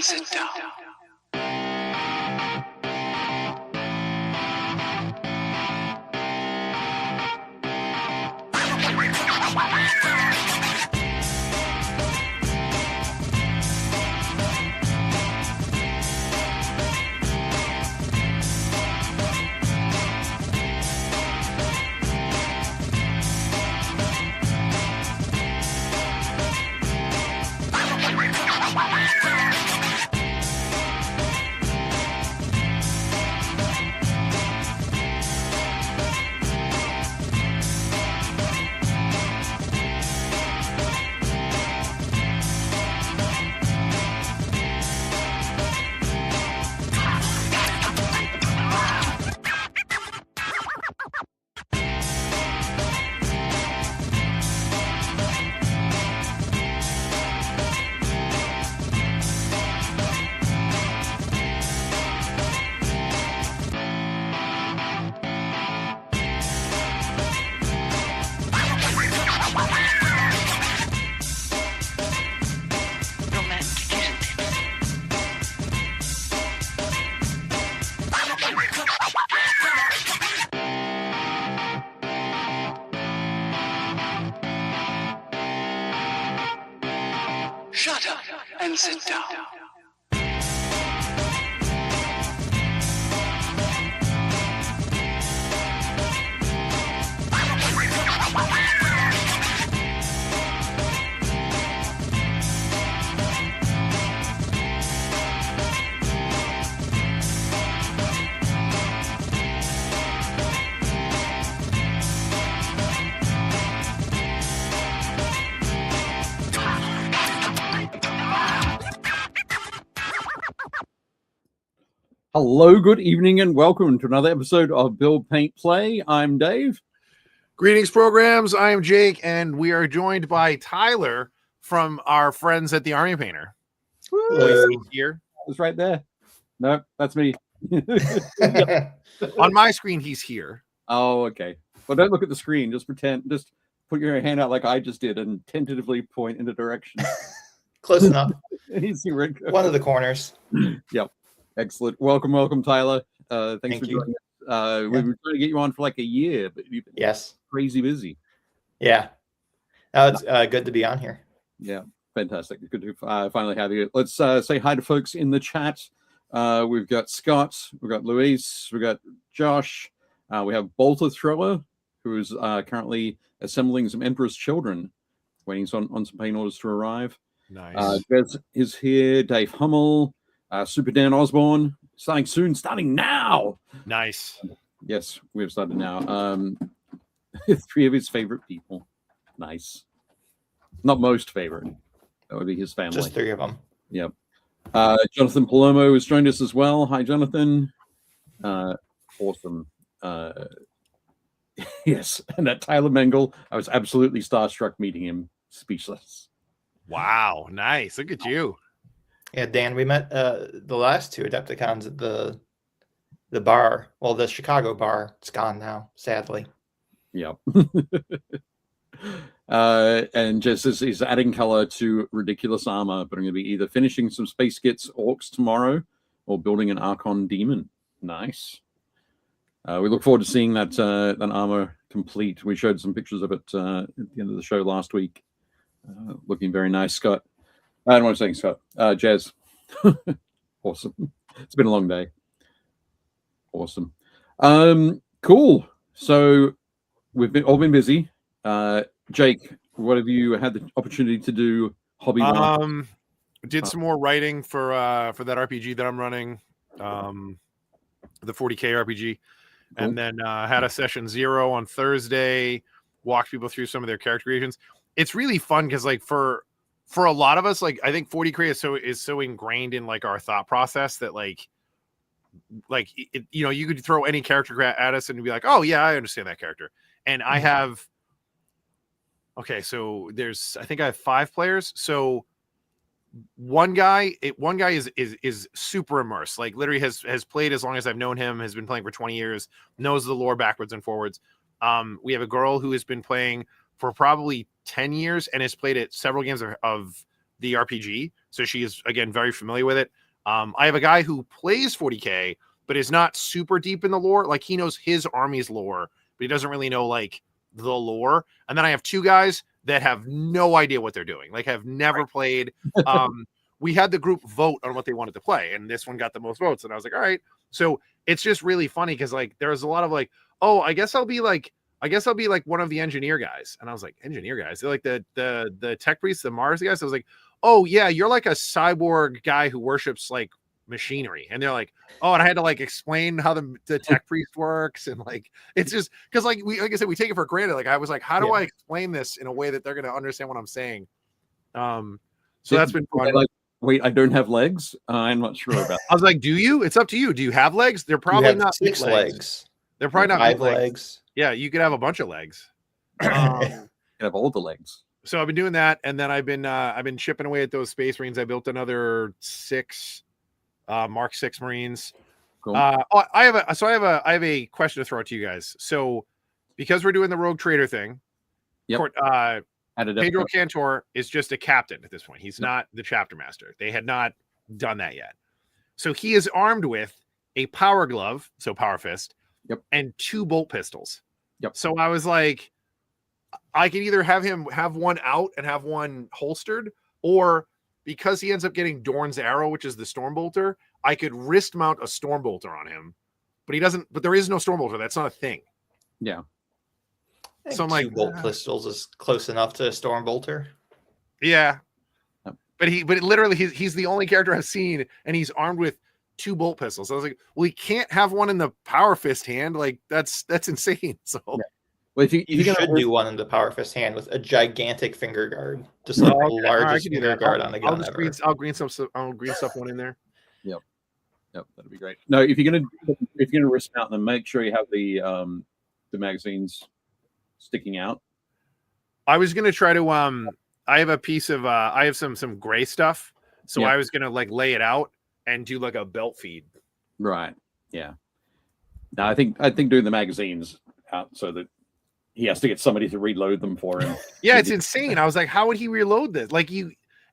and sit down. Shut up and sit down. Hello, good evening, and welcome to another episode of Build, Paint, Play. I'm Dave. Greetings, programs. I am Jake, and we are joined by Tyler from our friends at the Army Painter. Hello. He's here. It's right there. No, that's me. On my screen, he's here. Oh, okay. Well, don't look at the screen. Just pretend. Just put your hand out like I just did and tentatively point in a direction. Close enough. One of the corners. Yep. Excellent. Welcome, Tyler. Thanks for joining us. We've been trying to get you on for like a year, but you've been crazy busy. Yeah. Now it's good to be on here. Yeah, fantastic. Good to finally have you. Let's say hi to folks in the chat. We've got Scott, we've got Luis, we've got Josh, we have Bolter Thrower, who is currently assembling some Emperor's Children, waiting on some paint orders to arrive. Nice. Des is here, Dave Hummel, Super Dan Osborne, starting soon, starting now. Nice. Yes, we've started now. 3 of his favorite people. Nice. Not most favorite. That would be his family. Just 3 of them. Yep. Jonathan Palomo has joined us as well. Hi, Jonathan. Awesome. Yes, and that Tyler Mengel, I was absolutely starstruck meeting him. Speechless. Wow, nice. Look at you. Yeah, Dan, we met the last 2 Adepticons at the bar. Well, the Chicago bar. It's gone now, sadly. Yep. And just as he's adding color to ridiculous armor, but I'm going to be either finishing some Space Gits Orcs tomorrow or building an Archon Demon. Nice. We look forward to seeing that armor complete. We showed some pictures of it at the end of the show last week. Looking very nice, Scott. I don't want to say Scott. Jazz. Awesome. It's been a long day. Awesome. Cool. So we've all been busy. Jake, what have you had the opportunity to do hobby? Did some more writing for that RPG that I'm running, the 40K RPG, cool. And then had a session 0 on Thursday. Walked people through some of their character creations. It's really fun because, like, for a lot of us, like, I think 40K is so ingrained in like our thought process that like it, you could throw any character at us and be like, oh yeah, I understand that character. And I have. Okay, so I think I have 5 players. So one guy is super immersed. Like, literally has played as long as I've known him, has been playing for 20 years, knows the lore backwards and forwards. We have a girl who has been playing for probably 10 years and has played at several games of the RPG. so she is again very familiar with it. I have a guy who plays 40k, but is not super deep in the lore. Like he knows his army's lore, but he doesn't really know like the lore. And then I have two guys that have no idea what they're doing, like have never played. We had the group vote on what they wanted to play, and this one got the most votes. And I was like, all right. So it's just really funny because like there's a lot of like, oh, I guess I'll be like one of the engineer guys. And I was like, engineer guys? They're like the tech priests, the Mars guys. I was like, oh yeah, you're like a cyborg guy who worships like machinery. And they're like, oh, and I had to like explain how the tech priest works. And like, it's just because like I said, we take it for granted. Like I was like, how do I explain this in a way that they're going to understand what I'm saying? So that's been fun. Like, wait, I don't have legs. I'm not sure about that. I was like, do you? It's up to you. Do you have legs? They're probably not 6 legs. They're probably not 5 legs. Yeah, you could have a bunch of legs. You can have all the legs. So I've been doing that, and then I've been chipping away at those Space Marines. I built another 6 Mark 6 Marines. Cool. I have a question to throw out to you guys. So because we're doing the Rogue Trader thing, Pedro Cantor is just a captain at this point. He's not the chapter master. They had not done that yet. So he is armed with a power glove, so power fist, and 2 bolt pistols. So I was like, I could either have him have one out and have one holstered, or because he ends up getting Dorn's arrow, which is the Stormbolter, I could wrist mount a Stormbolter on him. But he doesn't. But there is no Stormbolter. That's not a thing. Yeah. So I'm like, 2 bolt pistols is close enough to a Stormbolter. Yeah. But literally he's the only character I've seen, and he's armed with 2 bolt pistols. So I was like, well, he can't have one in the power fist hand. Like that's insane. So well, if you should do one in the power fist hand with a gigantic finger guard, just like the largest finger guard on a gun ever. I'll green stuff one in there. Yep, that'd be great. No, if you're gonna wrist mount them, make sure you have the magazines sticking out. I was gonna try to I have a piece of I have some gray stuff, so I was gonna like lay it out and do like a belt feed. Right. Yeah. Now I think doing the magazines out so that he has to get somebody to reload them for him. Yeah, it's insane. I was like, how would he reload this? Like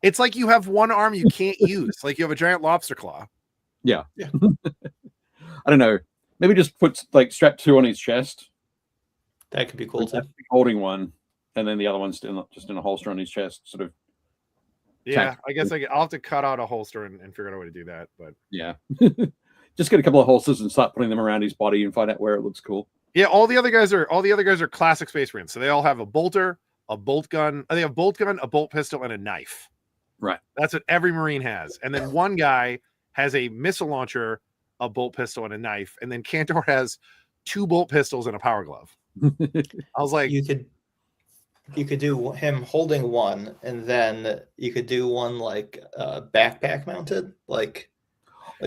it's like you have one arm you can't use. Like you have a giant lobster claw. Yeah. I don't know. Maybe just put like strap 2 on his chest. That could be cool too. Holding one, and then the other one's just in a holster on his chest, sort of. Yeah, I guess I'll have to cut out a holster and figure out a way to do that. But yeah, just get a couple of holsters and start putting them around his body and find out where it looks cool. Yeah, all the other guys are classic Space Marines, so they all have a bolter, a bolt gun. They have a bolt gun, a bolt pistol, and a knife. Right. That's what every Marine has. And then one guy has a missile launcher, a bolt pistol, and a knife. And then Cantor has 2 bolt pistols and a power glove. I was like, you could do him holding one, and then you could do one like backpack mounted, like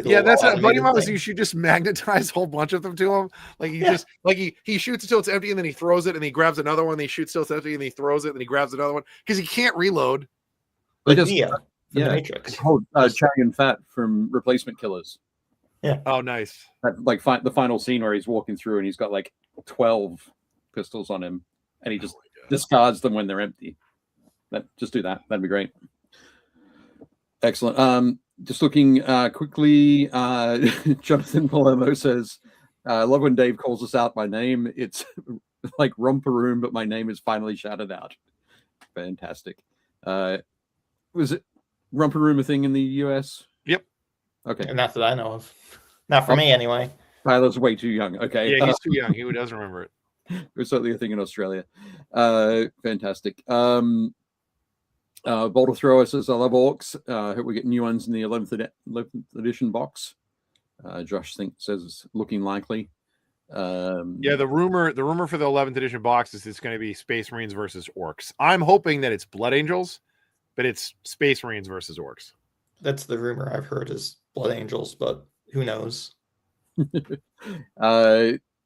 yeah, that's a buddy of you should just magnetize a whole bunch of them to him. Like just like he shoots it till it's empty, and then he throws it, and he grabs another one. And he shoots till it's empty, and he throws it, and he grabs another one because he can't reload. Like Neo, the Matrix. Charian Fat from Replacement Killers. Yeah. Oh, nice. Like the final scene where he's walking through and he's got like 12 pistols on him, and he just discards them when they're empty. Just do that. That'd be great. Excellent. Just looking quickly, Jonathan Palermo says, I love when Dave calls us out by name. It's like romper room, but my name is finally shouted out. Fantastic. Was it romper room a thing in the US? Yep. Okay. And not that I know of. Not for me, anyway. Tyler's way too young. Okay. Yeah, he's too young. He doesn't remember it. It was certainly a thing in Australia. Fantastic. Boulder Thrower says, I love orcs. Hope we get new ones in the 11th edition box. Josh says looking likely. Yeah, the rumor for the 11th edition box is it's going to be Space Marines versus orcs. I'm hoping that it's Blood Angels, but it's Space Marines versus orcs. That's the rumor I've heard is Blood Angels, but who knows?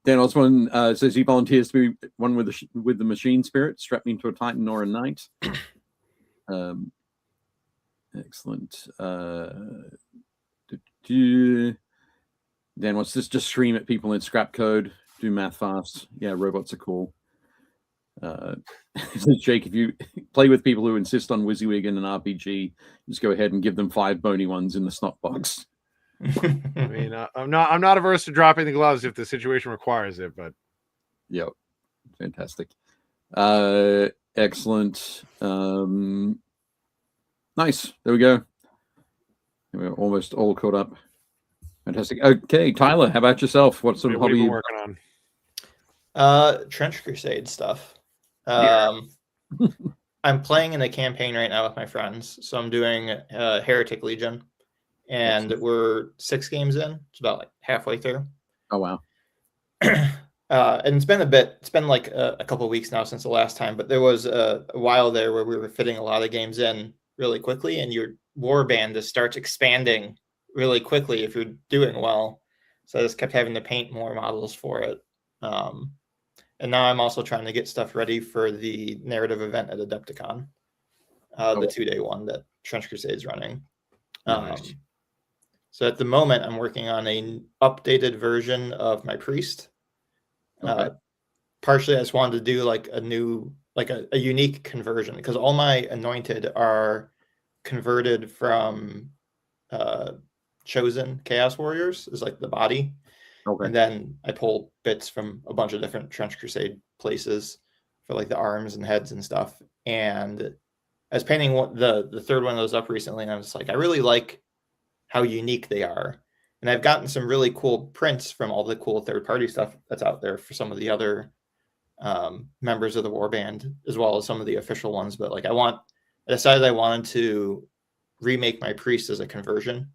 Dan Osborne says he volunteers to be one with the machine spirit, strapped into a Titan or a Knight. Excellent. Dan wants this just scream at people in scrap code, do math fast. Yeah, robots are cool. Says Jake, if you play with people who insist on WYSIWYG in an RPG, just go ahead and give them 5 bony ones in the snot box. I mean, I'm not averse to dropping the gloves if the situation requires it, but Yep, fantastic. Excellent. Nice. There we go. We're almost all caught up. Fantastic. Okay, Tyler, how about yourself? What sort of what have hobby you you been working on? Trench Crusade stuff. Yeah. I'm playing in a campaign right now with my friends. So I'm doing Heretic Legion, and we're 6 games in. It's about like halfway through. Oh, wow. And it's been it's been like a couple of weeks now since the last time, but there was a while there where we were fitting a lot of games in really quickly, and your warband just starts expanding really quickly if you're doing well. So I just kept having to paint more models for it. And now I'm also trying to get stuff ready for the narrative event at Adepticon, the 2-day one that Trench Crusade is running. Nice. So at the moment, I'm working on an updated version of my priest. Partially, I just wanted to do like a new, like a unique conversion, because all my anointed are converted from chosen Chaos Warriors, is like the body. Okay. And then I pull bits from a bunch of different Trench Crusade places for like the arms and heads and stuff. And I was painting the third one of those up recently, and I was like, I really like how unique they are. And I've gotten some really cool prints from all the cool third-party stuff that's out there for some of the other members of the warband, as well as some of the official ones. But like I decided I wanted to remake my priest as a conversion.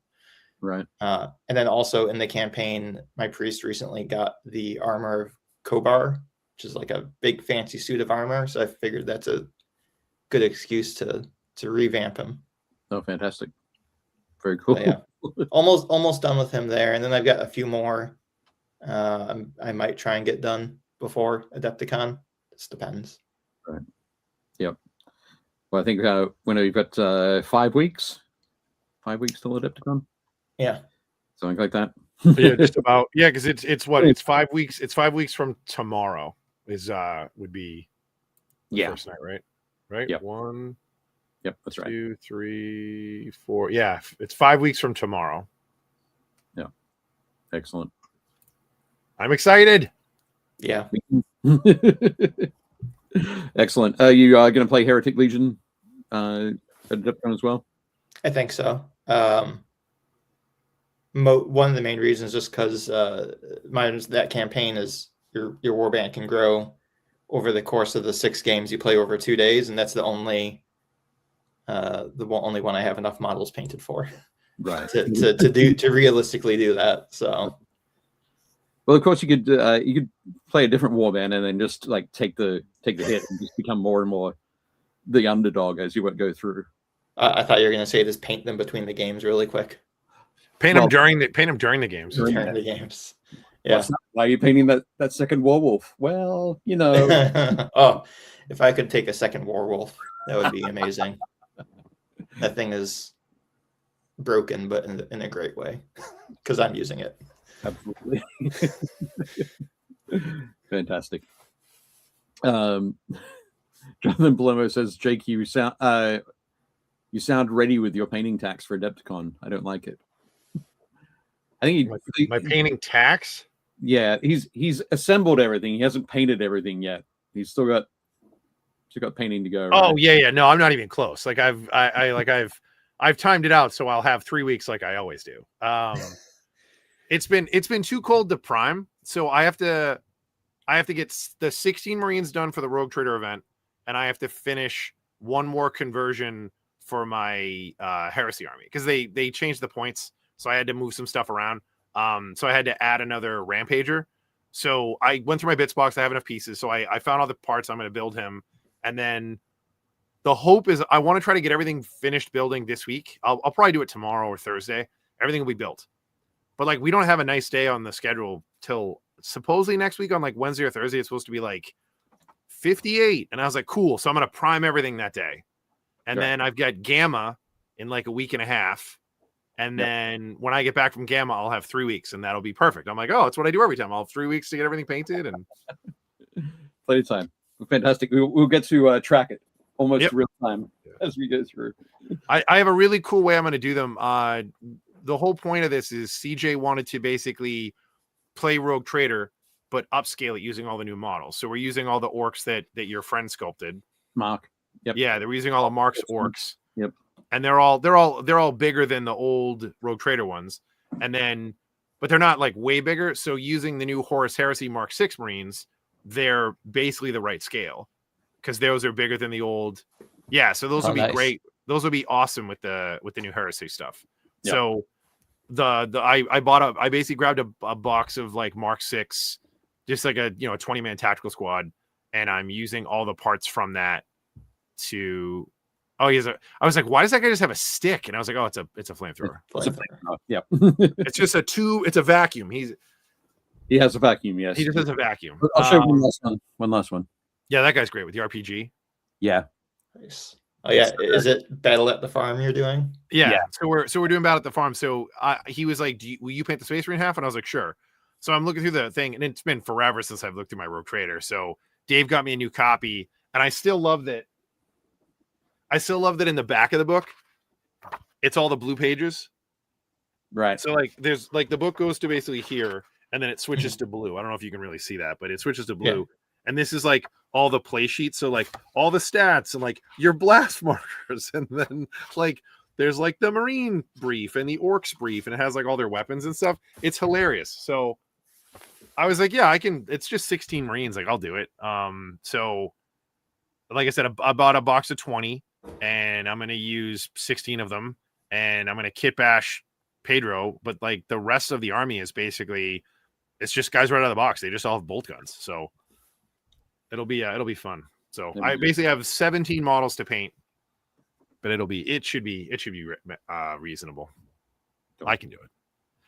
Right. And then also in the campaign, my priest recently got the armor of Kobar, which is like a big fancy suit of armor. So I figured that's a good excuse to revamp him. Oh, fantastic. Very cool. But yeah, almost done with him there. And then I've got a few more I might try and get done before Adepticon. This depends. Right. Yep. Well, I think when you've got 5 weeks. 5 weeks till Adepticon. Yeah. Something like that. Yeah, just about. Yeah, because it's what? It's 5 weeks. It's 5 weeks from tomorrow would be the first night, right? Right? Yep. 1, Yep, that's right. 2, 3, 4. Yeah, it's 5 weeks from tomorrow. Yeah. Excellent. I'm excited. Yeah. Excellent. Are you going to play Heretic Legion at Adepticon as well? I think so. One of the main reasons, just because that campaign is your warband can grow over the course of the 6 games you play over 2 days, and that's the only one I have enough models painted for. Right. to realistically do that. So. Well, of course, you could play a different warband and then just like take the hit and just become more and more the underdog as you would go through. I thought you were going to say just paint them between the games really quick. Paint them during the games. During the games. Yeah. Why are you painting that second werewolf? Well, you know. Oh, if I could take a second werewolf, that would be amazing. That thing is broken, but in a great way, because I'm using it. Absolutely. Fantastic. Jonathan Palomo says, Jake, you sound ready with your painting tax for Adepticon. I don't like it. I think my painting tax. Yeah, he's assembled everything. He hasn't painted everything yet. He's still got painting to go. Right? Oh yeah. No, I'm not even close. Like I've timed it out, so I'll have 3 weeks like I always do. It's been too cold to prime, so I have to get the 16 Marines done for the Rogue Trader event, and I have to finish one more conversion for my Heresy army, because they changed the points. So I had to move some stuff around. So I had to add another Rampager. So I went through my bits box. I have enough pieces. So I found all the parts I'm going to build him. And then the hope is I want to try to get everything finished building this week. I'll probably do it tomorrow or Thursday. Everything will be built. But like, we don't have a nice day on the schedule till supposedly next week on like Wednesday or Thursday. It's supposed to be like 58. And I was like, cool. So I'm going to prime everything that day. And then I've got Gamma in like a week and a half. And then when I get back from Gamma, I'll have 3 weeks, and that'll be perfect. I'm like, oh, it's what I do every time. I'll have 3 weeks to get everything painted, and plenty of time. fantastic. We'll get to track it almost Yep. real time as we go through. I have a really cool way I'm going to do them. The whole point of this is CJ wanted to basically play Rogue Trader, but upscale it using all the new models. So we're using all the orcs that your friend sculpted. Mark. Yep. Yeah, they're using all of Mark's orcs. Yep. And they're all bigger than the old Rogue Trader ones. And then, but they're not like way bigger. So using the new Horus Heresy Mark 6 Marines, they're basically the right scale because those are bigger than the old. Yeah, so those will be great. Those will be awesome with the new Heresy stuff. Yep. So I basically grabbed a box of like Mark 6, just like a 20-man tactical squad, and I'm using all the parts from that to. Oh, I was like, why does that guy just have a stick? And I was like, oh, it's a flamethrower. Yeah. It's just it's a vacuum. He has a vacuum, yes. He just has a vacuum. I'll show you one last one. Yeah, that guy's great with the RPG. Yeah. Nice. Oh yeah, is it Battle at the Farm you're doing? Yeah. So we're doing Battle at the Farm. So he was like, will you paint the Space Marine half? And I was like, sure. So I'm looking through the thing, and it's been forever since I've looked through my Rogue Trader. So Dave got me a new copy, and I still love that. In the back of the book, it's all the blue pages. Right. So like there's like the book goes to basically here, and then it switches to blue. I don't know if you can really see that, but it switches to blue. Yeah. And this is like all the play sheets. So like all the stats and like your blast markers. And then like there's like the Marine brief and the Orcs brief, and it has like all their weapons and stuff. It's hilarious. So I was like, yeah, I can. It's just 16 Marines. Like I'll do it. So like I said, I bought a box of 20. And I'm going to use 16 of them, and I'm going to kit bash Pedro, but like the rest of the army is basically, it's just guys right out of the box. They just all have bolt guns. So it'll be fun. So I basically have 17 models to paint, but it should be reasonable. I can do it.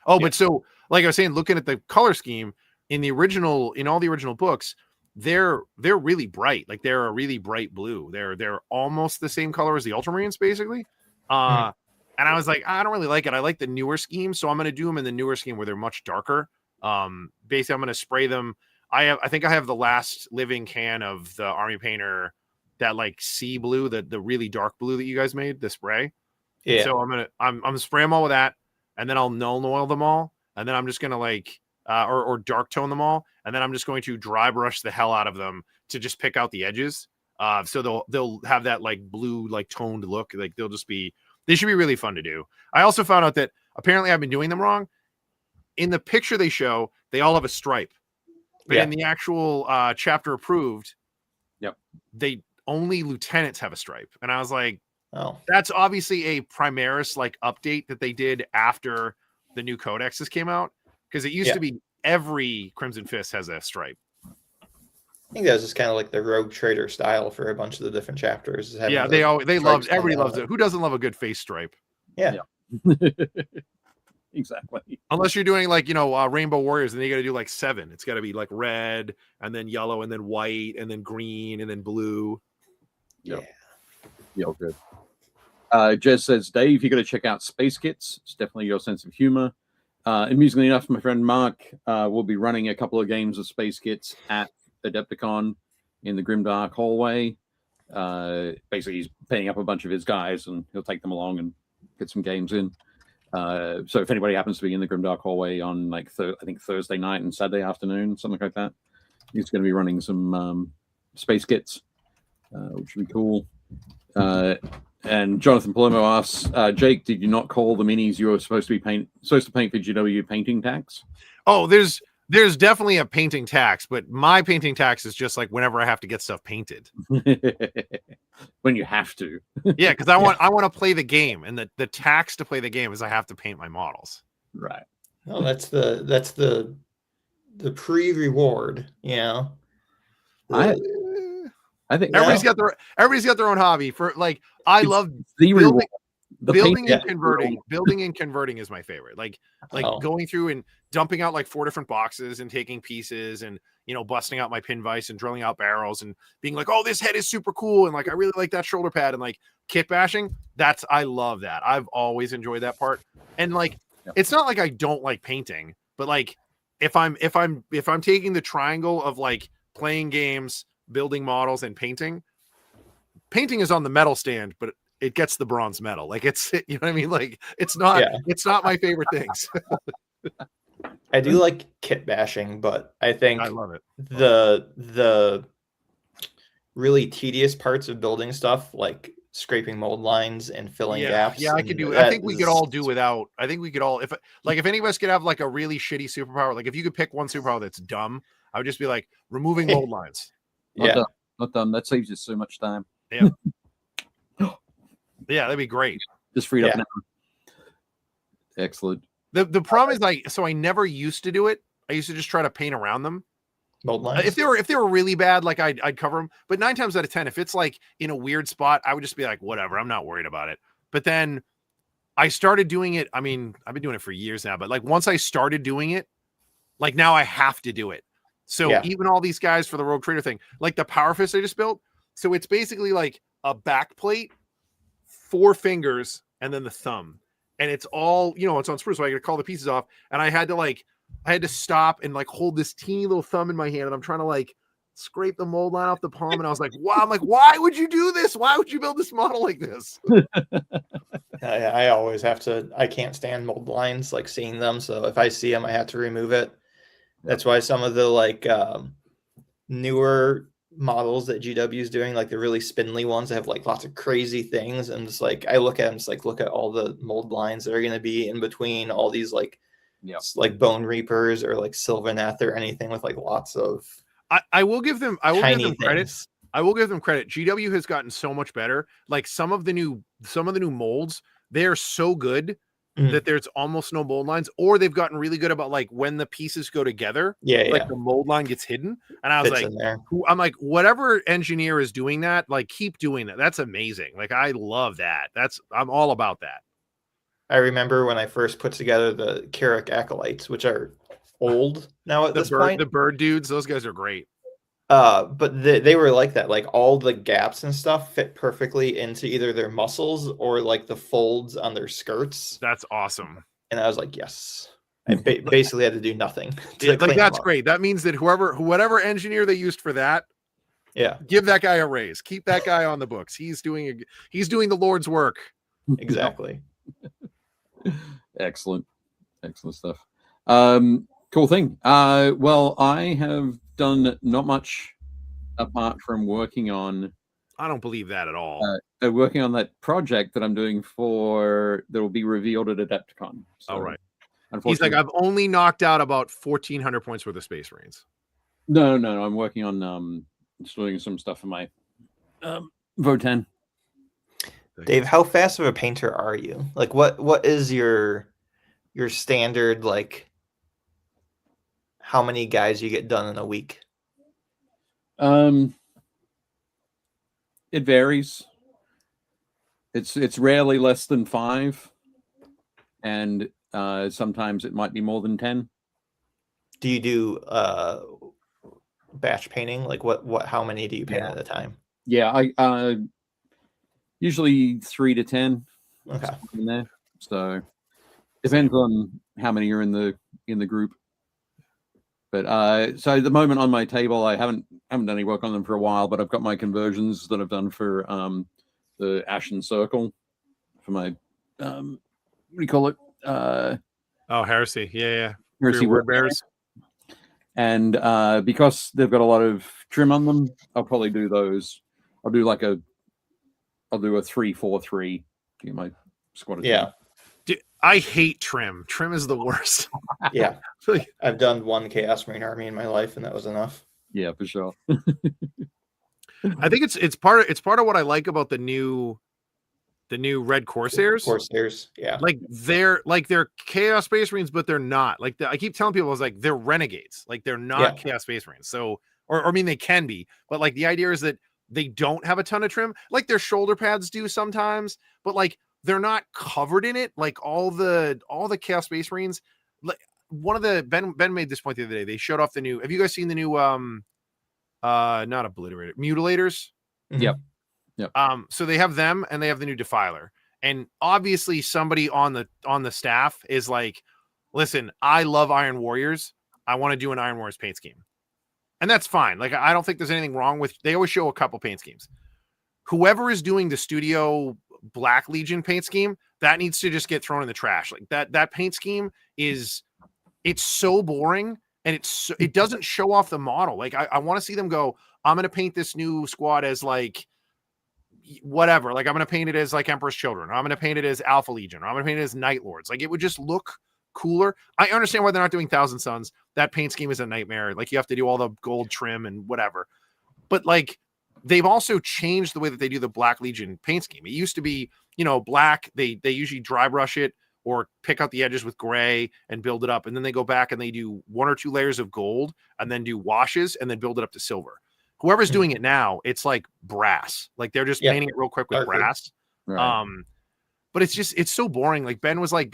Oh, yeah. But so like I was saying, looking at the color scheme in all the original books, they're really bright. Like they're a really bright blue. They're almost the same color as the Ultramarines, basically. And I was like, I don't really like it. I like the newer scheme, so I'm going to do them in the newer scheme where they're much darker. Basically, I'm going to spray them. I think I have the last living can of the Army Painter, that like sea blue, the really dark blue that you guys made, the spray. Yeah. So I'm spray them all with that, and then I'll null oil them all, and then I'm just gonna like. Or dark tone them all, and then I'm just going to dry brush the hell out of them to just pick out the edges. So they'll have that like blue, like toned look. Like they should be really fun to do. I also found out that apparently I've been doing them wrong. In the picture they show, they all have a stripe, but in the actual chapter approved, they only lieutenants have a stripe. And I was like, oh, that's obviously a Primaris like update that they did after the new codexes came out. Because it used to be every Crimson Fist has a stripe. I think that was just kind of like the Rogue Trader style for a bunch of the different chapters. Yeah, everybody loves it. Who doesn't love a good face stripe? Yeah. Exactly. Unless you're doing like, Rainbow Warriors, and then you got to do like 7. It's got to be like red, and then yellow, and then white, and then green, and then blue. Yeah, good. Jez says, Dave, you got to check out Space Kits. It's definitely your sense of humor. Amusingly enough, my friend Mark will be running a couple of games of Space Kits at Adepticon in the Grimdark hallway. Basically, he's paying up a bunch of his guys, and he'll take them along and get some games in. So if anybody happens to be in the Grimdark hallway on like I think Thursday night and Saturday afternoon, something like that, he's going to be running some Space Kits, which would be cool. And Jonathan Palermo asks, Jake, did you not call the minis you were supposed to paint for GW painting tax? Oh, there's definitely a painting tax, but my painting tax is just like whenever I have to get stuff painted. When you have to. Yeah, because I want to play the game, and the tax to play the game is I have to paint my models. Right. No, that's the pre-reward, I think everybody's got their own hobby. For like, I love building and converting. Building and converting is my favorite. Like going through and dumping out like 4 different boxes and taking pieces and busting out my pin vise and drilling out barrels and being like, oh, this head is super cool, and like I really like that shoulder pad, and like kit bashing. I love that. I've always enjoyed that part. And like it's not like I don't like painting, but like if I'm taking the triangle of like playing games, building models and painting. Painting is on the metal stand, but it gets the bronze medal. Like it's, you know what I mean? Like it's not my favorite things. I do like kit bashing, but I think I love it. The really tedious parts of building stuff, like scraping mold lines and filling gaps. Yeah, I could do. I think we could all do without. I think we could all, if any of us could have like a really shitty superpower, like if you could pick one superpower that's dumb, I would just be like removing mold lines. Not done. That saves you so much time. Yeah. Yeah, that'd be great. Just freed up now. Excellent. The problem is I never used to do it. I used to just try to paint around them. Mold lines. If they were really bad, like I'd cover them. But 9 times out of 10, if it's like in a weird spot, I would just be like, whatever, I'm not worried about it. But then I started doing it. I mean, I've been doing it for years now, but like once I started doing it, like now I have to do it. So even all these guys for the Rogue Trader thing, like the Power Fist I just built. So it's basically like a back plate, 4 fingers, and then the thumb. And it's all, it's on spruce. So I got to call the pieces off. And I had to stop and like hold this teeny little thumb in my hand. And I'm trying to like scrape the mold line off the palm. And I was like, wow, why would you do this? Why would you build this model like this? I always have to, I can't stand mold lines, like seeing them. So if I see them, I have to remove it. That's why some of the like newer models that GW is doing, like the really spindly ones that have like lots of crazy things, and just like I look at them, just like look at all the mold lines that are going to be in between all these like Bone Reapers or like Sylvaneth or anything with like lots of I will give them credit. I will give them credit. GW has gotten so much better. Like some of the new molds, they are so good that there's almost no mold lines, or they've gotten really good about like when the pieces go together, the mold line gets hidden. And I was like, whatever engineer is doing that, like keep doing that. That's amazing. Like I love that. I'm all about that. I remember when I first put together the Carrick Acolytes, which are old now at this point. The bird dudes, those guys are great. But they were like that. Like all the gaps and stuff fit perfectly into either their muscles or like the folds on their skirts. That's awesome. And I was like, yes. I basically had to do nothing. Like that's great. That means that whatever engineer they used for that, give that guy a raise. Keep that guy on the books. He's doing the Lord's work. Exactly. Excellent stuff. Cool thing. Well, I have done not much apart from working on. I don't believe that at all. Working on that project that I'm doing that will be revealed at Adepticon. So, all right. He's like, I've only knocked out about 1,400 points worth of Space Marines. No. I'm working on just doing some stuff for my Votan. Dave, how fast of a painter are you? Like, what is your standard, like, how many guys you get done in a week? It varies. It's rarely less than 5, and sometimes it might be more than 10. Do you do batch painting? Like how many do you paint at a time? Yeah, I usually 3 to 10. Okay. In there. So depends on how many are in the group. But so at the moment on my table, I haven't done any work on them for a while, but I've got my conversions that I've done for the Ashen Circle for my what do you call it? Heresy. Yeah. Heresy word bearers. And because they've got a lot of trim on them, I'll probably do those. I'll do a 3-4-3 to get my squad. Yeah. Dude, I hate trim. Trim is the worst. Yeah. I've done 1 Chaos Marine army in my life, and that was enough. Yeah, for sure. I think it's part of what I like about the new Red Corsairs. Yeah. Like they're Chaos Space Marines, but they're not. Like I keep telling people, I was like, they're renegades. Like they're not Chaos Space Marines. So, or I mean, they can be, but like the idea is that they don't have a ton of trim. Like their shoulder pads do sometimes, but like they're not covered in it. Like all the Chaos Space Marines. Like one of the Ben made this point the other day. They showed off the new. Have you guys seen the new not Obliterator, Mutilators? Yep. So they have them and they have the new Defiler. And obviously somebody on the staff is like, listen, I love Iron Warriors. I want to do an Iron Warriors paint scheme. and that's fine. Like, I don't think there's anything wrong with. They always show a couple paint schemes. Whoever is doing the studio Black Legion paint scheme, that needs to just get thrown in the trash. Like that paint scheme it's so boring, and it doesn't show off the model. Like I want to see them go, I'm going to paint this new squad as like whatever. Like I'm going to paint it as like Emperor's Children. Or I'm going to paint it as Alpha Legion. Or I'm going to paint it as Night Lords. Like it would just look cooler. I understand why they're not doing Thousand Suns. That paint scheme is a nightmare. Like you have to do all the gold trim and whatever. But like they've also changed the way that they do the Black Legion paint scheme. It used to be, black. They usually dry brush it or pick out the edges with gray and build it up. And then they go back and they do 1 or 2 layers of gold and then do washes and then build it up to silver. Whoever's doing it now, it's like brass. Like they're just painting it real quick with brass. Right. But it's so boring. Like Ben was like,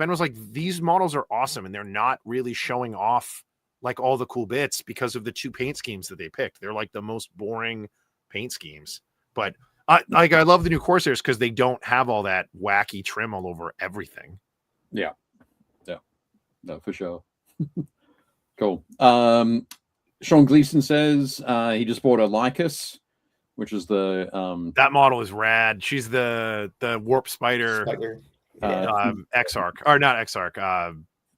these models are awesome. And they're not really showing off like all the cool bits because of the 2 paint schemes that they picked. They're like the most boring paint schemes. But I love the new Corsairs because they don't have all that wacky trim all over everything. Yeah. No, for sure. Cool. Sean Gleason says he just bought a Lycus, which is the that model is rad. She's the Warp Spider. Exarch, or not Exarch,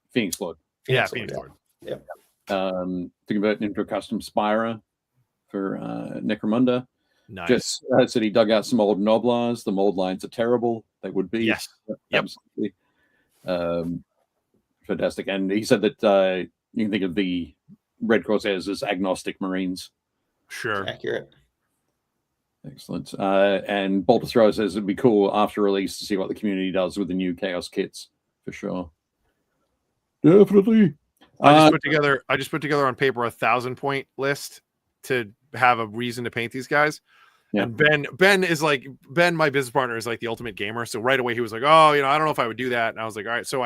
Phoenix Lord. Phoenix Lord. Yeah. To convert into a custom Spira for Necromunda. Nice. Just said he dug out some old Noblars. The mold lines are terrible. They would be. Yes. Absolutely. Fantastic. And he said that you can think of the Red Corsairs as agnostic Marines. Sure. Accurate. Excellent. And Bolter Thrower says it'd be cool after release to see what the community does with the new Chaos kits, for sure. Definitely. I just put together on paper 1,000-point list to have a reason to paint these guys. Yeah. And Ben is like, my business partner, is like the ultimate gamer. So right away he was like, oh, I don't know if I would do that. And I was like, all right. So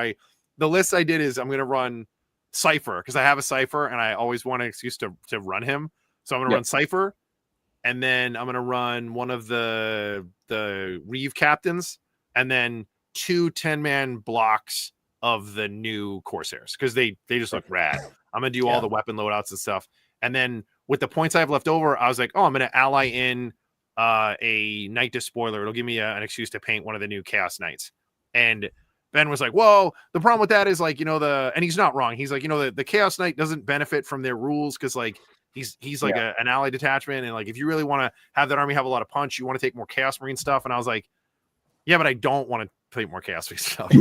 the list I did is I'm going to run Cypher because I have a Cypher and I always want an excuse to run him. So I'm going to run Cypher, and then I'm going to run one of the Reeve captains, and then 2 10-man blocks of the new Corsairs because they just look rad. I'm going to do all the weapon loadouts and stuff. And then with the points I have left over, I was like, I'm going to ally in a Knight Despoiler. It'll give me an excuse to paint one of the new Chaos Knights. And Ben was like, whoa, the problem with that is like, and he's not wrong. He's like, the Chaos Knight doesn't benefit from their rules because like he's like an ally detachment. And like, if you really want to have that army have a lot of punch, you want to take more Chaos Marine stuff. And I was like, yeah, but I don't want to play more Chaos Marine stuff.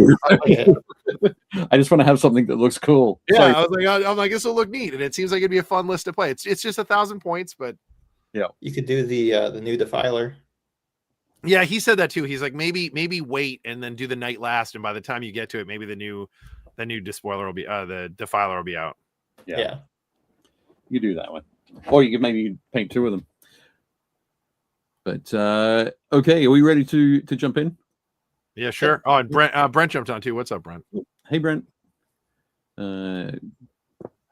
I just want to have something that looks cool. Yeah, I was like, I'm like, this will look neat. And it seems like it'd be a fun list to play. It's just 1,000 points, but yeah, you could do the new Defiler. Yeah, he said that too. He's like, maybe wait and then do the night last, and by the time you get to it, maybe the new Despoiler will be the Defiler will be out. Yeah. You do that one, or you could maybe paint 2 of them. But okay, are we ready to jump in? Yeah, sure. Oh, and Brent jumped on too. What's up, Brent? Hey, Brent. I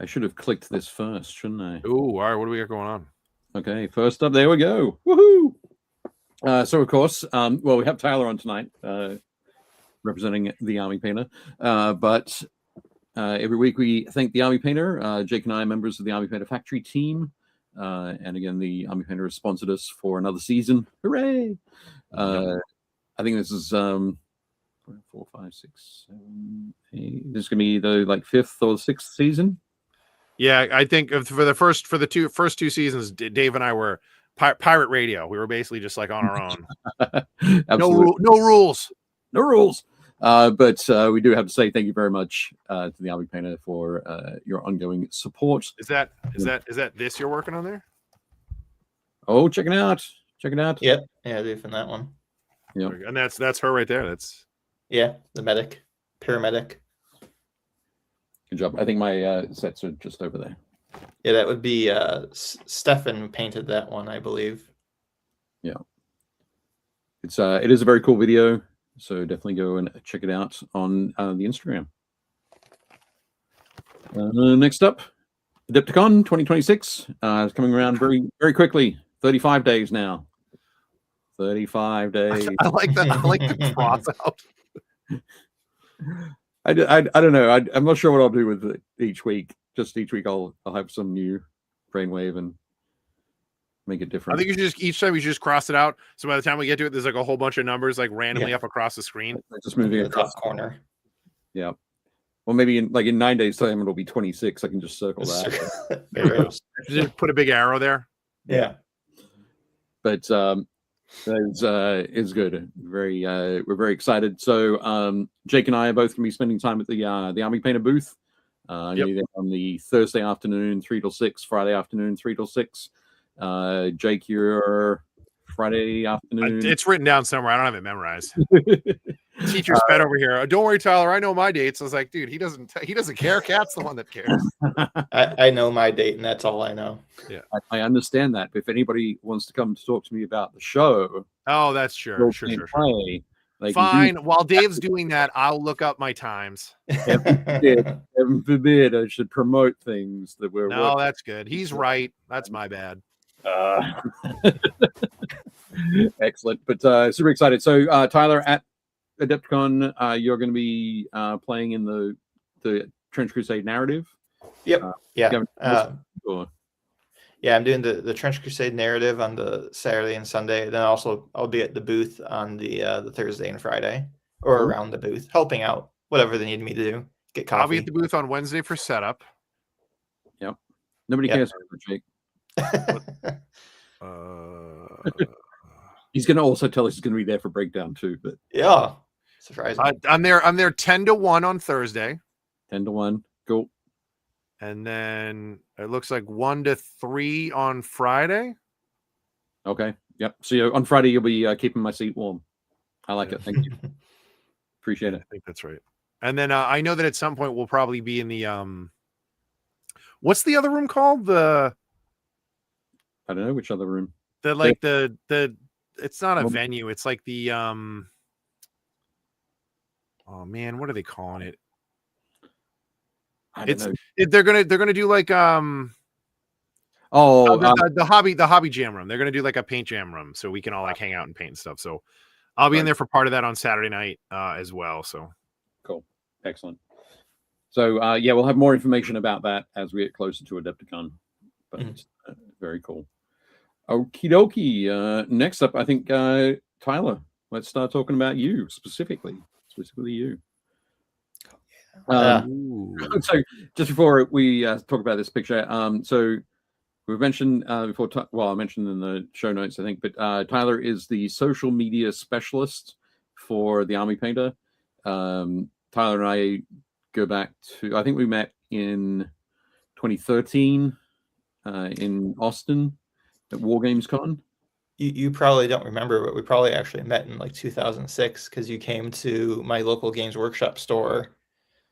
should have clicked this first, shouldn't I? Ooh, all right. What do we got going on? Okay, first up, there we go. Woohoo! So, of course, we have Tyler on tonight, representing the Army Painter. But every week we thank the Army Painter. Jake and I are members of the Army Painter Factory team. And again, the Army Painter has sponsored us for another season. Hooray! I think this is 4, 5, 6, 7, 8. This is going to be the 5th or 6th season. Yeah, I think for the first two seasons, Dave and I were pirate radio. We were basically just like on our own. No rules. But we do have to say thank you very much to the Army Painter for your ongoing support. Is that this you're working on there? Oh, check it out. Yep. Yeah, I do from that one. Yeah. And that's her right there. That's the medic, paramedic. Good job. I think my sets are just over there. Yeah, that would be Stefan painted that one, I believe. Yeah. It is a very cool video, so definitely go and check it out on the Instagram. Next up, Adepticon 2026 is coming around very, very quickly. 35 days now. 35 days. I like that. I like the cross out. I don't know. I'm not sure what I'll do with it each week. Just each week I'll have some new brainwave and make it I different. think you should each time you should just cross it out. So by the time we get to it, there's like a whole bunch of numbers like randomly up across the screen. Just moving in the across. top corner. Yeah. Well, maybe in 9 days time it'll be 26. I can just circle that. Just put a big arrow there. Yeah. But it's good. We're very excited. So Jake and I are both going to be spending time at the Army Painter booth. On the Thursday afternoon, 3 till 6. Friday afternoon, 3 till 6. Jake, you're Friday afternoon. It's written down somewhere. I don't have it memorized. Teacher's pet over here. Don't worry, Tyler. I know my dates. I was like, dude, he doesn't care. Cat's the one that cares. I know my date, and that's all I know. Yeah, I understand that. But if anybody wants to come to talk to me about the show, that's sure. Fine. While Dave's doing that, I'll look up my times. Heaven forbid I should promote things that we're. No, that's good. He's right. That's my bad. Excellent. But super excited. So Tyler, at Adepticon, you're going to be playing in the Trench Crusade narrative. Yep. Yeah. Yeah, I'm doing the Trench Crusade narrative on the Saturday and Sunday. Then also I'll be at the booth on the Thursday and Friday, or around the booth, helping out whatever they need me to do. Get coffee. I'll be at the booth on Wednesday for setup. Yep. Nobody cares for Jake. He's going to also tell us he's going to be there for breakdown too. But yeah, surprising. I'm there 10 to 1 on Thursday. 10 to 1. Cool. And then it looks like 1 to 3 on Friday. Okay. Yep. So on Friday, you'll be keeping my seat warm. I like it. Thank you. Appreciate it. I think that's right. And then I know that at some point we'll probably be in the what's the other room called? I don't know which other room. It's not a venue. It's like the oh man, what are they calling it? They're gonna do like the hobby jam room. They're gonna do like a paint jam room so we can all like hang out and paint and stuff. So I'll be in there for part of that on Saturday night as well. So cool, excellent. So we'll have more information about that as we get closer to Adepticon. But very cool. Okie dokie. Next up, I think Tyler. Let's start talking about you specifically you. So just before we talk about this picture, so we've mentioned before. I mentioned in the show notes, I think, but Tyler is the social media specialist for the Army Painter. Tyler and I go back to, I think we met in 2013 in Austin at War Games Con. You probably don't remember, but we probably actually met in like 2006 because you came to my local Games Workshop store.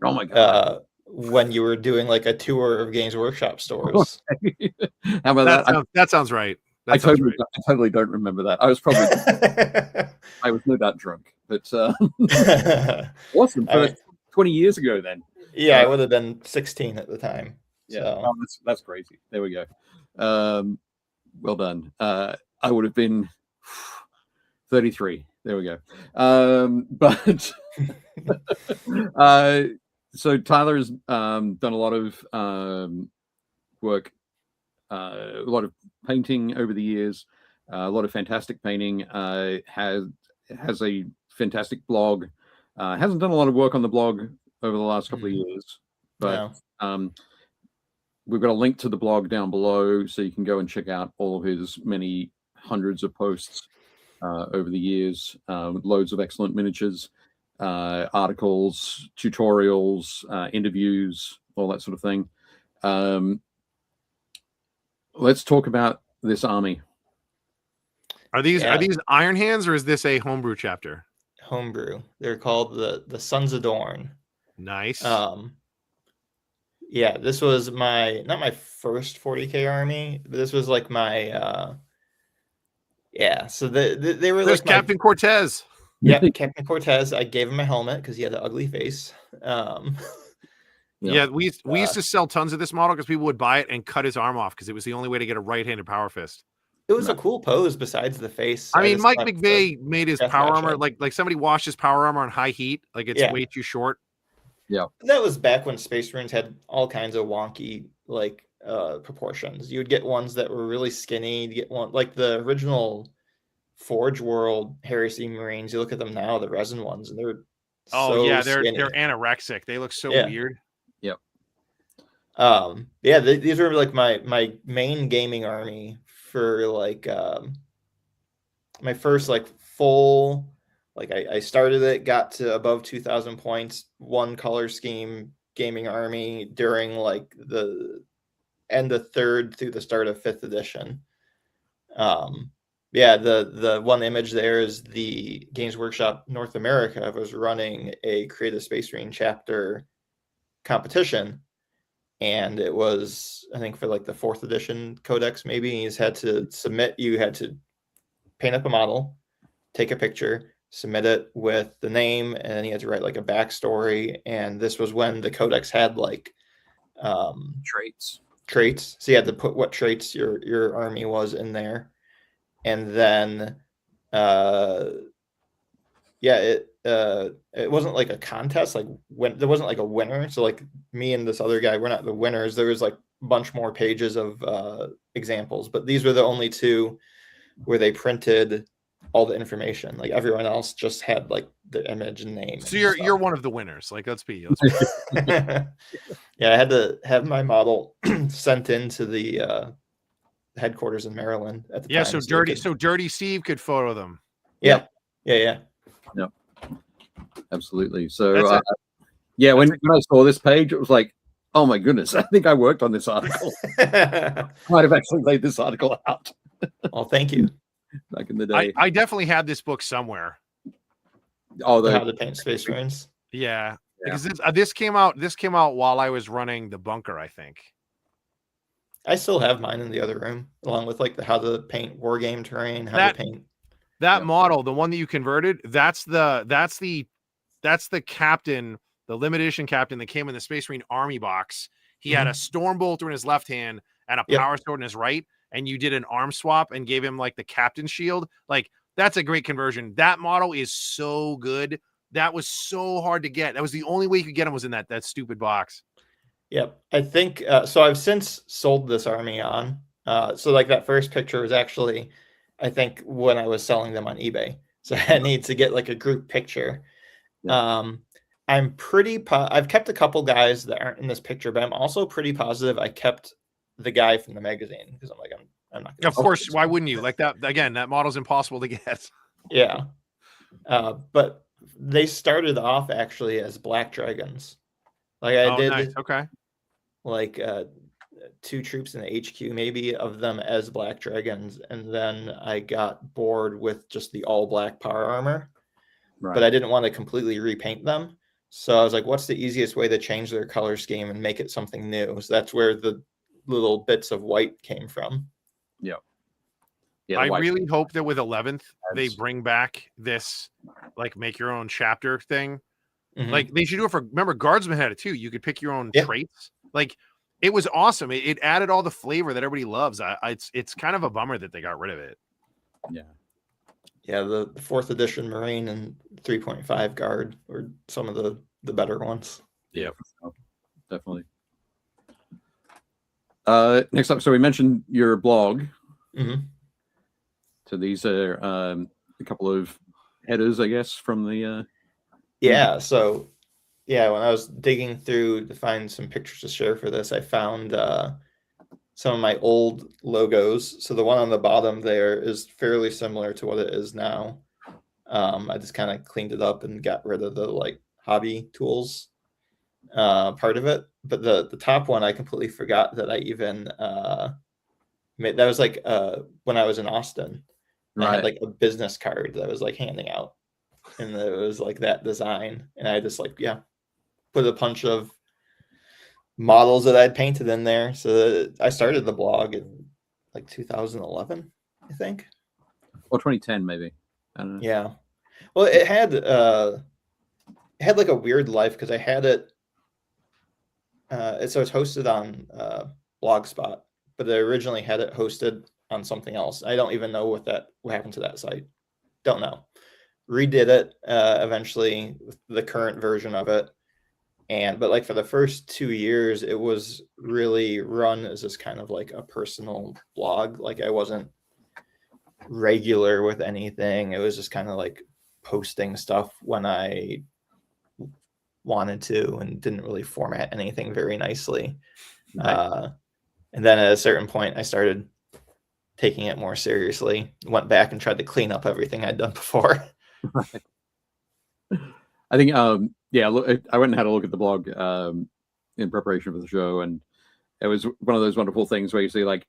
Oh my god! When you were doing like a tour of Games Workshop stores. How about that? That sounds right. I totally don't remember that. I was probably I was no doubt drunk, but awesome. 20 years ago then. Yeah, I would have been 16 at the time. Yeah, so. that's crazy. There we go. Well done. I would have been 33. There we go. But so Tyler has done a lot of work, a lot of painting over the years, a lot of fantastic painting. Has a fantastic blog. Hasn't done a lot of work on the blog over the last couple of years, but we've got a link to the blog down below, so you can go and check out all of his many hundreds of posts over the years, with loads of excellent miniatures, articles, tutorials, interviews, all that sort of thing. Let's talk about this army. Are these Iron Hands, or is this a homebrew chapter? Homebrew. They're called the Sons of Dorn. Nice. Yeah, this was not my first 40K army, but this was like my so they were There's like Captain Cortez. Yeah, Captain Cortez. I gave him a helmet because he had an ugly face. Yeah, we used to sell tons of this model because people would buy it and cut his arm off because it was the only way to get a right-handed power fist. It was a cool pose besides the face. I mean, Mike McVeigh made his power armor like somebody washed his power armor on high heat. Like it's way too short. Yeah, that was back when Space Marines had all kinds of wonky like proportions. You would get ones that were really skinny. You get one like the original Forge World Harry C. Marines. You look at them now, the resin ones, and they're they're skinny. anorexic. They look so Yeah. weird. Yep. These were like my main gaming army for like my first like full, like I started it, got to above 2,000 points, one color scheme gaming army during like the end of 3rd through the start of 5th edition. The one image there is the Games Workshop North America was running a Create a Space Marine chapter competition, and it was, I think, for like the 4th edition codex. Maybe you had to paint up a model, take a picture, submit it with the name, and then you had to write like a backstory. And this was when the codex had like Traits. So you had to put what traits your army was in there. And then it wasn't like a contest, like when there wasn't like a winner. So like me and this other guy, we're not the winners. There was like a bunch more pages of examples, but these were the only 2 where they printed all the information. Like everyone else just had like the image and name. So you're one of the winners. Like let's be. Yeah, I had to have my model sent into the headquarters in Maryland at the time. So Dirty Steve could photo them. Yeah. Absolutely. So when I saw this page, it was like, oh my goodness, I think I worked on this article. Might have actually laid this article out. Well, thank you. Back in the day. I definitely had this book somewhere. How to paint Space Marines. Yeah. Because this came out while I was running the bunker, I think. I still have mine in the other room, along with like the how to paint war game terrain, to paint that model, the one that you converted. That's the captain, the limited edition captain that came in the Space Marine Army box. He had a storm bolter in his left hand and a power sword in his right, and you did an arm swap and gave him like the captain shield. Like that's a great conversion. That model is so good. That was so hard to get. That was the only way you could get him was in that stupid box. Yep. I think so. I've since sold this army on. So like that first picture was actually, I think, when I was selling them on eBay. So I need to get like a group picture. Yeah. I'm pretty I've kept a couple guys that aren't in this picture, but I'm also pretty positive I kept the guy from the magazine because I'm like, I'm not gonna. Of course, why wouldn't you? Like that again, that model's impossible to get. Yeah. But they started off actually as black dragons. Like I did. Nice. Okay. Like 2 troops in the HQ, maybe, of them as black dragons, and then I got bored with just the all black power armor. Right. But I didn't want to completely repaint them, so I was like, what's the easiest way to change their color scheme and make it something new? So that's where the little bits of white came from. Yeah. I really hope that with 11th they bring back this like make your own chapter thing. Like they should do it for, remember Guardsman had it too. You could pick your own traits. Like it was awesome. It added all the flavor that everybody loves. It's kind of a bummer that they got rid of it. Yeah, the 4th edition Marine and 3.5 Guard were some of the better ones. Yeah, definitely. Next up, so we mentioned your blog. So these are a couple of headers, I guess, from the so when I was digging through to find some pictures to share for this, I found some of my old logos. So the one on the bottom there is fairly similar to what it is now. I just kind of cleaned it up and got rid of the like hobby tools part of it. But the top one, I completely forgot that I even made. That was like when I was in Austin. I had like a business card that I was like handing out, and it was like that design, and I just like put a bunch of models that I'd painted in there. So I started the blog in like 2011, I think, or 2010 maybe. I don't know. Yeah, well, it had like a weird life because I had it. So it's hosted on Blogspot, but I originally had it hosted on something else. I don't even know what happened to that site. Don't know. Redid it eventually with the current version of it, But like for the first 2 years, it was really run as this kind of like a personal blog. Like I wasn't regular with anything. It was just kind of like posting stuff when I wanted to and didn't really format anything very nicely. Right. And then at a certain point, I started taking it more seriously, went back and tried to clean up everything I'd done before. Right. I think, yeah, look, I went and had a look at the blog in preparation for the show, and it was one of those wonderful things where you see like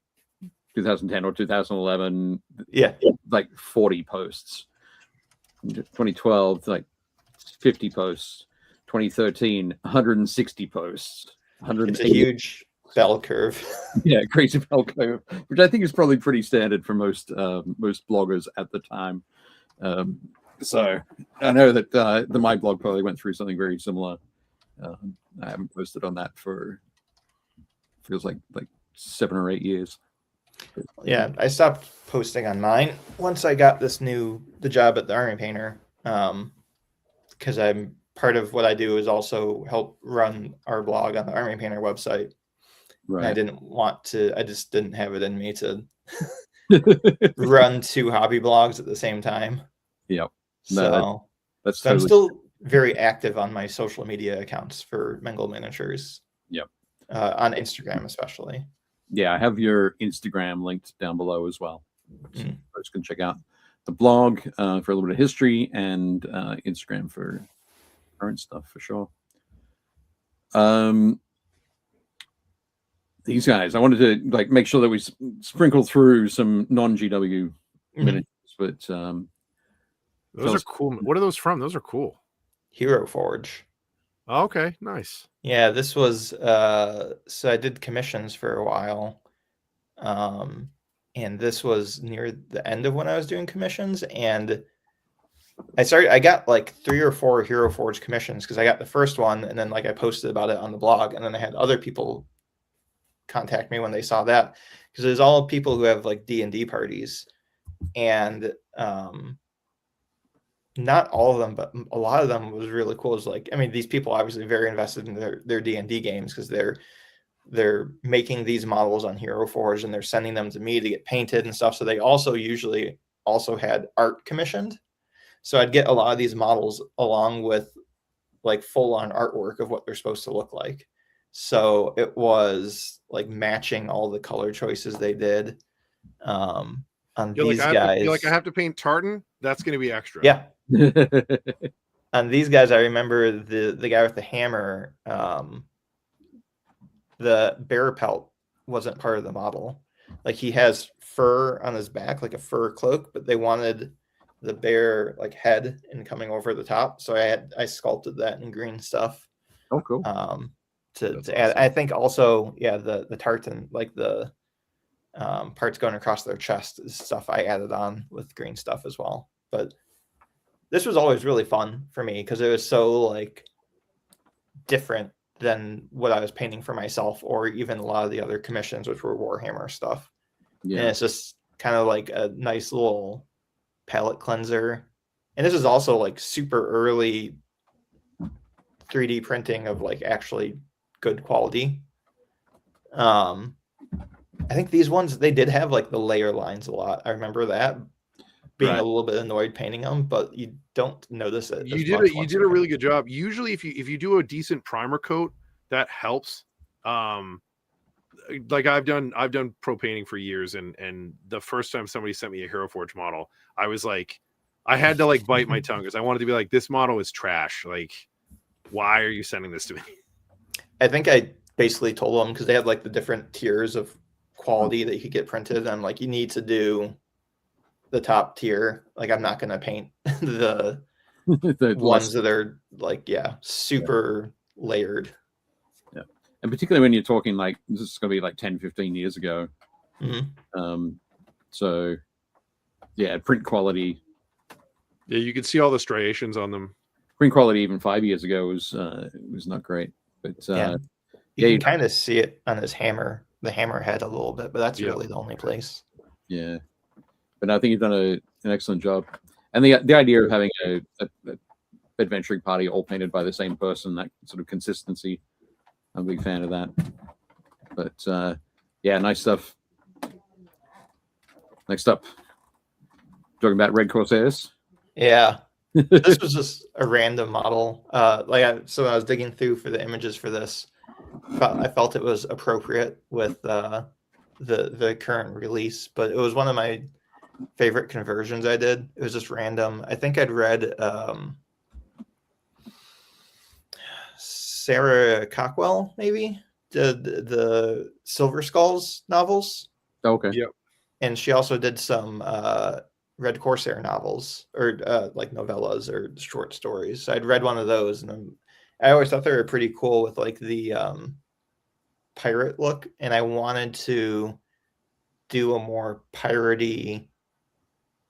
2010 or 2011, Yeah, like 40 posts. 2012, like 50 posts. 2013, 160 posts. it's 180. a huge bell curve. Yeah, crazy bell curve, which I think is probably pretty standard for most bloggers at the time. So I know that the My Blog probably went through something very similar. I haven't posted on that for feels like 7 or 8 years. Yeah, I stopped posting on mine once I got the job at the Army Painter, because I'm part of what I do is also help run our blog on the Army Painter website. Right. And I just didn't have it in me to run 2 hobby blogs at the same time. Yep. So, that's I'm totally. still very active on my social media accounts for Mengel Miniatures. Yep. On Instagram especially. Yeah, I have your Instagram linked down below as well. So Mm. folks can check out the blog for a little bit of history, and Instagram for current stuff for sure. These guys, I wanted to like make sure that we sprinkle through some non-GW miniatures, but Those are cool. What are those from? Those are cool. Hero Forge. Oh, okay, nice. Yeah, this was so I did commissions for a while. And this was near the end of when I was doing commissions, and I got like 3 or 4 Hero Forge commissions because I got the first one and then like I posted about it on the blog, and then I had other people contact me when they saw that, because there's all people who have like D&D parties, and not all of them, but a lot of them was really cool. It's like, I mean, these people obviously very invested in their D&D games because they're making these models on Hero Forge and they're sending them to me to get painted and stuff. So they also usually also had art commissioned. So I'd get a lot of these models along with like full on artwork of what they're supposed to look like. So it was like matching all the color choices they did. On these guys, I have to paint tartan. That's going to be extra. Yeah. On these guys, I remember the guy with the hammer. The bear pelt wasn't part of the model. Like he has fur on his back, like a fur cloak, but they wanted the bear like head and coming over the top. So I sculpted that in green stuff. Oh, cool. To add, I think also, yeah, the tartan, like the parts going across their chest is stuff I added on with green stuff as well. But this was always really fun for me because it was so like different than what I was painting for myself, or even a lot of the other commissions, which were Warhammer stuff. Yeah. And it's just kind of like a nice little palette cleanser. And this is also like super early 3D printing of like actually good quality. I think these ones, they did have like the layer lines a lot. I remember that being a little bit annoyed painting them, but you don't notice it. You did a really good job. Usually if you do a decent primer coat, that helps. Like I've done pro painting for years, and the first time somebody sent me a Hero Forge model, I was like, I had to like bite my tongue because I wanted to be like, this model is trash. Like, why are you sending this to me? I think I basically told them, because they had like the different tiers of quality that you could get printed. And I'm like, you need to do the top tier. Like, I'm not going to paint the ones that are like, super layered. Yeah. And particularly when you're talking like, this is going to be like 10, 15 years ago. Mm-hmm. So yeah, print quality. Yeah, you can see all the striations on them. Print quality even 5 years ago was not great. But you can kind of see it on his hammer, the hammer head a little bit, but that's really the only place. Yeah. But I think you've done an excellent job. And the idea of having a adventuring party all painted by the same person. That sort of consistency. I'm a big fan of that. But yeah, nice stuff. Next up, talking about Red Corsairs. Yeah. This was just a random model. So I was digging through for the images for this. I felt it was appropriate with the current release, but it was one of my favorite conversions I did. It was just random. I think I'd read Sarah Cockwell, maybe the Silver Skulls novels. Okay. Yep. And she also did some Red Corsair novels, or like novellas or short stories. So I'd read one of those, and I always thought they were pretty cool with like the pirate look, and I wanted to do a more piratey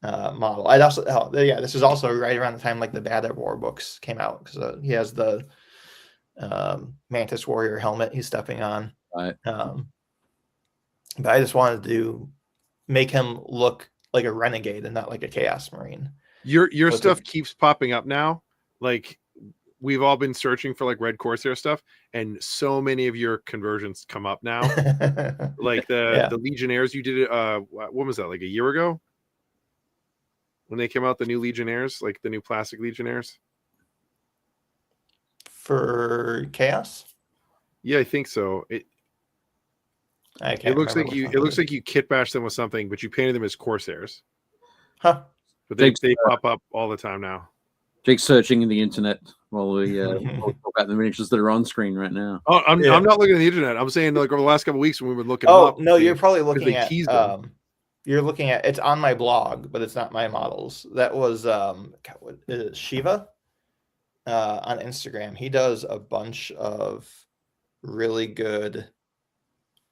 model. I'd also, this is also right around the time like the Bad at War books came out, because he has the Mantis Warrior helmet he's stepping on. Right. But I just wanted to make him look like a renegade and not like a Chaos Marine. Your stuff keeps popping up now. Like, we've all been searching for like Red Corsair stuff, and so many of your conversions come up now. Like the Legionnaires you did, when was that? Like a year ago? When they came out, the new Legionnaires, like the new plastic Legionnaires? For Chaos? Yeah, I think so. It looks like you kit bashed them with something, but you painted them as Corsairs. Huh. But they pop up all the time now. Jake's searching in the internet while we talk about the miniatures that are on screen right now. Oh, I'm not looking at the internet. I'm saying like over the last couple of weeks when we were looking. Oh, up, no, you're probably looking at. You're looking at. It's on my blog, but it's not my models. That was what is it, Shiva, on Instagram. He does a bunch of really good.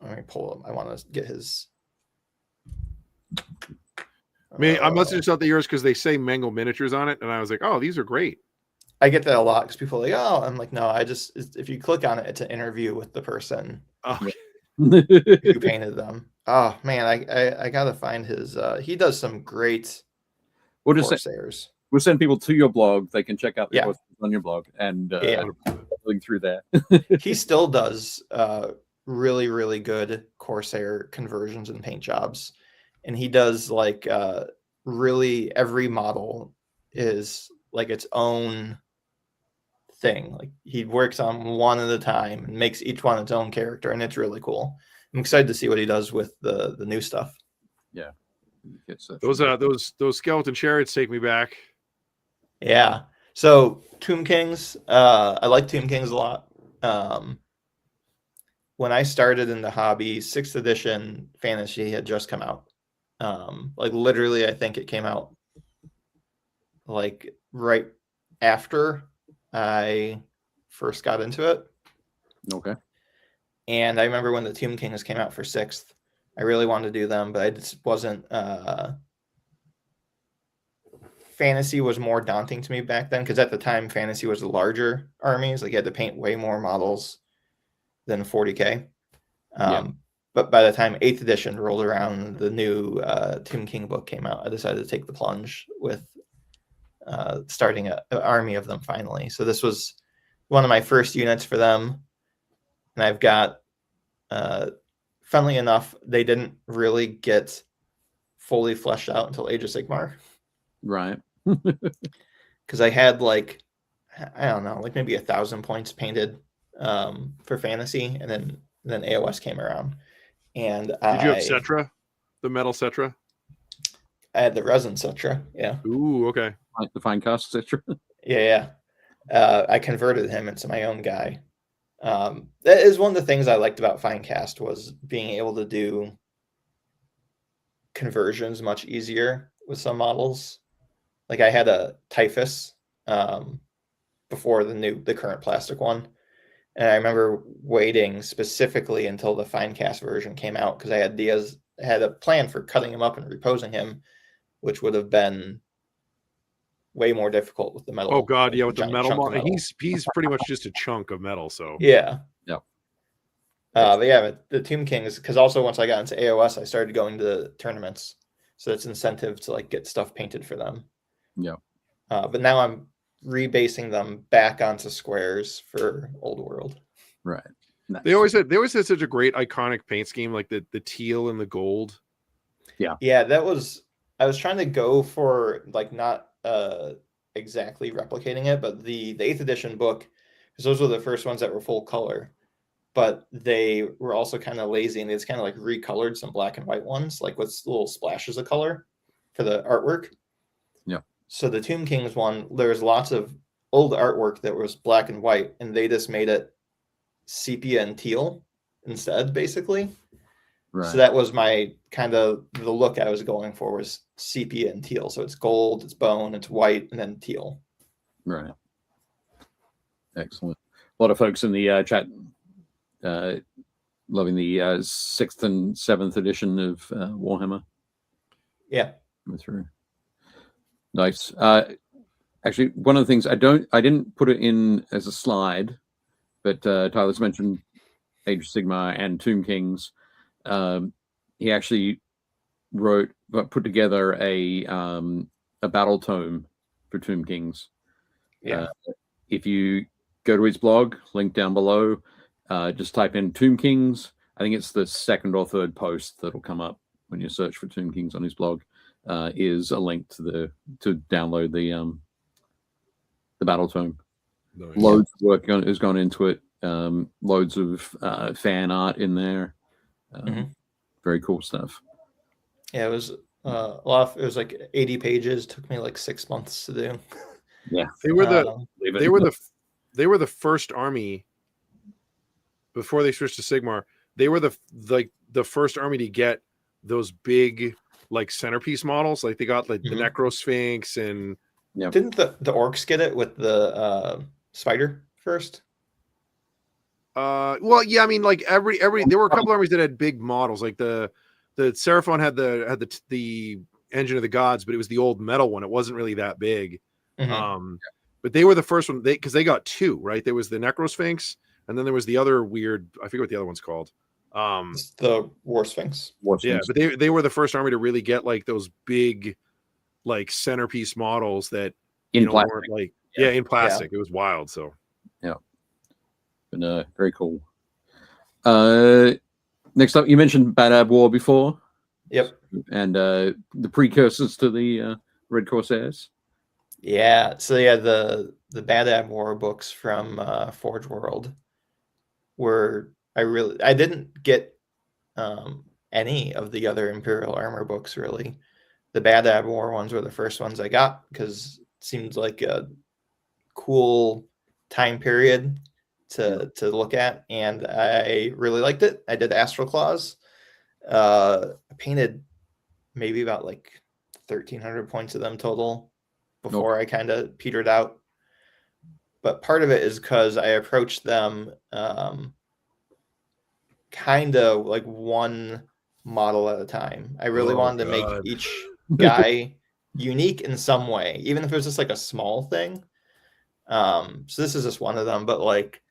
Let me pull him. I want to get his. I must have just thought that yours because they say Mengel miniatures on it, and I was like, oh, these are great. I get that a lot because people are like, oh, I'm like, no, if you click on it, it's an interview with the person who painted them. Oh man, I gotta find his. He does some great Corsairs. We'll send people to your blog. They can check out the Corsairs on your blog and link through there. He still does really, really good Corsair conversions and paint jobs. And he does like really every model is like its own thing. Like he works on one at a time and makes each one its own character, and it's really cool. I'm excited to see what he does with the new stuff. Yeah. Those skeleton chariots take me back. Yeah. So Tomb Kings, I like Tomb Kings a lot. When I started in the hobby, 6th edition fantasy had just come out. Like literally, I think it came out like right after I first got into it. Okay. And I remember when the Tomb Kings came out for 6th, I really wanted to do them, but I just wasn't. Fantasy was more daunting to me back then, because at the time, fantasy was the larger armies. Like you had to paint way more models than 40K. But by the time 8th edition rolled around, the new Tomb King book came out. I decided to take the plunge with starting an army of them finally. So this was one of my first units for them. And I've got, funnily enough, they didn't really get fully fleshed out until Age of Sigmar. Right. Because I had like, I don't know, like maybe 1,000 points painted for fantasy. And then AOS came around. And did you have Cetra? The metal Cetra? I had the resin Cetra, yeah. Ooh, okay. Like the fine cast Cetra? Yeah. I converted him into my own guy. That is one of the things I liked about Finecast, was being able to do conversions much easier with some models. Like I had a Typhus before the current plastic one. And I remember waiting specifically until the Finecast version came out, because I had a plan for cutting him up and reposing him, which would have been way more difficult with the metal. Oh god, yeah, with the metal. He's pretty much just a chunk of metal. So yeah. But yeah, the Tomb Kings, because also once I got into AOS, I started going to tournaments, so it's incentive to like get stuff painted for them. Yeah. But now I'm rebasing them back onto squares for Old World. Right. Nice. They always had such a great iconic paint scheme, like the teal and the gold. Yeah, that was, I was trying to go for like not exactly replicating it, but the 8th edition book, because those were the first ones that were full color, but they were also kind of lazy and they just kind of like recolored some black and white ones, like with little splashes of color for the artwork. Yeah. So the Tomb Kings one, there's lots of old artwork that was black and white, and they just made it sepia and teal instead, basically. Right. So that was my kind of the look I was going for, was sepia and teal. So it's gold, it's bone, it's white, and then teal. Right. Excellent. A lot of folks in the chat loving the 6th and 7th edition of Warhammer. Yeah. Through. Nice. Actually, one of the things I didn't put it in as a slide, but Tyler's mentioned Age of Sigmar and Tomb Kings. He actually put together a battle tome for Tomb Kings. Yeah. If you go to his blog, link down below, just type in Tomb Kings. I think it's the 2nd or 3rd post that'll come up when you search for Tomb Kings on his blog. Is a link to download the battle tome. Nice. Loads of work has gone into it. Loads of fan art in there. Very cool stuff. Yeah, it was a lot. It was like 80 pages. Took me like 6 months to do. Yeah, they were the first army before they switched to Sigmar. They were the first army to get those big like centerpiece models. Like they got like the Necro Sphinx and didn't the orcs get it with the spider first? Well, yeah, I mean, like every there were a couple armies that had big models. Like the Seraphon had the Engine of the Gods, but it was the old metal one. It wasn't really that big. But they were the first one because they got 2, right? There was the Necro Sphinx, and then there was the other weird, I forget what the other one's called. The War Sphinx. Yeah, but they were the first army to really get like those big like centerpiece models that weren't like in plastic. It was wild. So but very cool. Next up, you mentioned Bad Ab War before. Yep. And the precursors to the Red Corsairs. Yeah. So yeah, the Bad Ab War books from Forge World were, I didn't get any of the other Imperial Armor books really. The Bad Ab War ones were the first ones I got because it seemed like a cool time period to look at, and I really liked it. I did Astral Claws. I painted maybe about like 1,300 points of them total before I kind of petered out. But part of it is because I approached them kind of like one model at a time. I really wanted to make each guy unique in some way, even if it was just like a small thing. So this is just one of them, but like,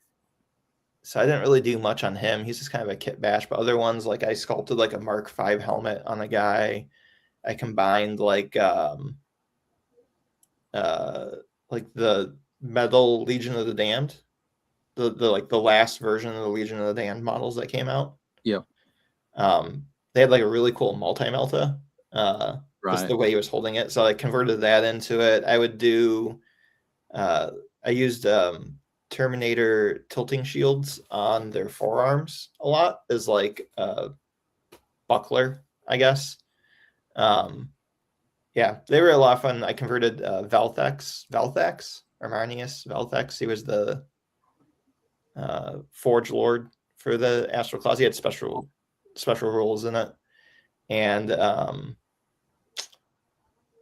so I didn't really do much on him. He's just kind of a kit bash, but other ones, like I sculpted like a Mark V helmet on a guy. I combined like the metal Legion of the Damned, the like the last version of the Legion of the Damned models that came out. Yeah. They had like a really cool multi-melta, just the way he was holding it. So I converted that into it. I would do, I used Terminator tilting shields on their forearms a lot as like a buckler, I guess. Yeah, they were a lot of fun. I converted Armanius Valthex. He was the Forge Lord for the Astral Claws. He had special rules in it. And trying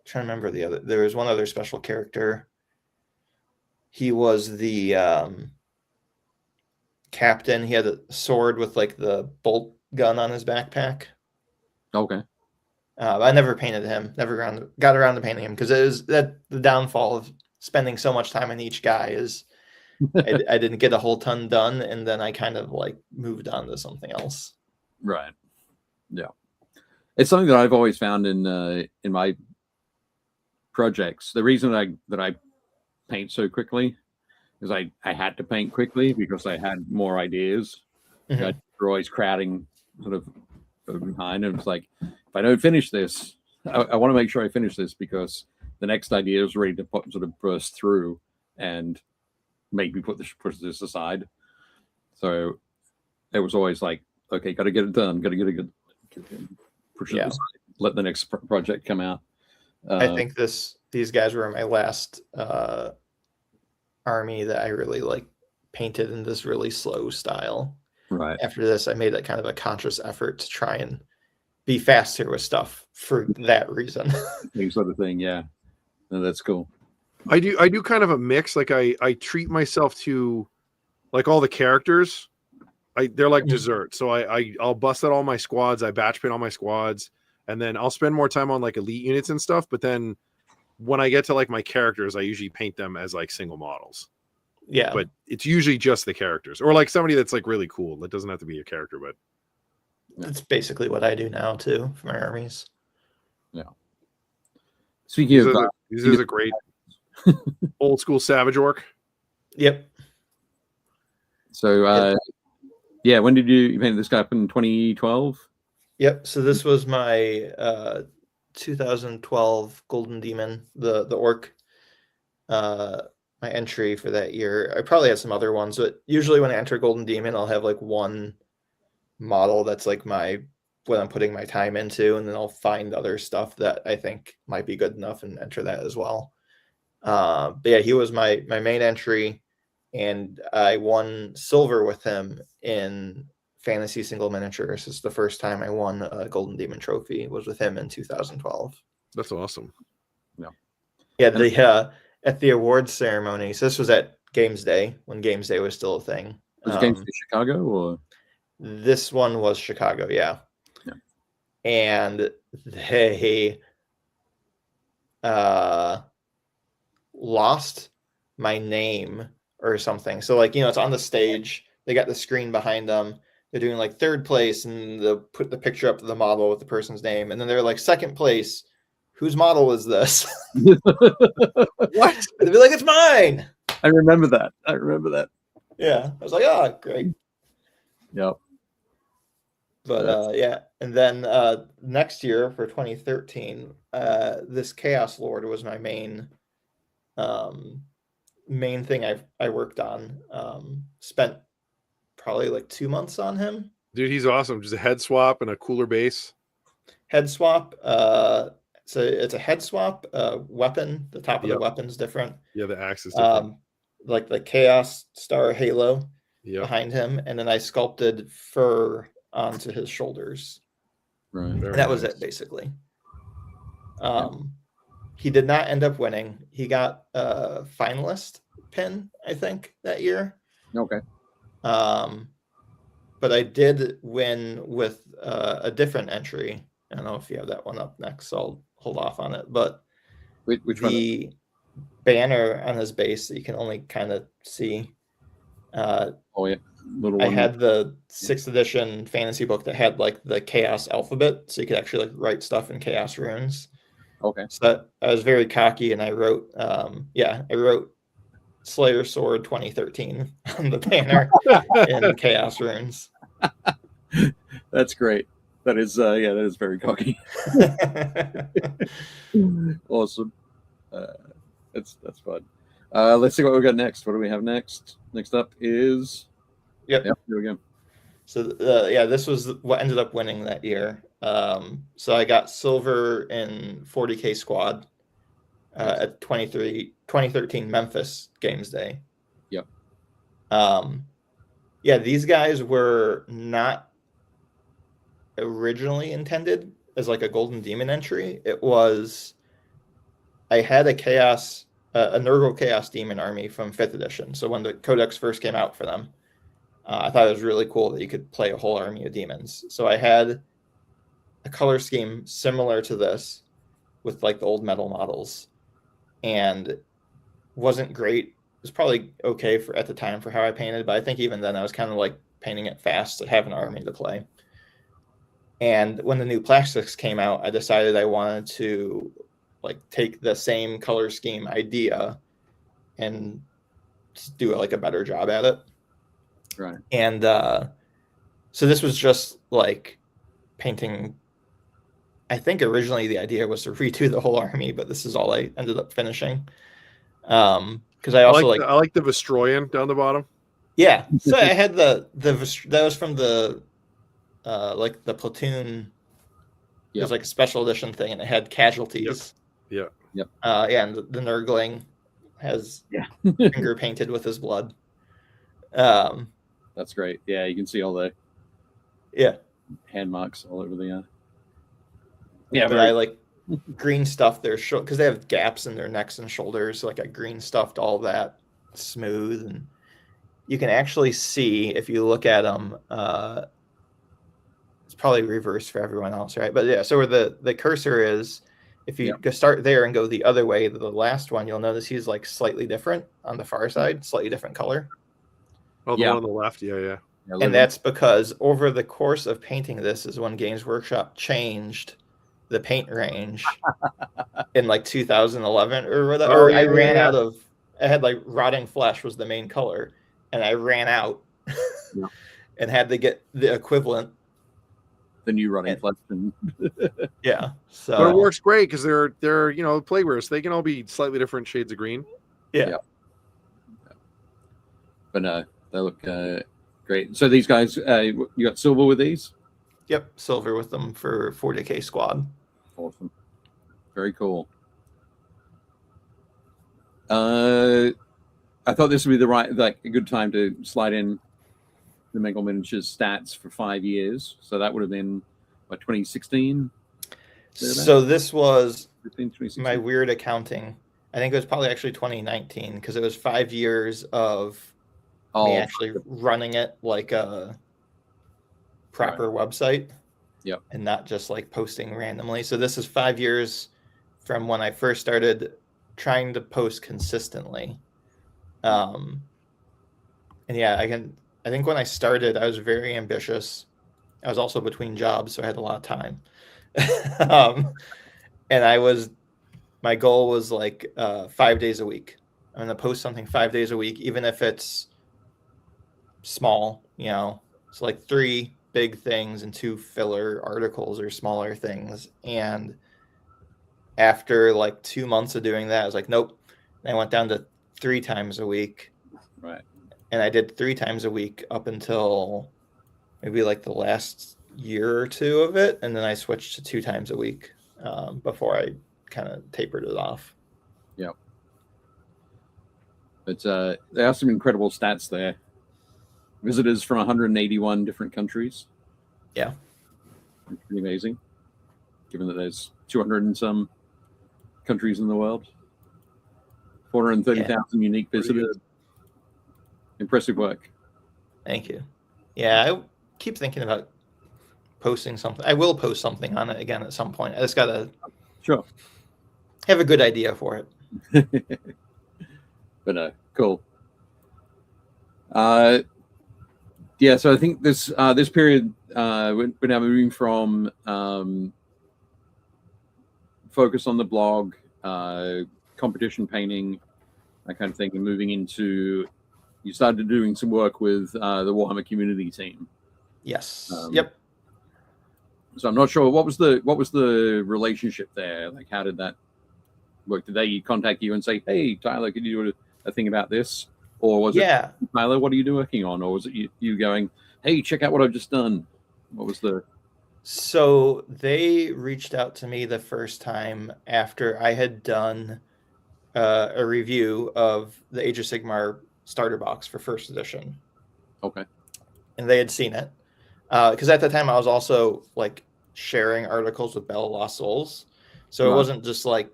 to remember the other. There was one other special character. He was the captain. He had a sword with like the bolt gun on his backpack. Okay. I never painted him. Never got around to painting him because it was that the downfall of spending so much time on each guy is I didn't get a whole ton done, and then I kind of like moved on to something else. Right. Yeah. It's something that I've always found in my projects. The reason that I paint so quickly because I had to paint quickly because I had more ideas. Mhm. You're always crowding sort of behind, and it's like if I don't finish this, I want to make sure I finish this because the next idea is ready to sort of burst through and make me push this aside. So it was always like, okay, got to get it done, got to get it push it aside, let the next project come out. I think these guys were my last army that I really like painted in this really slow style. Right. After this, I made a kind of a conscious effort to try and be faster with stuff for that reason. Same sort of thing, yeah. No, that's cool. I do kind of a mix. Like I treat myself to like all the characters. They're like dessert. So I'll bust out all my squads. I batch paint all my squads, and then I'll spend more time on like elite units and stuff. But then when I get to like my characters, I usually paint them as like single models. Yeah. But it's usually just the characters, or like somebody that's like really cool. That doesn't have to be a character, but that's basically what I do now too for my armies. Yeah. Speaking of this is a great old school Savage Orc. Yep. So yeah, when did you paint this guy up in 2012? Yep. So this was my 2012 Golden Demon, the orc. My entry for that year. I probably had some other ones, but usually when I enter Golden Demon, I'll have like one model that's like what I'm putting my time into, and then I'll find other stuff that I think might be good enough and enter that as well. But yeah, he was my main entry, and I won silver with him in Fantasy Single Miniatures. It's the first time I won a Golden Demon trophy was with him in 2012. That's awesome. Yeah, at the awards ceremony. So this was at Games Day when Games Day was still a thing. Was Games Day Chicago or? This one was Chicago, yeah. And they lost my name or something. So like, it's on the stage. They got the screen behind them. They're doing like third place, and they'll put the picture up to the model with the person's name. And then they're like, second place. Whose model is this? What? They'd be like, it's mine. I remember that. Yeah. I was like, oh, great. Yep. But yeah. And then next year for 2013, this Chaos Lord was my main thing I worked on. Spent probably like 2 months on him. Dude, he's awesome. Just a head swap and a cooler base. Head swap. So it's a head swap weapon. The top of the weapon's different. Yeah, the axe is different. Like the Chaos Star Halo behind him. And then I sculpted fur onto his shoulders. Right. And that was it, basically. He did not end up winning. He got a finalist pin, I think, that year. Okay. But I did win with a different entry. I don't know if you have that one up next, so I'll hold off on it. But which the banner on his base that you can only kind of see. Oh yeah, I had the 6th edition fantasy book that had like the Chaos alphabet, so you could actually like write stuff in Chaos runes. Okay. So I was very cocky, and I wrote, I wrote Slayer Sword 2013 on the banner in Chaos runes. That's great. That is, that is very cocky. Awesome. That's fun. Let's see what we got next. What do we have next? Next up is. Yep. Here we go. So this was what ended up winning that year. So I got silver in 40K squad at 2013 Memphis Games Day. Yep. These guys were not originally intended as like a Golden Demon entry. It was, I had a Nurgle Chaos Demon army from 5th edition. So when the Codex first came out for them, I thought it was really cool that you could play a whole army of demons. So I had a color scheme similar to this with like the old metal models, and wasn't great. It was probably okay for at the time for how I painted, but I think even then I was kind of like painting it fast to have an army to play. And when the new plastics came out, I decided I wanted to like take the same color scheme idea and do like a better job at it. Right. And so this was just like painting. I think originally the idea was to redo the whole army, but this is all I ended up finishing. Because I also I like the Vestroyan down the bottom. Yeah, so I had that was from the like the platoon. It was like a special edition thing, and it had casualties. Yep. And the Nurgling has finger painted with his blood. That's great. Yeah, you can see all the hand marks all over the. Yeah, but I like green stuff their because they have gaps in their necks and shoulders. So like I green stuffed all that smooth, and you can actually see if you look at them. It's probably reversed for everyone else, right? But yeah, so where the cursor is, if you go start there and go the other way to the last one, you'll notice he's like slightly different on the far side, slightly different color. Oh, the one on the left, yeah. And that's because over the course of painting this is when Games Workshop changed the paint range in like 2011 or whatever. I ran out of. I had like rotting flesh was the main color, and I ran out and had to get the equivalent. The new rotting flesh. Yeah, so but it works great because they're playwares. They can all be slightly different shades of green. Yeah. But no, they look great. So these guys, you got silver with these? Yep, silver with them for 40K squad. Awesome. Very cool. I thought this would be a good time to slide in the Mengel Miniatures stats for 5 years. So that would have been, 2016? So this was my weird accounting. I think it was probably actually 2019 because it was 5 years of me actually running it like a proper website. Yep. And not just like posting randomly. So this is 5 years from when I first started trying to post consistently. And yeah, I think when I started, I was very ambitious. I was also between jobs, so I had a lot of time. And my goal was like 5 days a week. I'm going to post something 5 days a week, even if it's small, it's like 3 big things and 2 filler articles or smaller things. And after like 2 months of doing that, I was like, nope. And I went down to 3 times a week. Right. And I did 3 times a week up until maybe like the last year or 2 of it. And then I switched to 2 times a week before I kind of tapered it off. Yeah. But there are some incredible stats there. Visitors from 181 different countries. Yeah. It's pretty amazing, given that there's 200 and some countries in the world. 430,000 unique visitors. Impressive work. Thank you. Yeah, I keep thinking about posting something. I will post something on it again at some point. I just got to have a good idea for it. But cool. Yeah, so I think this period we're now moving from focus on the blog, competition painting, that kind of thing, and moving into you started doing some work with the Warhammer community team. Yes. Yep. So I'm not sure what was the relationship there. Like, how did that work? Did they contact you and say, "Hey, Tyler, could you do a thing about this?" Or was it, Tyler, what are you working on? Or was it you going, "Hey, check out what I've just done"? What was the? So they reached out to me the first time after I had done a review of the Age of Sigmar starter box for first edition. Okay. And they had seen it. Because at the time I was also like sharing articles with Bell Lost Souls. So it wasn't just like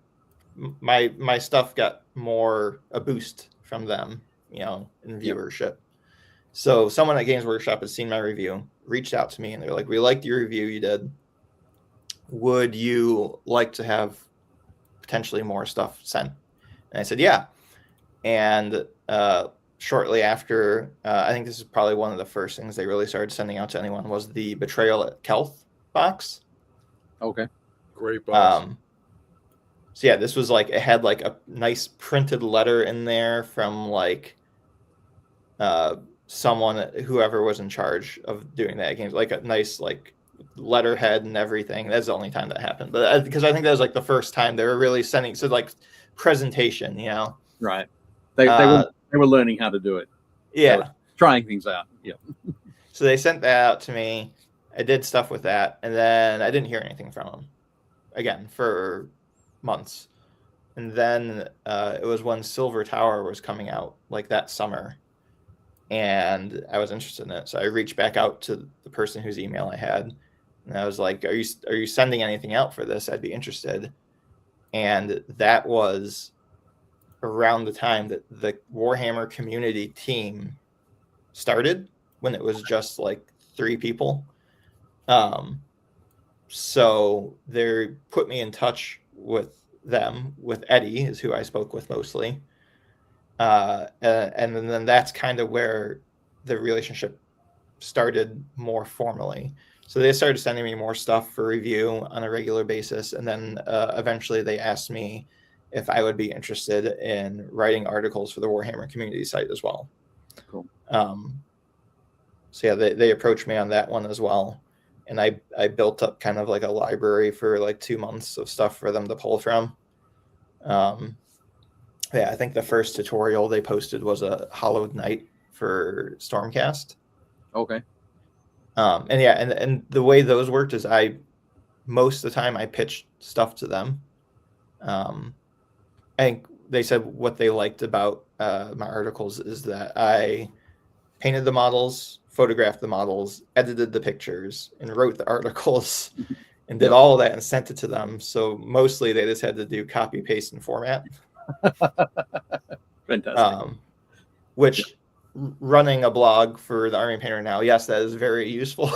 my stuff got more a boost from them, in viewership. So someone at Games Workshop had seen my review, reached out to me, and they're like, "We liked your review you did. Would you like to have potentially more stuff sent?" And I said, "Yeah." And shortly after, I think this is probably one of the first things they really started sending out to anyone was the Betrayal at Kelth box. Okay. Great box. So yeah, this was like, it had like a nice printed letter in there from like someone, whoever was in charge of doing that game, like a nice like letterhead and everything. That's the only time that happened, but because I think that was like the first time they were really sending, so like presentation, you know. Right. They were learning how to do it. Yeah. Trying things out. Yeah. So they sent that out to me. I did stuff with that, and then I didn't hear anything from them again for months. And then it was when Silver Tower was coming out, like that summer, and I was interested in it. So I reached back out to the person whose email I had, and I was like, "Are you sending anything out for this? I'd be interested." And that was around the time that the Warhammer community team started, when it was just like 3 people. So they put me in touch with them, with Eddie is who I spoke with mostly. And then that's kind of where the relationship started more formally. So they started sending me more stuff for review on a regular basis. And then eventually they asked me if I would be interested in writing articles for the Warhammer community site as well. Cool. So yeah, they approached me on that one as well. And I built up kind of like a library for like 2 months of stuff for them to pull from. Yeah, I think the first tutorial they posted was a Hollowed Knight for Stormcast. Okay. And yeah, and the way those worked is most of the time I pitched stuff to them. I think they said what they liked about my articles is that I painted the models, photographed the models, edited the pictures, and wrote the articles, and did all of that and sent it to them. So mostly they just had to do copy, paste, and format. Fantastic. Which, running a blog for the Army Painter now, yes, that is very useful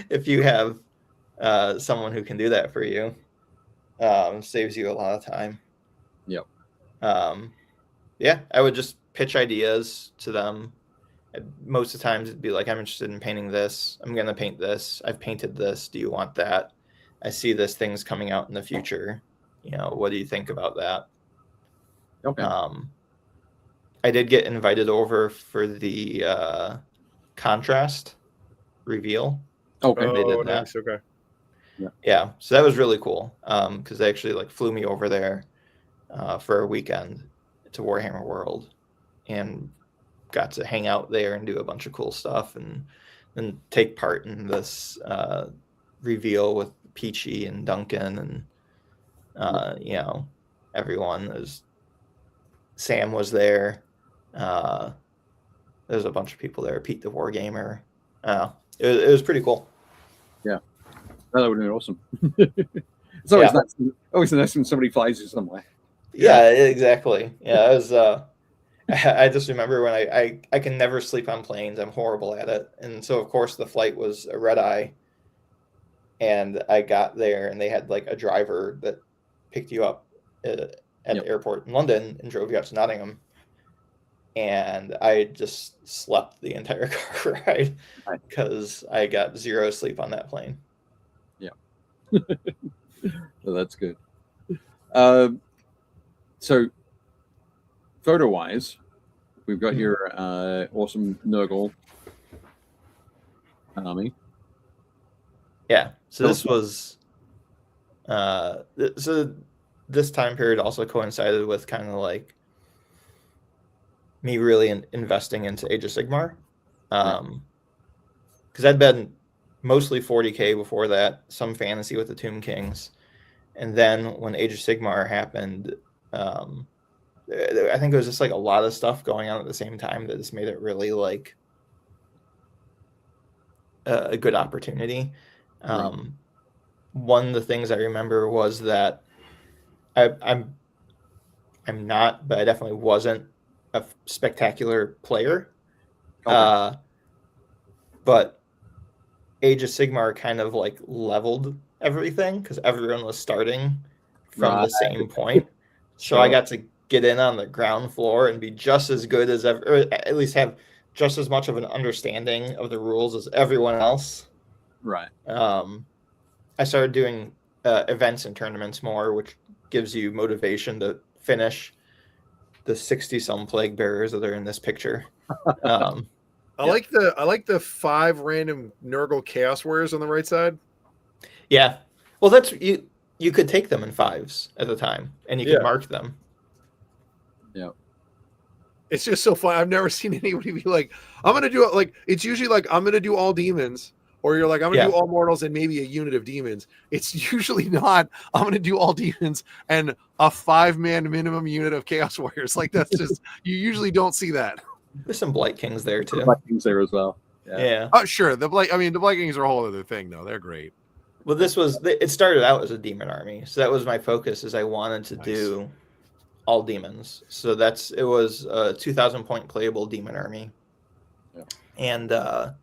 if you have someone who can do that for you. Saves you a lot of time. Yep. Yeah, I would just pitch ideas to them. Most of the times it'd be like, I'm interested in painting this. I'm going to paint this. I've painted this. Do you want that? I see this thing's coming out in the future. You know, what do you think about that? Okay. I did get invited over for the contrast reveal. Okay. They did that. Nice. Okay. Yeah, so that was really cool because they actually like flew me over there for a weekend to Warhammer World and got to hang out there and do a bunch of cool stuff and take part in this reveal with Peachy and Duncan and you know, everyone. Sam was there. There's a bunch of people there. Pete the Wargamer. It was pretty cool. Yeah, that would have been awesome. It's always nice. Always nice when somebody flies you somewhere. Yeah, exactly. Yeah, it was. I just remember when I can never sleep on planes. I'm horrible at it, and so of course the flight was a red eye. And I got there, and they had like a driver that picked you up at the airport in London and drove you out to Nottingham. And I just slept the entire car ride because I got 0 sleep on that plane. Yeah. Well, that's good. So photo-wise, we've got your awesome Nurgle army. Yeah. So this was so this time period also coincided with kind of like me really investing into Age of Sigmar. Because I'd been mostly 40K before that, some fantasy with the Tomb Kings. And then when Age of Sigmar happened, I think it was just like a lot of stuff going on at the same time that just made it really like a good opportunity. One of the things I remember was that I'm not, but I definitely wasn't a spectacular player. Okay. But Age of Sigmar kind of like leveled everything because everyone was starting from the same point. So I got to get in on the ground floor and be just as good as ever, or at least have just as much of an understanding of the rules as everyone else. Right. I started doing events and tournaments more, which gives you motivation to finish the 60-some plague bearers that are in this picture. I like the 5 random Nurgle Chaos Warriors on the right side. Yeah. Well, that's you could take them in 5s at the time, and you could mark them. Yeah. It's just so fun. I've never seen anybody be like, I'm going to do it. Like, it's usually like, I'm going to do all demons, or you're like, I'm going to do all mortals and maybe a unit of demons. It's usually not, I'm going to do all demons and a 5-man minimum unit of Chaos Warriors. Like, that's just, you usually don't see that. There's some Blight Kings there too. Blight Kings there as well. Yeah. Oh, sure. The Blight Kings are a whole other thing, though. They're great. Well, it started out as a demon army, so that was my focus. Is I wanted to do all demons, so it was a 2,000 point playable demon army, and I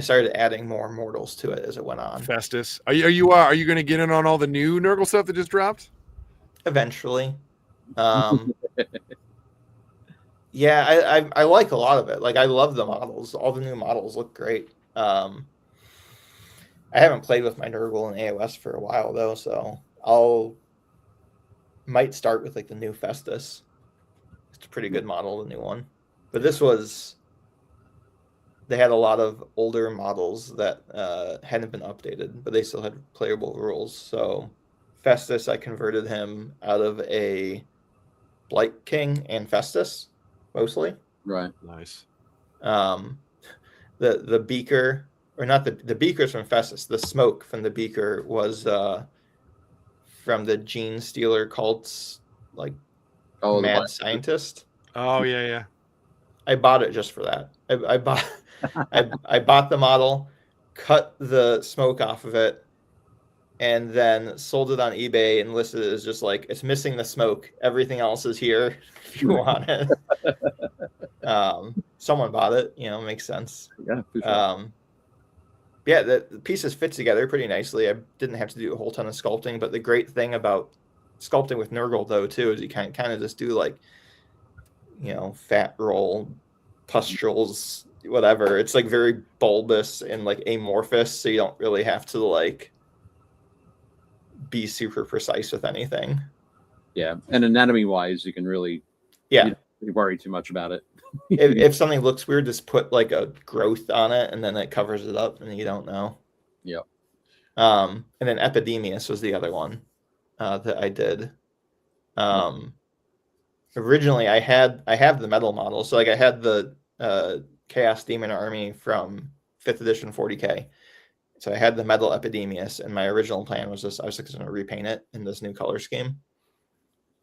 started adding more mortals to it as it went on. Festus, are you going to get in on all the new Nurgle stuff that just dropped? Eventually, yeah, I like a lot of it. Like, I love the models. All the new models look great. I haven't played with my Nurgle in AOS for a while though, so might start with like the new Festus. It's a pretty good model, the new one. But they had a lot of older models that hadn't been updated, but they still had playable rules. So Festus, I converted him out of a Blight King and Festus, mostly. Right. Nice. The beaker, or not the beaker's from Festus. The smoke from the beaker was from the Gene Stealer cult's like mad scientist. Oh yeah. I bought it just for that. I bought I bought the model, cut the smoke off of it, and then sold it on eBay and listed it as just like, it's missing the smoke. Everything else is here if you want it. Someone bought it, makes sense. Yeah. For sure. Yeah, the pieces fit together pretty nicely. I didn't have to do a whole ton of sculpting, but the great thing about sculpting with Nurgle though too is you kind of just do like, fat roll, pustules, whatever. It's like very bulbous and like amorphous, so you don't really have to like be super precise with anything. Yeah, and anatomy wise, you can really you don't worry too much about it. If something looks weird, just put like a growth on it, and then it covers it up, and you don't know. Yep. And then Epidemius was the other one that I did. Originally, I have the metal model, so like I had the Chaos Demon Army from 5th edition 40K. So I had the metal Epidemius, and my original plan was I was just going to repaint it in this new color scheme.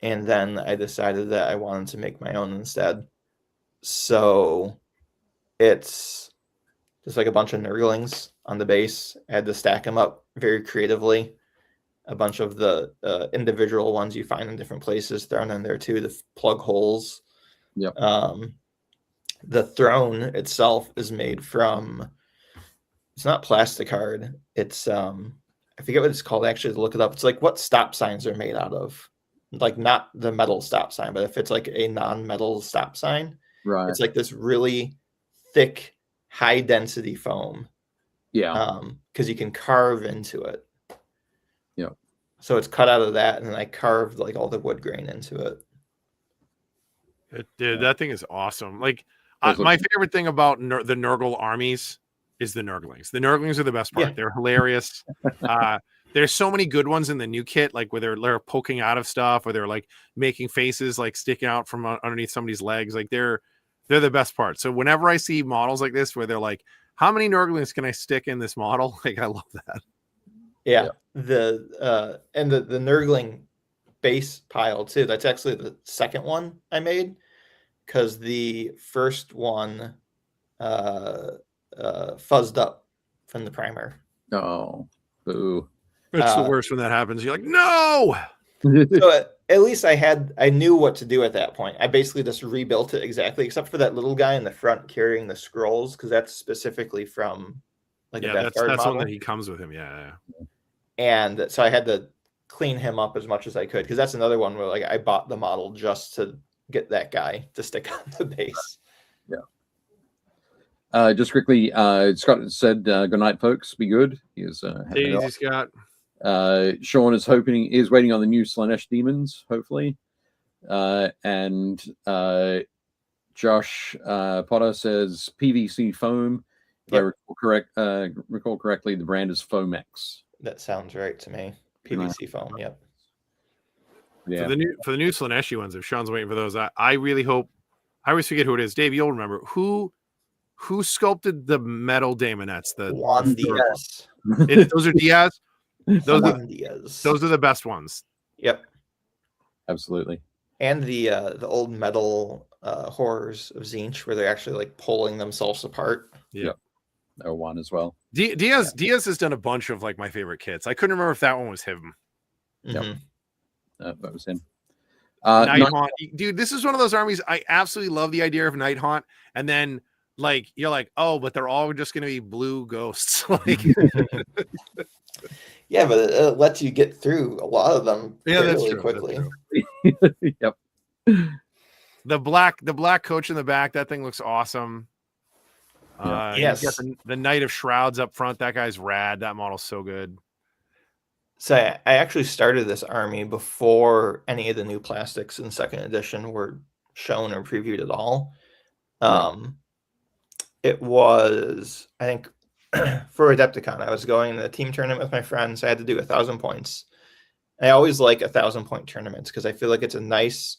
And then I decided that I wanted to make my own instead. So it's just like a bunch of Nurglings on the base. I had to stack them up very creatively. A bunch of the individual ones you find in different places thrown in there too, to plug holes. Yep. The throne itself is made from, it's not plasticard. It's I forget what it's called actually, to look it up. It's like what stop signs are made out of. Like not the metal stop sign, but if it's like a non-metal stop sign, right? It's like this really thick, high density foam. Yeah. Because you can carve into it. Yeah. So it's cut out of that, and then I carved like all the wood grain into it. That thing is awesome. Like my favorite thing about the Nurgle armies is the Nurglings. The Nurglings are the best part. Yeah. They're hilarious. There's so many good ones in the new kit, like where they're poking out of stuff, or they're like making faces like sticking out from underneath somebody's legs. Like they're the best part. So whenever I see models like this where they're like, how many Nurglings can I stick in this model? Like I love that. Yeah. The Nurgling base pile too. That's actually the second one I made, because the first one fuzzed up from the primer. Oh, boo. It's the worst when that happens. You're like, no. So at least I knew what to do at that point. I basically just rebuilt it exactly, except for that little guy in the front carrying the scrolls, because that's specifically from like a Death Guard that's model. one that he comes with him. Yeah. And so I had to clean him up as much as I could, because that's another one where like I bought the model just to get that guy to stick on the base. Yeah. Just quickly, Scott said, "Good night, folks. Be good." He is easy, Scott. Sean is waiting on the new Slanesh demons, hopefully. And Josh Potter says PVC foam. If I recall correctly, the brand is Foamex. That sounds right to me. PVC foam. Yep. Yeah. For the new Slaneshi ones, if Sean's waiting for those, I really hope. I always forget who it is. Dave, you'll remember who sculpted the metal daemonettes. The Juan Diaz. Those are Diaz. Those are the best ones. Yep. Absolutely. And the old metal horrors of Zinch, where they're actually like pulling themselves apart. Yeah. Or one as well. Diaz has done a bunch of like my favorite kits. I couldn't remember if that one was him. Mm-hmm. That was him. Nighthaunt, dude, this is one of those armies. I absolutely love the idea of Nighthaunt, and then like you're like, oh, but they're all just going to be blue ghosts. Like, yeah, but it lets you get through a lot of them really quickly. Yep. The black coach in the back, that thing looks awesome. Yes. You got the Knight of Shrouds up front. That guy's rad. That model's so good. So I actually started this army before any of the new plastics in second edition were shown or previewed at all. It was, I think, for Adepticon, I was going to the team tournament with my friends. I had to do 1,000 points. And I always like 1,000-point tournaments because I feel like it's a nice,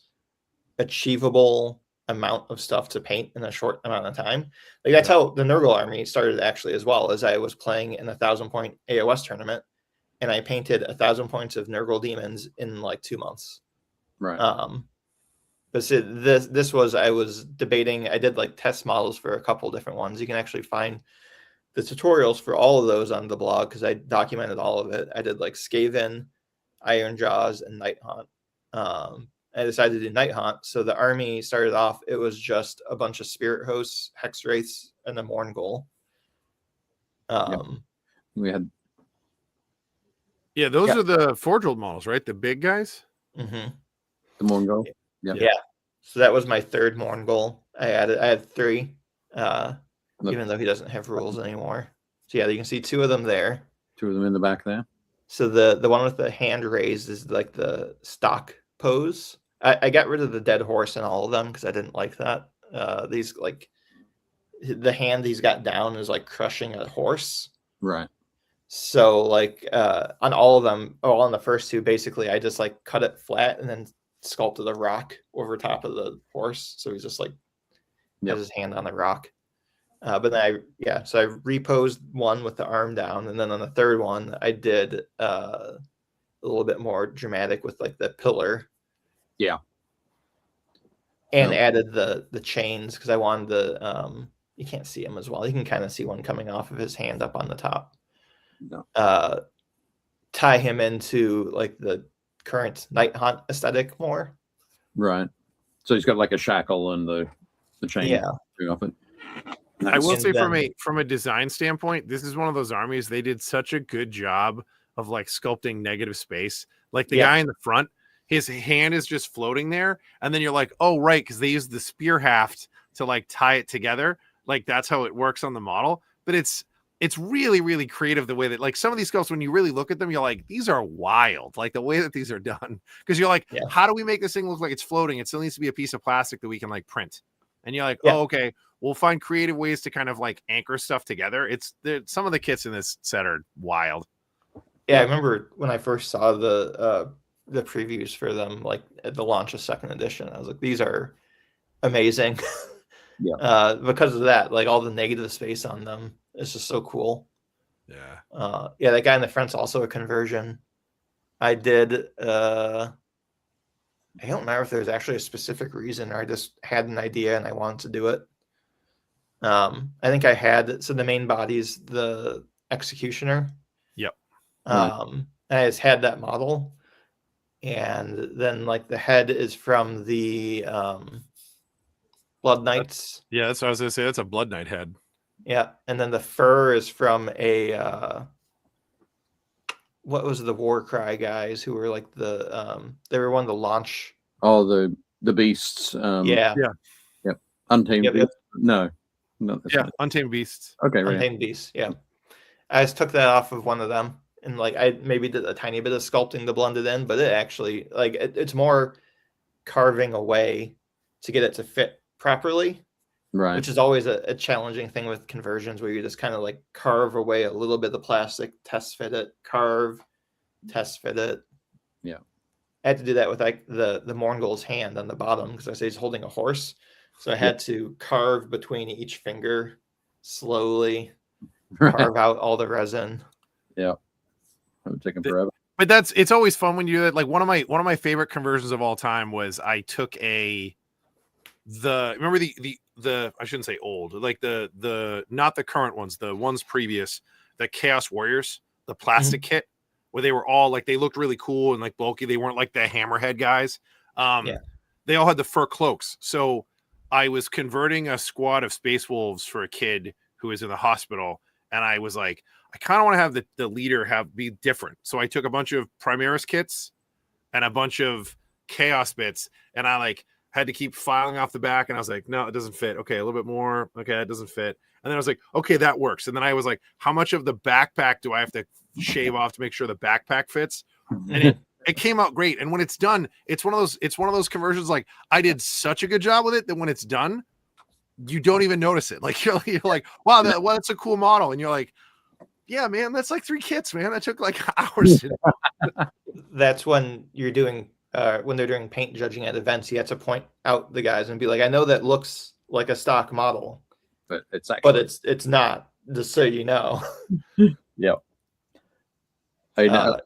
achievable amount of stuff to paint in a short amount of time. Like that's how the Nurgle army started actually as well, as I was playing in a 1,000-point AOS tournament. And I painted 1,000 points of Nurgle demons in like 2 months. Right. But see, this was, I was debating. I did like test models for a couple different ones. You can actually find the tutorials for all of those on the blog because I documented all of it. I did like Skaven, Iron Jaws, and Nighthaunt. I decided to do Nighthaunt. So the army started off, it was just a bunch of spirit hosts, hex wraiths, and a Mengel. We had. Yeah, those are the Forge World models, right? The big guys. Mm-hmm. The Mengel. Yeah. So that was my third Mengel. I had 3, even though he doesn't have rules anymore. So yeah, you can see 2 of them there. 2 of them in the back there. So the one with the hand raised is like the stock pose. I got rid of the dead horse in all of them because I didn't like that. These like the hand he's got down is like crushing a horse. Right. So like on all of them, on the first 2, basically I just like cut it flat and then sculpted a rock over top of the horse. So he's just like has his hand on the rock. But then so I reposed one with the arm down, and then on the third one I did a little bit more dramatic with like the pillar. Yeah. And added the chains because I wanted the you can't see him as well. You can kind of see one coming off of his hand up on the top. No. Tie him into like the current Nighthaunt aesthetic more. Right. So he's got like a shackle and the chain. Yeah. Nice. I will say from a design standpoint, this is one of those armies. They did such a good job of like sculpting negative space. Like the guy in the front, his hand is just floating there, and then you're like, oh right, because they use the spear haft to like tie it together. Like that's how it works on the model. But it's really, really creative the way that like some of these sculpts, when you really look at them, you're like, these are wild. Like the way that these are done, because you're like, how do we make this thing look like it's floating? It still needs to be a piece of plastic that we can like print. And you're like, oh, okay, we'll find creative ways to kind of like anchor stuff together. Some of the kits in this set are wild. Yeah, I remember when I first saw the previews for them, like at the launch of second edition, I was like, these are amazing. Because of that, like all the negative space on them is just so cool. Yeah. That guy in the front's also a conversion. I did I don't remember if there's actually a specific reason or I just had an idea and I wanted to do it. I think I had, so the main body's the Executioner. Yep. And I just had that model. And then like the head is from the Blood Knights. That's what I was going to say. That's a Blood Knight head. Yeah. And then the fur is from a what was the Warcry guys who were like the they were one of the launch. Oh, the beasts. Yep. Untamed. Yep. No. Untamed Beasts. Okay, Untamed Beasts. Yeah. I just took that off of one of them and like I maybe did a tiny bit of sculpting to blend it in, but it actually like it's more carving away to get it to fit properly, Right. which is always a challenging thing with conversions, where you just kind of like carve away a little bit of the plastic, test fit it, carve, test fit it. Yeah. I had to do that with like the Mengil's hand on the bottom, because I say he's holding a horse, so I had to carve between each finger slowly, carve out all the resin. Yeah, it would take him forever. But it's always fun when you do it. Like one of my favorite conversions of all time was I took remember the I shouldn't say old, like the not the current ones, the ones previous, the Chaos Warriors, the plastic kit, where they were all like, they looked really cool and like bulky. They weren't like the hammerhead guys. They all had the fur cloaks. So I was converting a squad of Space Wolves for a kid who was in the hospital, and I was like, I kind of want to have the leader be different. So I took a bunch of Primaris kits and a bunch of Chaos bits, and I like had to keep filing off the back, and I was like, no, it doesn't fit. Okay, a little bit more. Okay, it doesn't fit. And then I was like, okay, that works. And then I was like, how much of the backpack do I have to shave off to make sure the backpack fits? And it came out great. And when it's done, it's one of those conversions. Like, I did such a good job with it that when it's done, you don't even notice it. Like you're like, wow, that's a cool model. And you're like, yeah, man, that's like 3 kits, man. That took like hours. That's when you're doing when they're doing paint judging at events, you have to point out the guys and be like, I know that looks like a stock model, but it's actually, it's not, just so you know. Yeah. I know.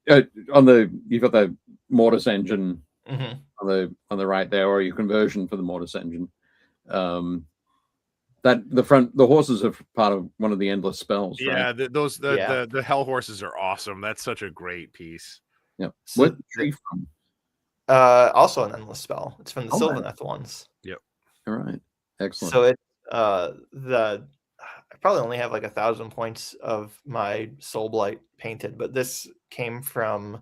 You've got the Mortis engine on the right there, or your conversion for the Mortis engine. That the horses are part of one of the endless spells. Yeah, right? The hell horses are awesome. That's such a great piece. Yeah. So What tree from? Also an endless spell. It's from the Sylvaneth ones. Yep. All right. Excellent. So I probably only have like 1,000 points of my Soul Blight painted, but this came from,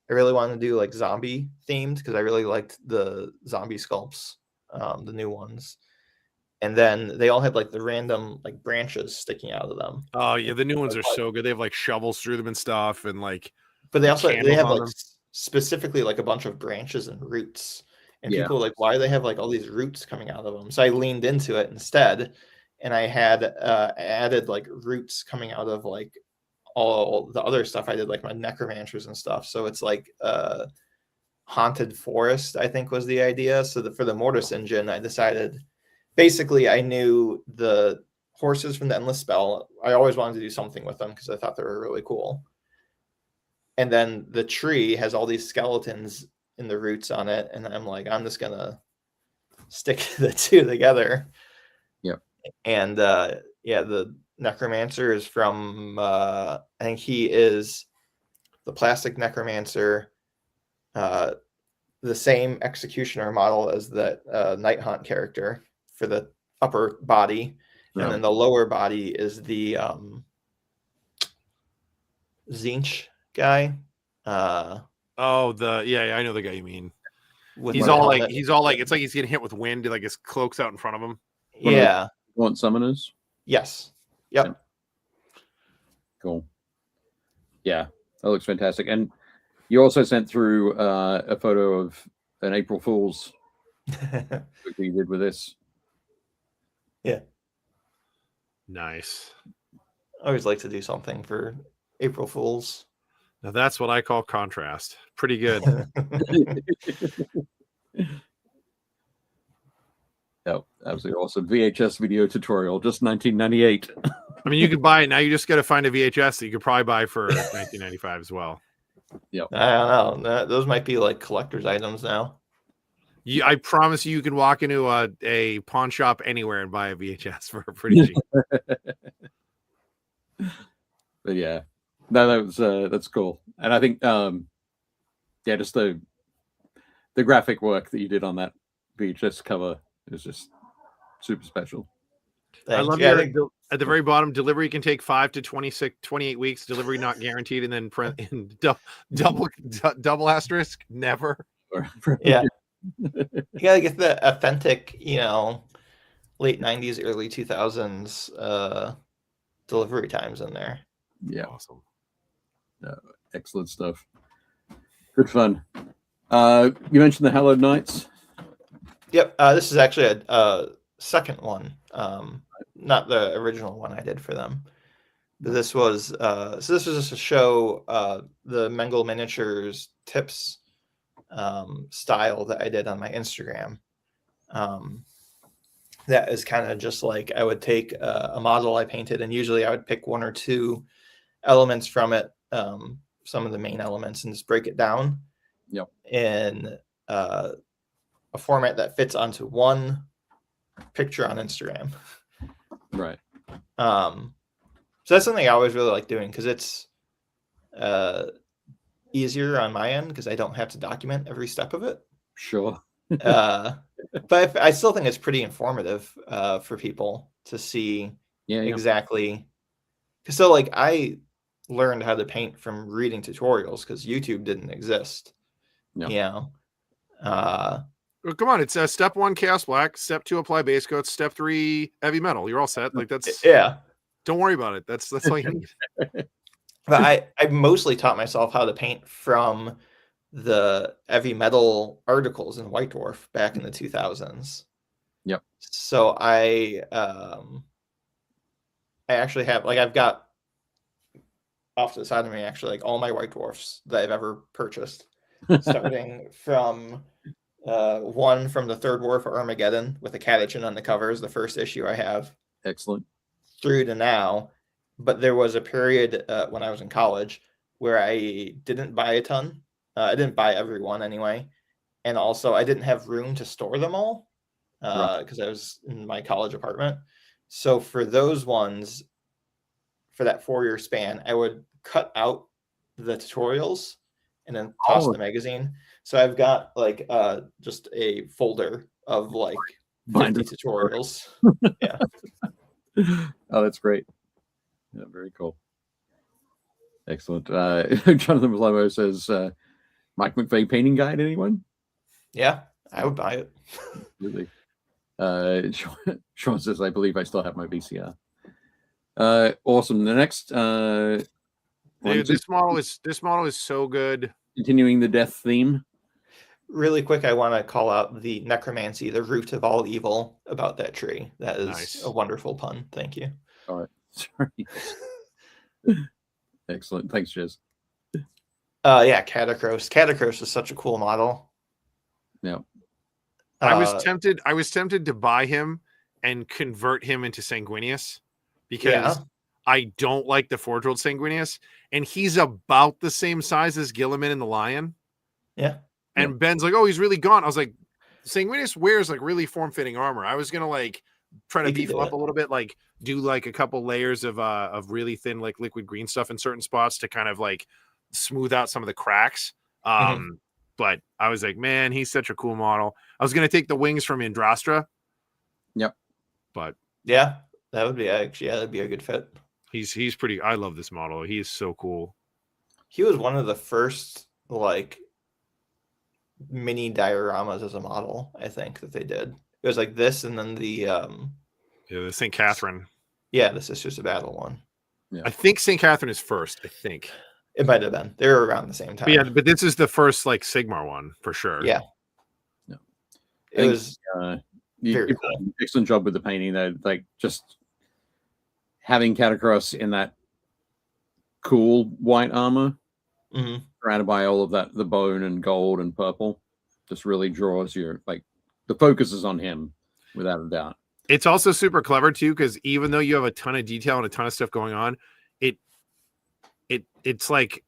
I really wanted to do like zombie themed, because I really liked the zombie sculpts, the new ones. And then they all had like the random like branches sticking out of them. Oh yeah, the new ones are so good. They have like shovels through them and stuff, and like. But they have like specifically like a bunch of branches and roots, and people are like, why do they have like all these roots coming out of them? So I leaned into it instead, and I had added like roots coming out of like all the other stuff I did, like my necromancers and stuff. So it's like haunted forest, I think, was the idea. So for the Mortis engine, I decided, basically I knew the horses from the endless spell. I always wanted to do something with them because I thought they were really cool. And then the tree has all these skeletons in the roots on it. And I'm like, I'm just going to stick the two together. Yep. And the necromancer is from, I think he is the plastic necromancer, the same executioner model as that Night Hunt character for the upper body. Right. And then the lower body is the Zinch guy. I know the guy you mean. He's all like it's like he's getting hit with wind, like his cloak's out in front of him. Yeah. Want summoners? Yes. Yep. Cool. Yeah, that looks fantastic. And you also sent through a photo of an April Fool's you did with this. Yeah. Nice. I always like to do something for April Fools. Now that's what I call contrast. Pretty good. Oh, absolutely awesome. VHS video tutorial, just 1998. I mean, you could buy it now. You just got to find a VHS that you could probably buy for 1995 as well. Yep. I don't know. Those might be like collector's items now. I promise you can walk into a pawn shop anywhere and buy a VHS for pretty cheap. But yeah, no, that's cool. And I think, just the graphic work that you did on that VHS cover is just super special. Thanks. I love at the very bottom, delivery can take 5 to 28 weeks. Delivery not guaranteed, and then double asterisk never. Yeah. You gotta get the authentic, late 90s, early 2000s delivery times in there. Yeah. Awesome. Excellent stuff. Good fun. You mentioned the Hallowed Knights. Yep. This is actually a second one, not the original one I did for them. But this was just to show the Mengel miniatures tips style that I did on my Instagram. That is kind of just like I would take a model I painted, and usually I would pick one or two elements from it, some of the main elements, and just break it down in a format that fits onto one picture on Instagram. Right. So that's something I always really like doing, because it's easier on my end because I don't have to document every step of it. Sure. But I still think it's pretty informative for people to see exactly. So like I learned how to paint from reading tutorials because YouTube didn't exist. No. Well, come on, it's step 1 chaos black, step 2 apply base coats, step 3 heavy metal. You're all set. Like that's Don't worry about it. That's all you need. But I mostly taught myself how to paint from the heavy metal articles in White Dwarf back in the 2000s. Yep. So I actually have, like, I've got off to the side of me actually like all my White Dwarfs that I've ever purchased, starting from one from the Third War for Armageddon with a catechin on the covers, the first issue I have. Excellent. Through to now. But there was a period when I was in college where I didn't buy a ton. I didn't buy every one anyway. And also I didn't have room to store them all because I was in my college apartment. So for those ones, for that 4-year span, I would cut out the tutorials and then toss the magazine. So I've got like just a folder of like 50 tutorials. Yeah. Oh, that's great. Yeah, very cool. Excellent. Jonathan Malemo says, Mike McVeigh painting guide, anyone? Yeah, I would buy it. Really. Sean says, I believe I still have my VCR. Awesome. The next Dude, this model is so good. Continuing the death theme. Really quick, I want to call out the necromancy, the root of all evil, about that tree. That is a wonderful pun. Thank you. All right. Sorry. Excellent. Thanks, Jez. Yeah, Catacross. Catacross is such a cool model. Yeah. I was tempted to buy him and convert him into Sanguinius because I don't like the Forge World Sanguinius, and he's about the same size as Gilliman and the Lion. Yeah. And Ben's like, oh, he's really gone. I was like, Sanguinius wears like really form-fitting armor. I was gonna like try to beef him up a little bit, like do like a couple layers of really thin like liquid green stuff in certain spots to kind of like smooth out some of the cracks. But I was like, man, he's such a cool model. I was gonna take the wings from Indrastra. Yep. But yeah, that would be that'd be a good fit. He's pretty. I love this model. He is so cool. He was one of the first like mini dioramas as a model, I think, that they did. It was like this, and then the the St. Catherine. Yeah, the Sisters of Battle one. Yeah. I think St. Catherine is first. I think it might have been. They were around the same time. But this is the first like Sigmar one for sure. Yeah. It was very cool. Excellent job with the painting though. Like just having Catacross in that cool white armor, surrounded by all of that, the bone and gold and purple, just really draws your, like, the focus is on him without a doubt. It's also super clever too, because even though you have a ton of detail and a ton of stuff going on, it's like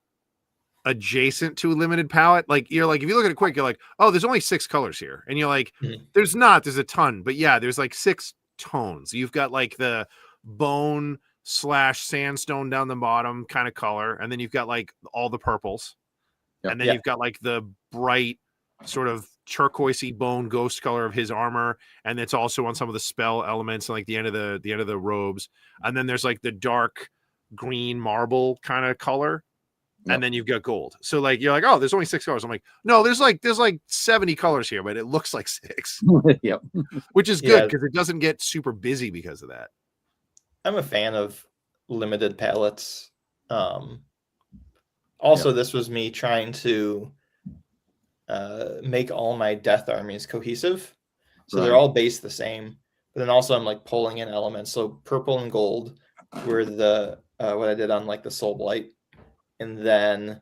adjacent to a limited palette. Like you're like, if you look at it quick, you're like, oh, there's only 6 colors here, and you're like, there's a ton, but yeah, there's like 6 tones. You've got like the bone / sandstone down the bottom kind of color, and then you've got like all the purples, and then you've got like the bright sort of turquoisey bone ghost color of his armor, and it's also on some of the spell elements and like the end of the robes, and then there's like the dark green marble kind of color, and then you've got gold. So like you're like, oh, there's only 6 colors. I'm like, no, there's like 70 colors here, but it looks like 6. Yep. Which is good because it doesn't get super busy because of that. I'm a fan of limited palettes. Also, this was me trying to make all my death armies cohesive. So they're all based the same. But then also I'm like pulling in elements. So purple and gold were the what I did on like the Soul Blight. And then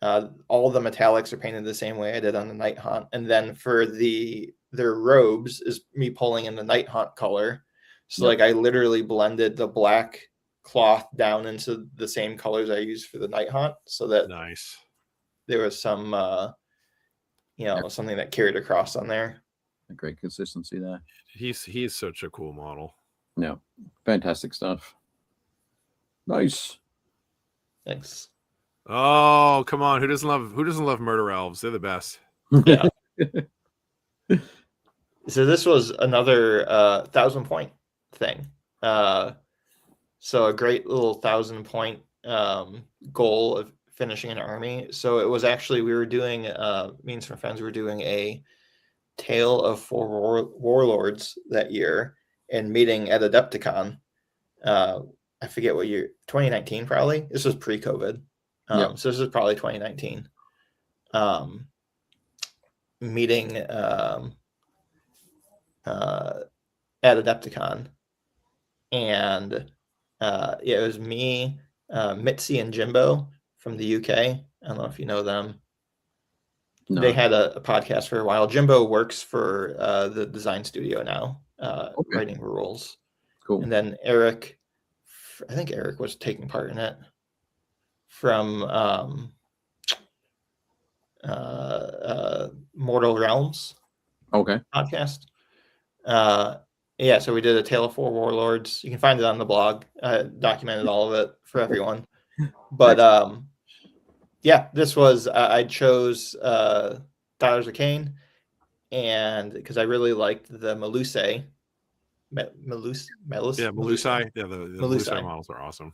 all the metallics are painted the same way I did on the Night Haunt. And then for their robes is me pulling in the Night Haunt color. So like I literally blended the black cloth down into the same colors I used for the Night Haunt, so that there was some something that carried across on there. A great consistency there. He's such a cool model. Yeah, fantastic stuff. Nice. Thanks. Oh, come on. Who doesn't love murder elves? They're the best. Yeah. So this was another 1,000 point thing. So a great little 1,000 point goal of finishing an army. So it was actually, we were doing, me and some friends were doing a Tale of Four Warlords that year and meeting at Adepticon. I forget what year, 2019 probably. This was pre-COVID. So this is probably 2019. Meeting at Adepticon. And it was me, Mitzi, and Jimbo from the UK. I don't know if you know them. No. They had a podcast for a while. Jimbo works for the design studio now, writing rules. Cool. And then Eric, I think Eric was taking part in it from Mortal Realms. Okay. Podcast. So we did a Tale of Four Warlords. You can find it on the blog. Documented all of it for everyone. But this was I chose Daughters of Cain, and because I really liked the Melusai. Melusai. Yeah, the Melusai models are awesome.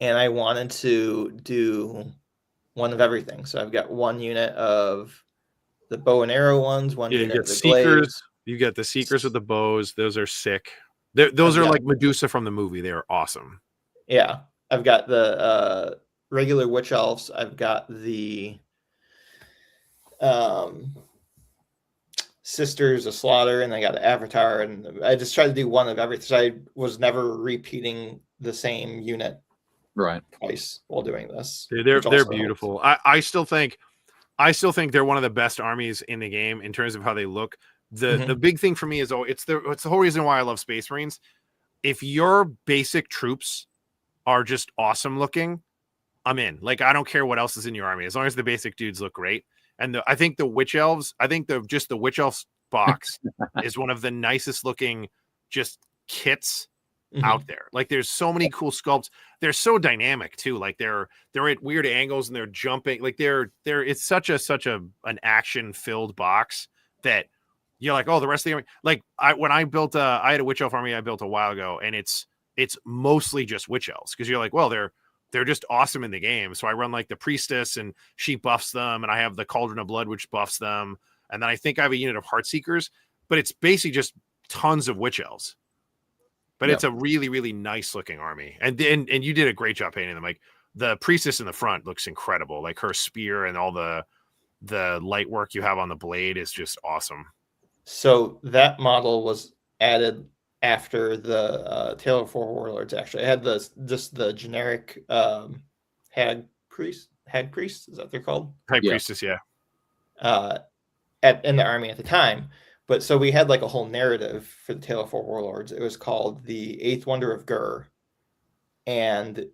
And I wanted to do one of everything. So I've got one unit of the bow and arrow ones, one unit of the glaives. You get the Seekers with the bows. Those are sick. Those are like Medusa from the movie. They are awesome. Yeah. I've got the regular witch elves. I've got the Sisters of Slaughter, and I got the Avatar. And I just tried to do one of everything. So I was never repeating the same unit twice while doing this. They're beautiful. I still think they're one of the best armies in the game in terms of how they look. The big thing for me is it's the whole reason why I love Space Marines. If your basic troops are just awesome looking, I'm in. Like, I don't care what else is in your army as long as the basic dudes look great. And I think the witch elves, the witch elves box is one of the nicest looking just kits out there. Like, there's so many cool sculpts. They're so dynamic too. Like, they're at weird angles and they're jumping. Like, it's such an action filled box that you're like, oh, the rest of the army. Like, when I built I had a witch elf army I built a while ago, and it's mostly just witch elves, because you're like, well, they're just awesome in the game. So I run like the priestess, and she buffs them, and I have the Cauldron of Blood, which buffs them, and then I think I have a unit of Heartseekers, but it's basically just tons of witch elves. But it's a really, really nice looking army, and you did a great job painting them. Like, the priestess in the front looks incredible. Like, her spear and all the light work you have on the blade is just awesome. So that model was added after the Tale of Four Warlords. Actually, I had the generic hag priest. Is that what they're called? Hag priestess, yeah. In the army at the time, but so we had like a whole narrative for the Tale of Four Warlords. It was called the Eighth Wonder of Gur, and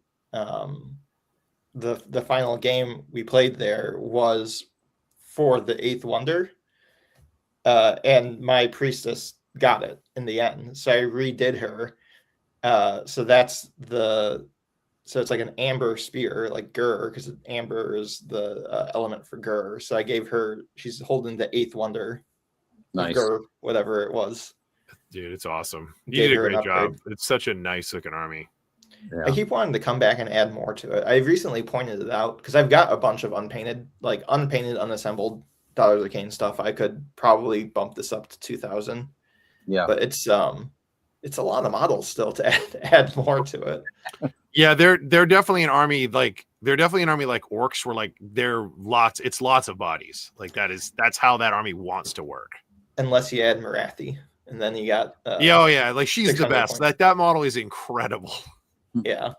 the final game we played there was for the Eighth Wonder. And my priestess got it in the end, so I redid her. So it's like an amber spear, like Gur, because amber is the element for Gur. So I gave her. She's holding the Eighth Wonder, nice, Gur, whatever it was. Dude, it's awesome. You did a great job. It's such a nice looking army. Yeah. I keep wanting to come back and add more to it. I've recently pointed it out because I've got a bunch of unpainted, unassembled Daughters of Cain stuff. I could probably bump this up to 2,000. Yeah, but it's a lot of models still to add more to it. Yeah, they're definitely an army. Like, they're definitely an army like orcs, where like it's lots of bodies. Like that's how that army wants to work. Unless you add Marathi, and then you got like she's the best. points. That model is incredible. Yeah.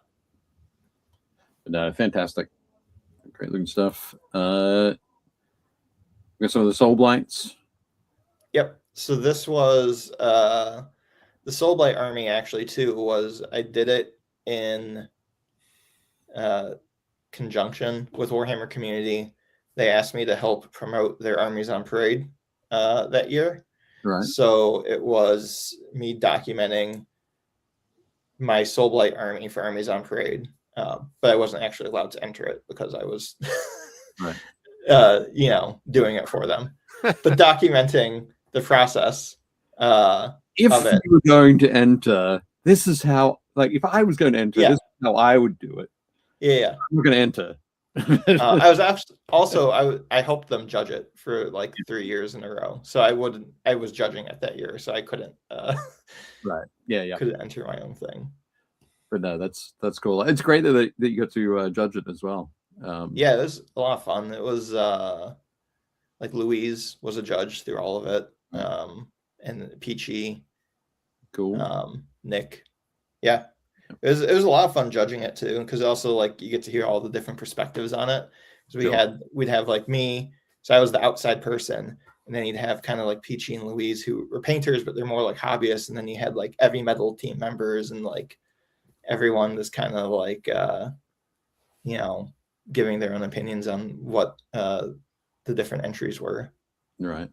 But, fantastic. Great looking stuff. We got some of the Soul Blights. Yep. So this was the Soul Blight army actually too. I did it in conjunction with Warhammer Community. They asked me to help promote their armies on parade that year. Right. So it was me documenting my Soul Blight army for Armies on Parade, but I wasn't actually allowed to enter it because I was, right. Doing it for them. But documenting the process. If you were going to enter, this is how. Like, if I was going to enter, this is how I would do it. Yeah. I'm not going to enter. I was I helped them judge it for like 3 years in a row. So I was judging it that year, so I couldn't right. Yeah. Couldn't enter my own thing. But no, that's cool. It's great that you got to judge it as well. Yeah, it was a lot of fun. It was like Louise was a judge through all of it. And Peachy. Cool. Nick. Yeah. It was a lot of fun judging it too, because also like you get to hear all the different perspectives on it. So we'd have like me, so I was the outside person, and then you'd have kind of like Peachy and Louise who were painters, but they're more like hobbyists, and then you had like heavy metal team members, and like everyone was kind of like giving their own opinions on what the different entries were. Right.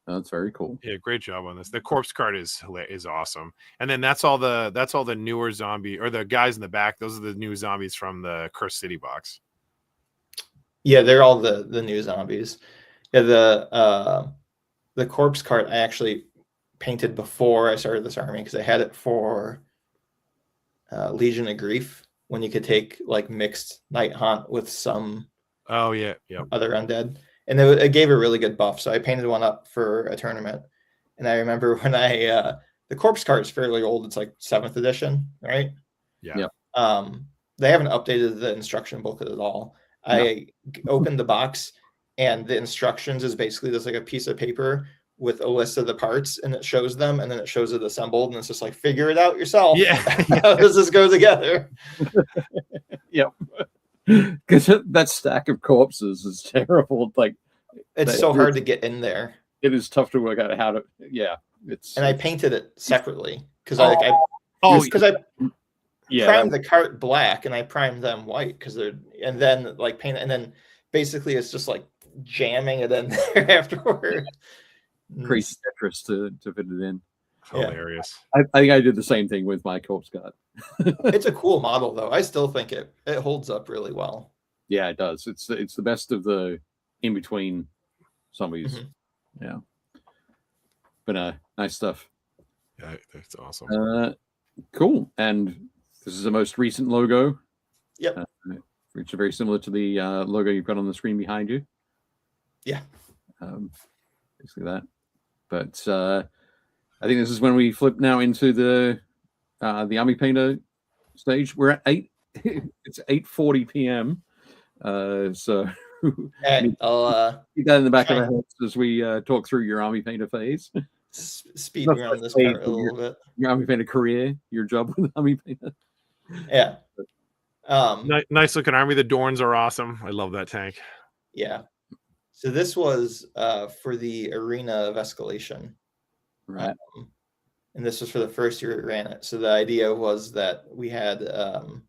That's very cool. Yeah, great job on this. The corpse card is awesome, and then that's all the newer zombie, or the guys in the back. Those are the new zombies from the Cursed City box. Yeah, they're all the new zombies. Yeah, the corpse card I actually painted before I started this army, because I had it for Legion of Grief, when you could take like mixed Night Haunt with some other undead. And it gave a really good buff. So I painted one up for a tournament. And I remember when the corpse card is fairly old. It's like 7th edition, right? Yeah. They haven't updated the instruction booklet at all. No. I opened the box, and the instructions is basically just like a piece of paper with a list of the parts, and it shows them, and then it shows it assembled, and it's just like, figure it out yourself. Yeah. How does this go together? Yep. Because that stack of corpses is terrible. Like, it's so hard to get in there. It is tough to work out how to. Yeah, it's. And I painted it separately because I primed the cart black and I primed them white and then basically it's just like jamming it in there afterward. Crazy Tetris to fit it in. Hilarious. I think I did the same thing with my corpse card. It's a cool model though. I still think it holds up really well. Yeah, it does. It's the best of the in between zombies. Mm-hmm. Yeah. But nice stuff. Yeah, that's awesome. Cool. And this is the most recent logo. Yep. Which are very similar to the logo you've got on the screen behind you. Yeah. Basically that. But I think this is when we flip now into the Army Painter stage. We're at 8. It's 8:40 p.m. So I'll keep that in the back of our heads as we talk through your Army Painter phase. Speed around this part a little bit. Your Army Painter career, your job with Army Painter. Yeah. Nice looking army. The Dorns are awesome. I love that tank. Yeah. So this was for the Arena of Escalation. Right. And this was for the first year we ran it. So the idea was that we had, I'm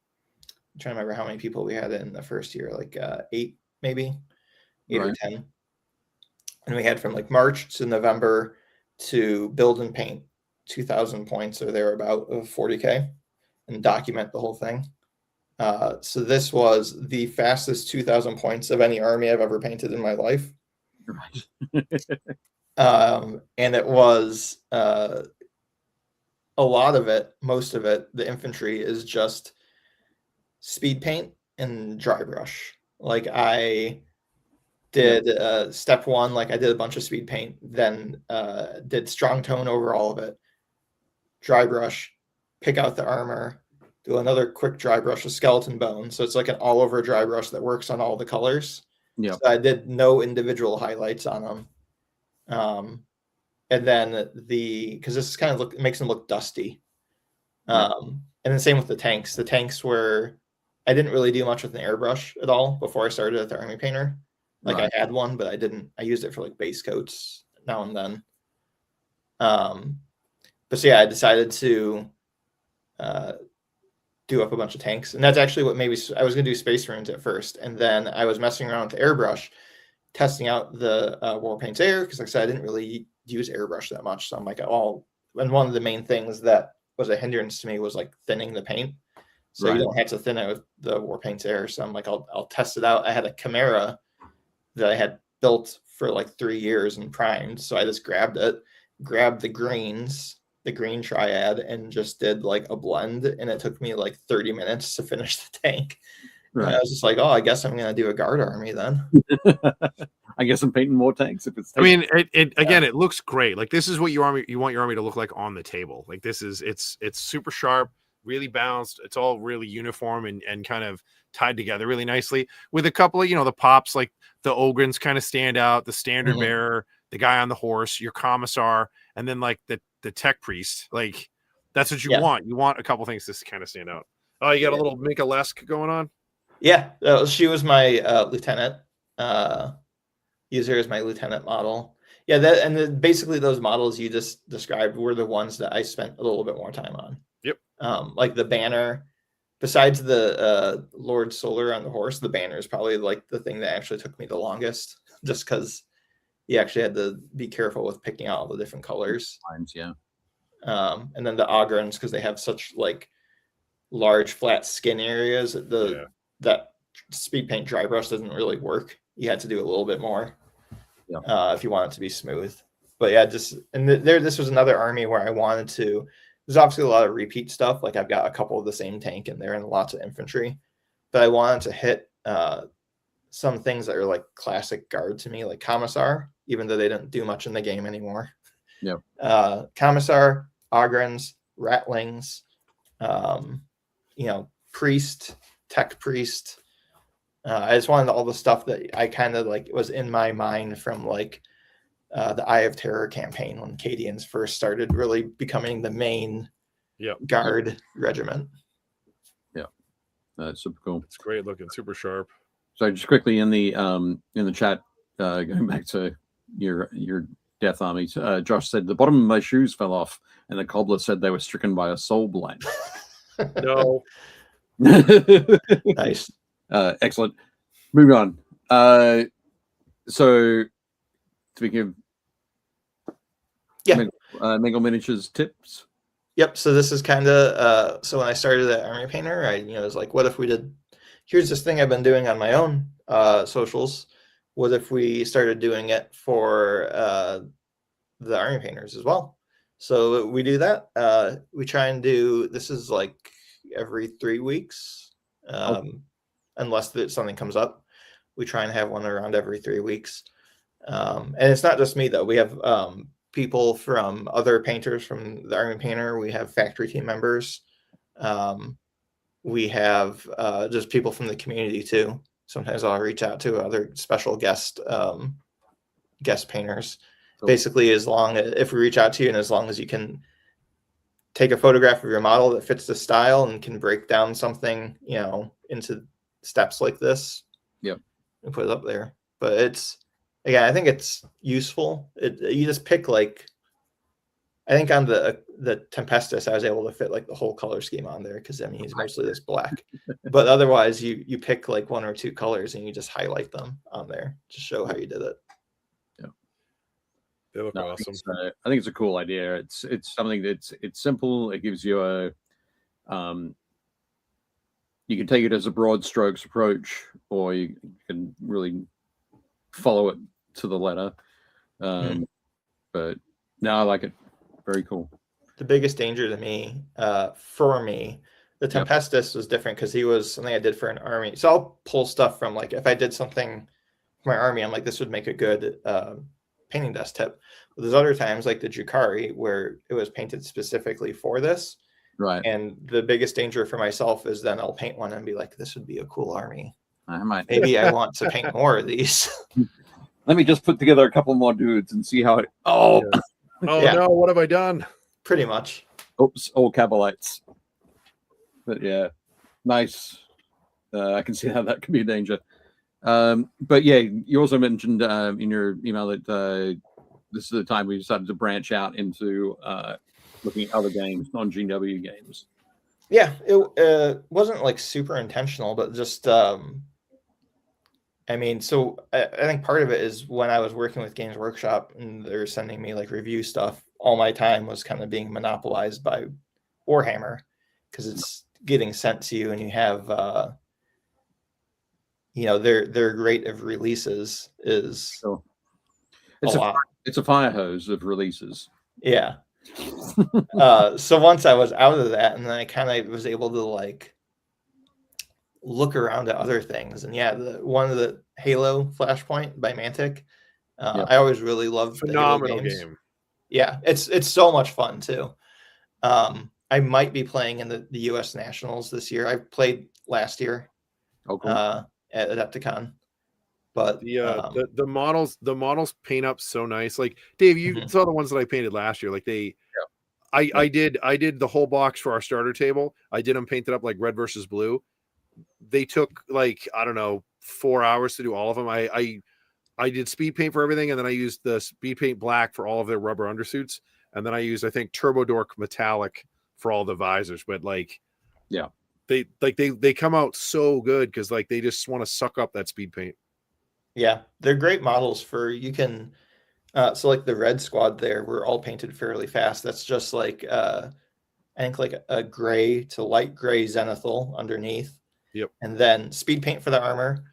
trying to remember how many people we had in the first year, like 8 maybe, 8 or 10. And we had from like March to November to build and paint 2,000 points or thereabout of 40K and document the whole thing. So this was the fastest 2,000 points of any army I've ever painted in my life. Right. And it was a lot of it, most of it, the infantry is just speed paint and dry brush. Like I did step 1, like I did a bunch of speed paint, then did strong tone over all of it, dry brush, pick out the armor, do another quick dry brush with skeleton bone. So it's like an all over dry brush that works on all the colors. Yeah. So I did no individual highlights on them. And then because this kind of it makes them look dusty. And then same with the tanks. The tanks were, I didn't really do much with an airbrush at all before I started at the Army Painter. Like I had one, but I used it for like base coats now and then. But so yeah, I decided to do up a bunch of tanks. And that's actually what maybe I was going to do Space Marines at first. And then I was messing around with the airbrush, testing out the Warpaint's Air, because like I said, I didn't really use airbrush that much. So I'm like, and one of the main things that was a hindrance to me was like thinning the paint. So you don't have to thin it with the Warpaint's Air. So I'm like, I'll test it out. I had a Chimera that I had built for like 3 years and primed. So I just grabbed the green triad, and just did like a blend. And it took me like 30 minutes to finish the tank. And I was just like, oh, I guess I'm going to do a guard army then. I guess I'm painting more tanks if it's. I mean, again, it looks great. Like this is what you want your army to look like on the table. Like this is it's super sharp, really balanced. It's all really uniform and kind of tied together really nicely. With a couple of the pops, like the Ogrins kind of stand out. The standard bearer, the guy on the horse, your commissar, and then like the tech priest. Like that's what you want. You want a couple things to kind of stand out. Oh, you got a little Mengel-esque going on. Yeah, she was my lieutenant. Use her as my lieutenant model. Yeah, basically those models you just described were the ones that I spent a little bit more time on. Yep. Like the banner, besides the Lord Solar on the horse, the banner is probably like the thing that actually took me the longest, just because you actually had to be careful with picking out all the different colors. Yeah. And then the Ogrins, because they have such like large flat skin areas, that speed paint dry brush doesn't really work. You had to do a little bit more if you want it to be smooth. But yeah, this was another army where I wanted to. There's obviously a lot of repeat stuff. Like I've got a couple of the same tank in there and lots of infantry, but I wanted to hit some things that are like classic guard to me, like Commissar, even though they don't do much in the game anymore. Yeah. Commissar, Ogrins, Ratlings, Priest, Tech Priest. I just wanted all the stuff that I kind of like was in my mind from like the Eye of Terror campaign when Cadians first started really becoming the main guard regiment. Yeah, that's super cool. It's great looking, super sharp. So just quickly in the chat, going back to your death armies, Josh said the bottom of my shoes fell off, and the cobbler said they were stricken by a soul blight. No. Nice. Excellent. Moving on. So speaking of Mengel Miniatures tips. Yep. So this is kind of so when I started at Army Painter, I was like, what if we did? Here's this thing I've been doing on my own socials. What if we started doing it for the Army Painters as well? So we do that. We try and do this is like every 3 weeks, unless something comes up. We try and have one around every 3 weeks. And it's not just me though. We have people from other painters from the Army Painter. We have factory team members. We have just people from the community too. Sometimes I'll reach out to other special guest painters. Cool. Basically, if we reach out to you, and as long as you can take a photograph of your model that fits the style and can break down something, into steps like this, and put it up there. But I think it's useful. You just pick like, I think on the Tempestus, I was able to fit like the whole color scheme on there because he's mostly this black. But otherwise, you pick like 1 or 2 colors and you just highlight them on there to show how you did it. Yeah, they look awesome. I think it's a cool idea. It's something that's simple. It gives you a you can take it as a broad strokes approach, or you can really follow it to the letter. But no, I like it. Very cool. The biggest danger to me, for me, the Tempestus was different because he was something I did for an army. So I'll pull stuff from like, if I did something for my army, I'm like, this would make a good painting desk tip. But there's other times like the Jukari where it was painted specifically for this. Right. And the biggest danger for myself is then I'll paint one and be like, this would be a cool army. I might. Maybe I want to paint more of these. Let me just put together a couple more dudes and see how it. Oh, Yeah. Oh Yeah. no, what have I done? Pretty much. oops, all Cabalites. But yeah, nice. I can see how that could be a danger. But yeah, you also mentioned in your email that this is the time we decided to branch out into looking at other games, non-GW games. Yeah, it wasn't like super intentional, but just I mean, so I think part of it is when I was working with Games Workshop and they're sending me like review stuff, all my time was kind of being monopolized by Warhammer because it's getting sent to you and you have their rate of releases is So a lot. it's a fire hose of releases. Yeah. So once I was out of that, and then I kind of was able to like look around at other things, and yeah, one of the Halo Flashpoint by Mantic, I always really loved Phenomenal the Halo games. game. Yeah, it's so much fun too. I might be playing in the U.S. Nationals this year. I played last year at Adepticon, but the models paint up so nice. Like Dave, you saw the ones that I painted last year. Like I did the whole box for our starter table. I did them painted up like red versus blue. They took like, I don't know, 4 hours to do all of them. I did speed paint for everything, and then I used the speed paint black for all of their rubber undersuits, and then I used, I think, Turbo Dork metallic for all the visors. But like, yeah, they come out so good because like they just want to suck up that speed paint. Yeah, they're great models for you can. So like the red squad there, we're all painted fairly fast. That's just like I think like a gray to light gray zenithal underneath. Yep. And then speed paint for the armor.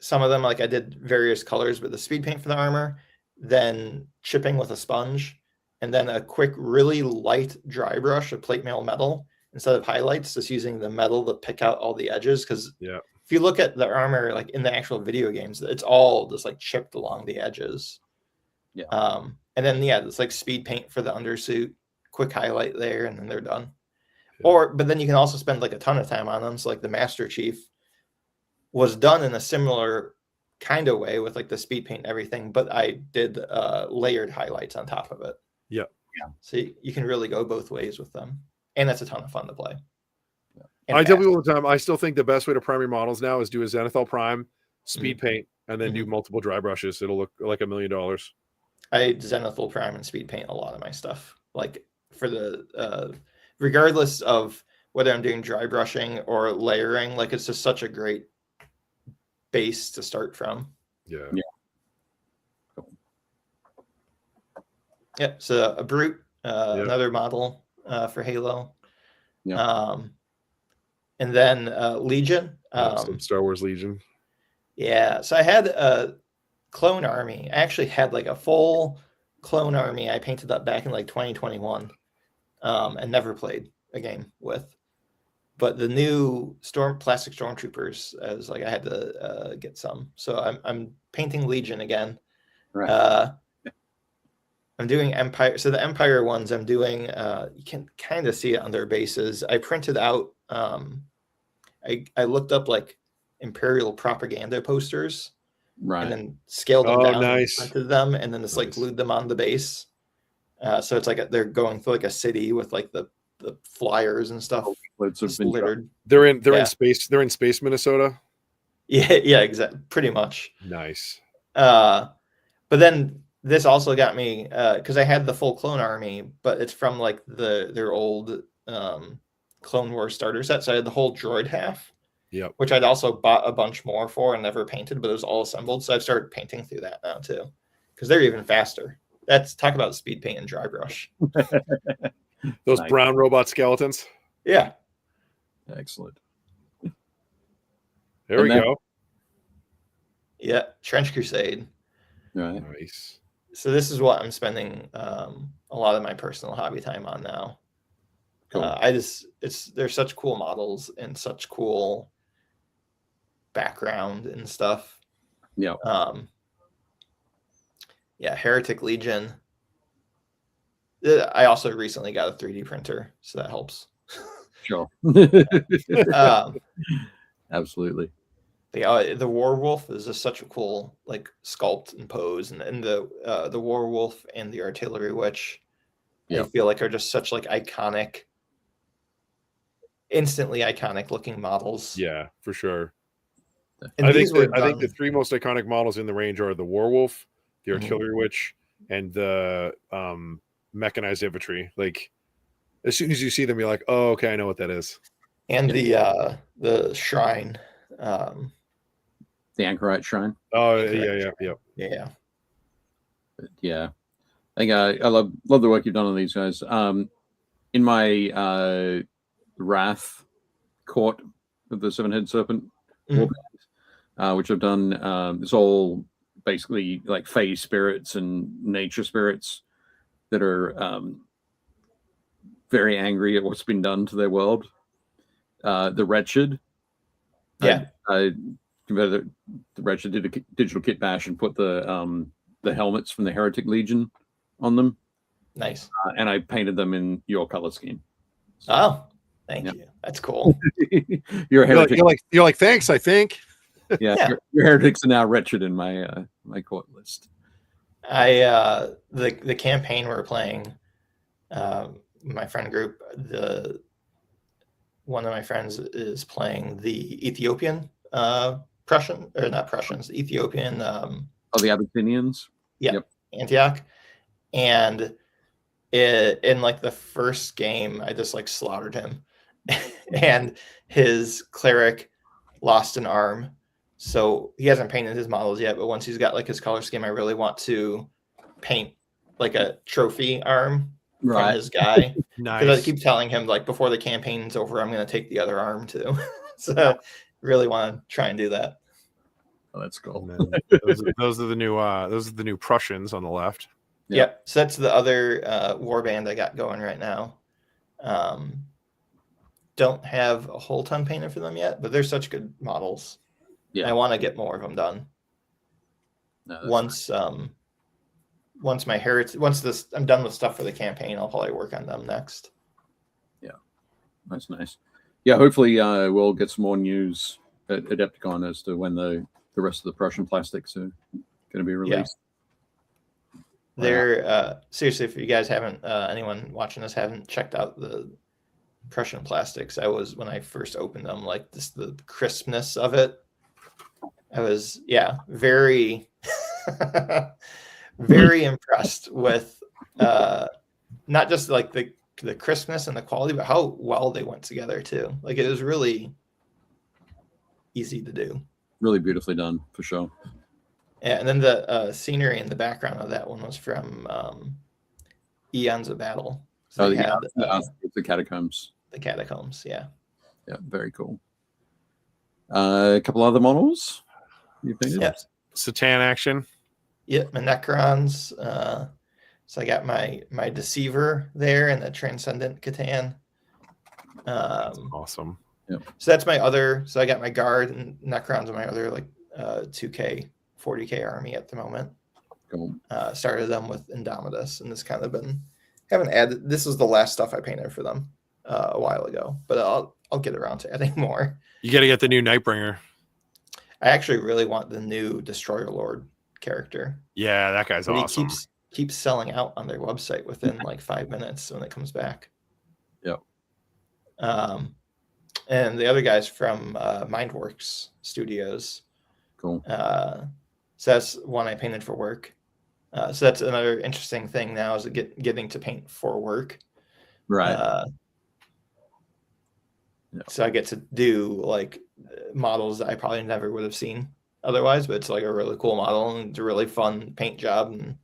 Some of them, like I did various colors, but the speed paint for the armor, then chipping with a sponge, and then a quick, really light dry brush of plate mail metal instead of highlights, just using the metal to pick out all the edges. Because if you look at the armor, like in the actual video games, it's all just like chipped along the edges. Yeah. And then it's like speed paint for the undersuit, quick highlight there, and then they're done. But then you can also spend like a ton of time on them. So like the Master Chief was done in a similar kind of way with like the speed paint and everything, but I did layered highlights on top of it. Yeah. So you can really go both ways with them, and it's a ton of fun to play. I tell people all the time, I still think the best way to prime your models now is do a Zenithal Prime, speed paint, and then do multiple dry brushes. It'll look like $1 million. I Zenithal Prime and speed paint a lot of my stuff. Like for the regardless of whether I'm doing dry brushing or layering, like it's just such a great base to start from. Yeah. Yep. So a Brute, another model for Halo. Yeah. And then Legion. Star Wars Legion. Yeah. So I had a clone army. I actually had like a full clone army I painted up back in like 2021 and never played a game with. But the new plastic stormtroopers, I was like, I had to get some. So I'm painting Legion again. Right. I'm doing Empire. So the Empire ones I'm doing, you can kind of see it on their bases. I printed out, I looked up like Imperial propaganda posters. Right. And then scaled them down, nice. printed them, and then just like glued them on the base. So it's like they're going through like a city with like the flyers and stuff. Littered. They're in space. They're in space, Minnesota. Yeah, exactly. Pretty much. Nice. But then this also got me because I had the full clone army, but it's from like their old Clone Wars starter set. So I had the whole droid half. Yep. Which I'd also bought a bunch more for and never painted, but it was all assembled. So I've started painting through that now too, because they're even faster. That's talk about speed paint and dry brush. Those brown robot skeletons. Yeah. Excellent. There we go. Yeah, Trench Crusade. Right. Nice. So this is what I'm spending a lot of my personal hobby time on now. Cool. They're such cool models and such cool background and stuff. Yeah. Yeah, Heretic Legion. I also recently got a 3D printer, so that helps. Sure. Um, Absolutely. the werewolf is just such a cool like sculpt and pose, and the werewolf and the artillery witch, I Yep. feel like are just such like iconic, instantly iconic looking models. Yeah, for sure. And I these think were I think the done. 3 most iconic models in the range are the werewolf, the Mhm. artillery witch, and the mechanized infantry. Like as soon as you see them, you're like, oh, okay, I know what that is. And the shrine. The Anchorite Shrine. Oh Incorrect. yeah. Yeah. But yeah. I think I love the work you've done on these guys. In my Wrath Court of the Seven-Headed Serpent, Mhm. which I've done, it's all basically like fey spirits and nature spirits that are very angry at what's been done to their world. The Wretched. Yeah. I converted the Wretched, did a digital kit bash and put the helmets from the Heretic Legion on them. Nice. And I painted them in your color scheme. So, Oh, thank you. That's cool. you're a heretic. You're like thanks. I think. Yeah, Yeah. Your heretics are now Wretched in my my court list. The campaign we're playing, my friend group, one of my friends is playing the Ethiopian Prussian, or not Prussians, Ethiopian The Abyssinians. yeah, Yep. Antioch. And in like the first game, I just like slaughtered him. And his cleric lost an arm. So he hasn't painted his models yet, but once he's got like his color scheme, I really want to paint like a trophy arm from his guy. Because I Nice. keep telling him like before the campaign's over, I'm going to take the other arm too. So really want to try and do that. Oh, that's cool. And then those are the new Prussians on the left. Yeah. So that's the other warband I got going right now. Don't have a whole ton painted for them yet, but they're such good models. Yeah. I want to get more of them done. No, Once my heritage, I'm done with stuff for the campaign, I'll probably work on them next. Yeah, that's nice. Yeah, hopefully we'll get some more news at Adepticon as to when the rest of the Prussian plastics are going to be released. They're seriously, if you guys haven't, anyone watching this haven't checked out the Prussian plastics, when I first opened them, like this, the crispness of it, I was very very impressed with not just like the crispness and the quality, but how well they went together too. Like it was really easy to do. Really beautifully done, for sure. Yeah, and then the scenery in the background of that one was from Eons of Battle. So the catacombs. The catacombs, yeah. Yeah, very cool. A couple other models you painted? Yep. Satan action. Yep, my Necrons. So I got my Deceiver there and the Transcendent Catan. Awesome. Yep. So that's my other. So I got my Guard and Necrons and my other like 2K, 40K army at the moment. Cool. Started them with Indomitus, and this kind of haven't added. This was the last stuff I painted for them a while ago, but I'll get around to adding more. You got to get the new Nightbringer. I actually really want the new Destroyer Lord character. Yeah, that guy's awesome. He keeps selling out on their website within like 5 minutes when it comes back. Yep. And the other guys from Mindworks Studios. Cool. So that's one I painted for work. So that's another interesting thing now is getting to paint for work. Right. So I get to do like models that I probably never would have seen otherwise, but it's like a really cool model and it's a really fun paint job. And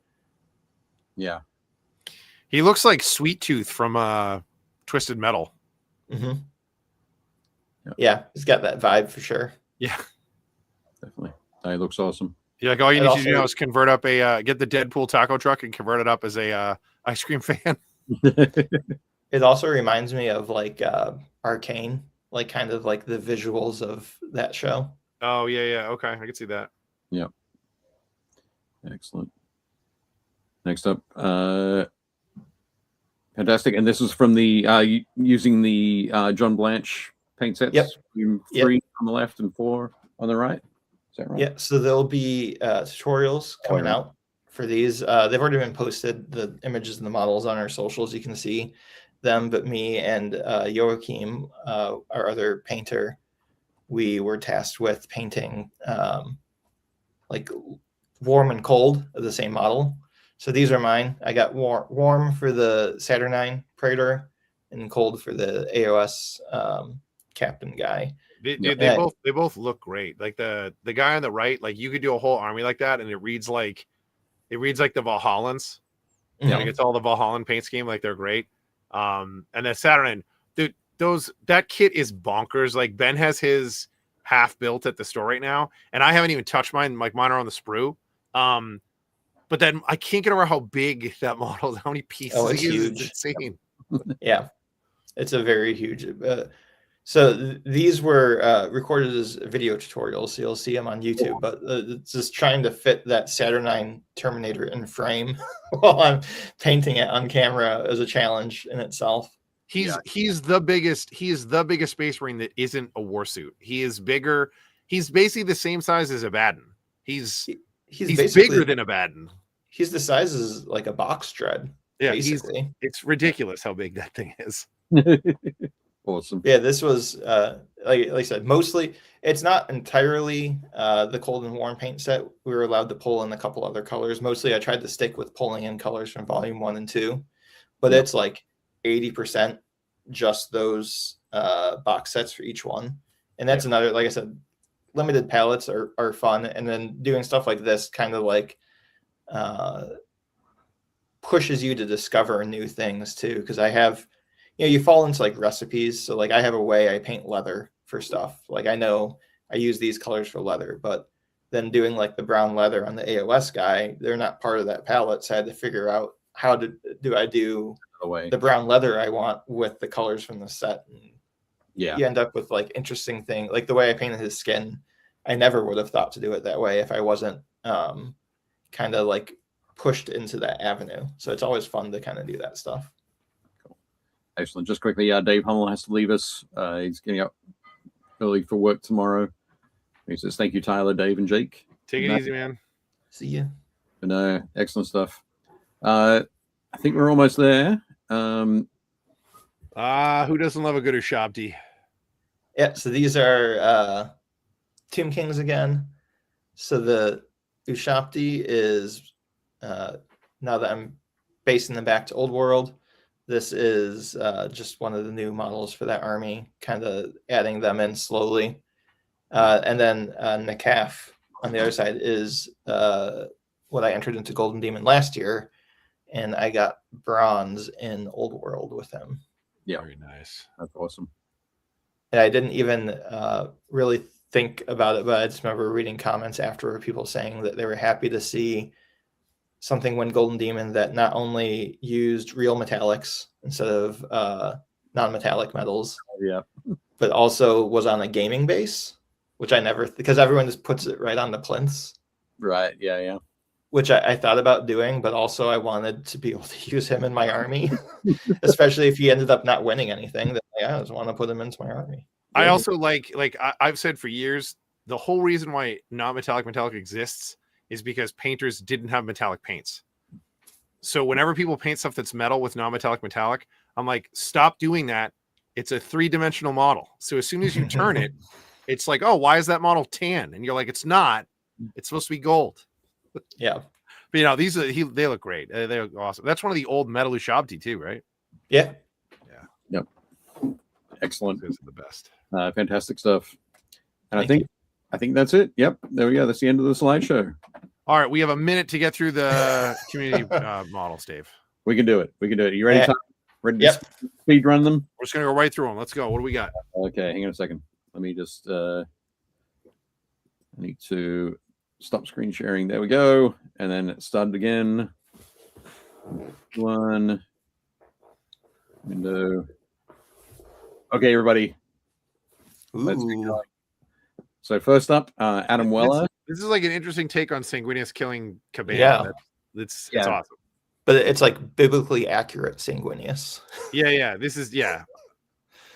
yeah. He looks like Sweet Tooth from Twisted Metal. Mm-hmm. Yeah, he's got that vibe for sure. Yeah. Definitely. He looks awesome. Yeah, like all you need to do now is convert up get the Deadpool taco truck and convert it up as a ice cream fan. It also reminds me of like Arcane, like kind of like the visuals of that show. Oh yeah. Okay, I can see that. Yep. Excellent. Next up, Fantastic. And this is from the using the John Blanche paint sets. Yep. 3 on the left and 4 on the right. Is that right? Yeah. So there'll be tutorials coming out for these. They've already been posted. The images and the models on our socials. You can see them. But me and Joachim, our other painter, we were tasked with painting like warm and cold of the same model. So these are mine. I got warm for the Saturnine Praetor and cold for the AOS Captain guy. Dude, they both look great. Like the guy on the right, like you could do a whole army like that, and it reads like the Valhallans. Like it's all the Valhallan paint scheme. Like they're great. And then Saturnine, dude, that kit is bonkers. Like Ben has his half built at the store right now, and I haven't even touched mine. Like mine are on the sprue. But then I can't get over how big that model is, how many pieces it's huge. It's insane. Yeah, it's a very huge. So these were recorded as video tutorials, so you'll see them on YouTube. But it's just trying to fit that Saturnine Terminator in frame while I'm painting it on camera as a challenge in itself. He's the biggest Space Marine that isn't a warsuit. He is bigger. He's basically the same size as Abaddon. He's bigger than Abaddon. He's the size as like a box dread. Yeah, basically. It's ridiculous how big that thing is. Awesome. Yeah, this was like I said, mostly it's not entirely the cold and warm paint set. We were allowed to pull in a couple other colors. Mostly I tried to stick with pulling in colors from volume 1 and 2, but it's like 80% just those box sets for each one. And that's another, like I said, limited palettes are fun. And then doing stuff like this kind of like pushes you to discover new things too. Because I have, you fall into like recipes. So like I have a way I paint leather for stuff. Like I know I use these colors for leather, but then doing like the brown leather on the AOS guy, they're not part of that palette. So I had to figure out how do I do the brown leather I want with the colors from the set. And you end up with like interesting thing. Like the way I painted his skin, I never would have thought to do it that way if I wasn't kind of like pushed into that avenue. So it's always fun to kind of do that stuff. Cool. Excellent. Just quickly, Dave Hummel has to leave us. He's getting up early for work tomorrow. He says, thank you, Tyler, Dave, and Jake. Take it easy, man. See you. No, excellent stuff. I think we're almost there. Who doesn't love a good Ushabti? Yeah, so these are Tomb Kings again. So the Ushabti is now that I'm basing them back to Old World, this is just one of the new models for that army, kind of adding them in slowly. And then Nakaf on the other side is what I entered into Golden Demon last year, and I got bronze in Old World with him. Yeah, very nice. That's awesome. And I didn't even really think about it, but I just remember reading comments after people saying that they were happy to see something win Golden Demon that not only used real metallics instead of non-metallic metals, but also was on a gaming base, which I never, because everyone just puts it right on the plinths. Right, yeah. Which I thought about doing, but also I wanted to be able to use him in my army, especially if he ended up not winning anything. Then I just want to put him into my army. I also like I've said for years, the whole reason why non-metallic metallic exists is because painters didn't have metallic paints. So whenever people paint stuff that's metal with non-metallic metallic, I'm like, stop doing that. It's a 3-dimensional model. So as soon as you turn it, it's like, oh, why is that model tan? And you're like, it's not. It's supposed to be gold. Yeah. But these are they look great. They look awesome. That's one of the old metal Ushabti too, right? Yeah. Yep. Excellent. Those are the best. Fantastic stuff. And I think that's it. Yep. There we go. That's the end of the slideshow. All right. We have a minute to get through the community models, Dave. We can do it. You ready? Ready to speed run them? We're just going to go right through them. Let's go. What do we got? Okay. Hang on a second. Let me just, I need to stop screen sharing. There we go. And then start again. One window. Okay, everybody. Let's get going. So first up, Adam Weller. This is like an interesting take on Sanguinius killing Cabana. Yeah. It's awesome. but it's like biblically accurate sanguineous. Yeah. This is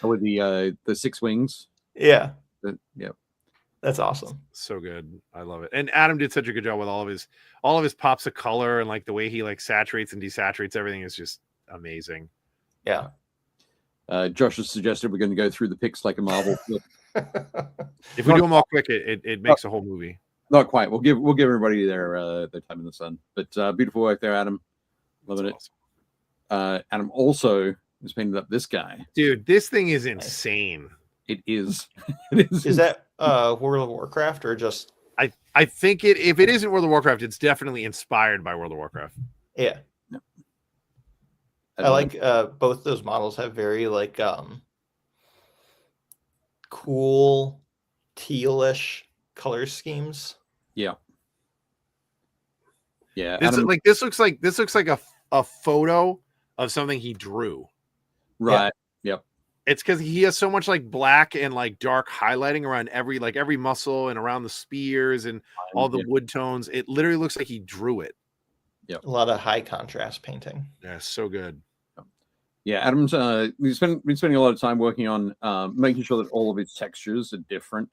With the 6 wings. Yeah, Yep. that's awesome. So good. I love it. And Adam did such a good job with all of his pops of color, and like the way he like saturates and desaturates everything is just amazing. Yeah. Josh has suggested we're going to go through the pics like a Marvel flip. If we do them all quick, it makes a whole movie. Not quite. We'll give everybody their time in the sun. But beautiful work there, Adam. Loving it. Awesome. Adam also has painted up this guy. Dude, this thing is insane. It is. It is. Is that World of Warcraft or just? I think if it isn't World of Warcraft, it's definitely inspired by World of Warcraft. Yeah. I like both those models have very like cool tealish color schemes. Yeah. Yeah. This looks like a photo of something he drew. Right. Yeah. Yep. It's because he has so much like black and like dark highlighting around every muscle and around the spears and all the wood tones. It literally looks like he drew it. Yep. A lot of high contrast painting. Yeah, so good. Yeah, Adam's been spending a lot of time working on making sure that all of his textures are different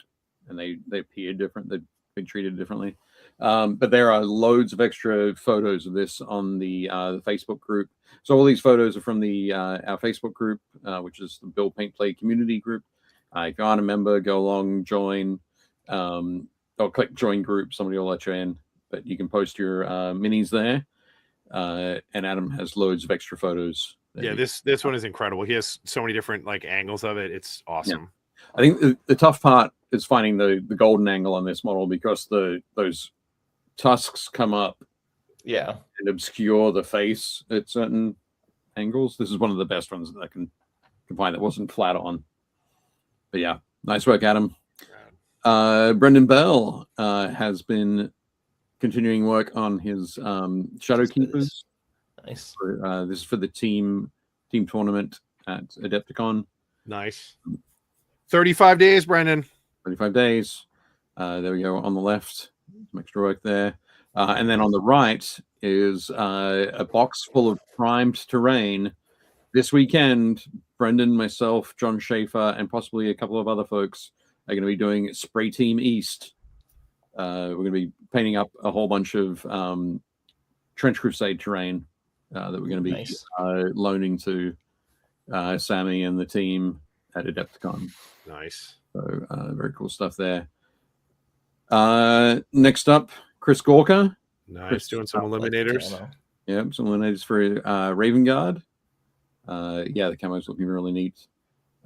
and they appear different. They've been treated differently. But there are loads of extra photos of this on the Facebook group. So all these photos are from the our Facebook group, which is the BuildPaintPlay community group. If you aren't a member, go along, join, or click join group. Somebody will let you in. But you can post your minis there. And Adam has loads of extra photos. Yeah, this one is incredible. He has so many different like angles of it. It's awesome. Yeah. I think the tough part is finding the golden angle on this model because those tusks come up, and obscure the face at certain angles. This is one of the best ones that I can find that wasn't flat on. But yeah, nice work, Adam. Brendan Bell has been continuing work on his Shadow Keepers. Nice. This is for the team tournament at Adepticon. Nice. 35 days, Brendan. 35 days. There we go on the left. Some extra work there. And then on the right is a box full of primed terrain. This weekend, Brendan, myself, John Schaefer, and possibly a couple of other folks are going to be doing Spray Team East. We're going to be painting up a whole bunch of Trench Crusade terrain that we're going to be loaning to Sammy and the team at Adepticon. Nice. So very cool stuff there. Next up, Chris Gorka. Nice. Doing some eliminators. Yeah, some eliminators for Raven Guard. Yeah, the camo's looking really neat.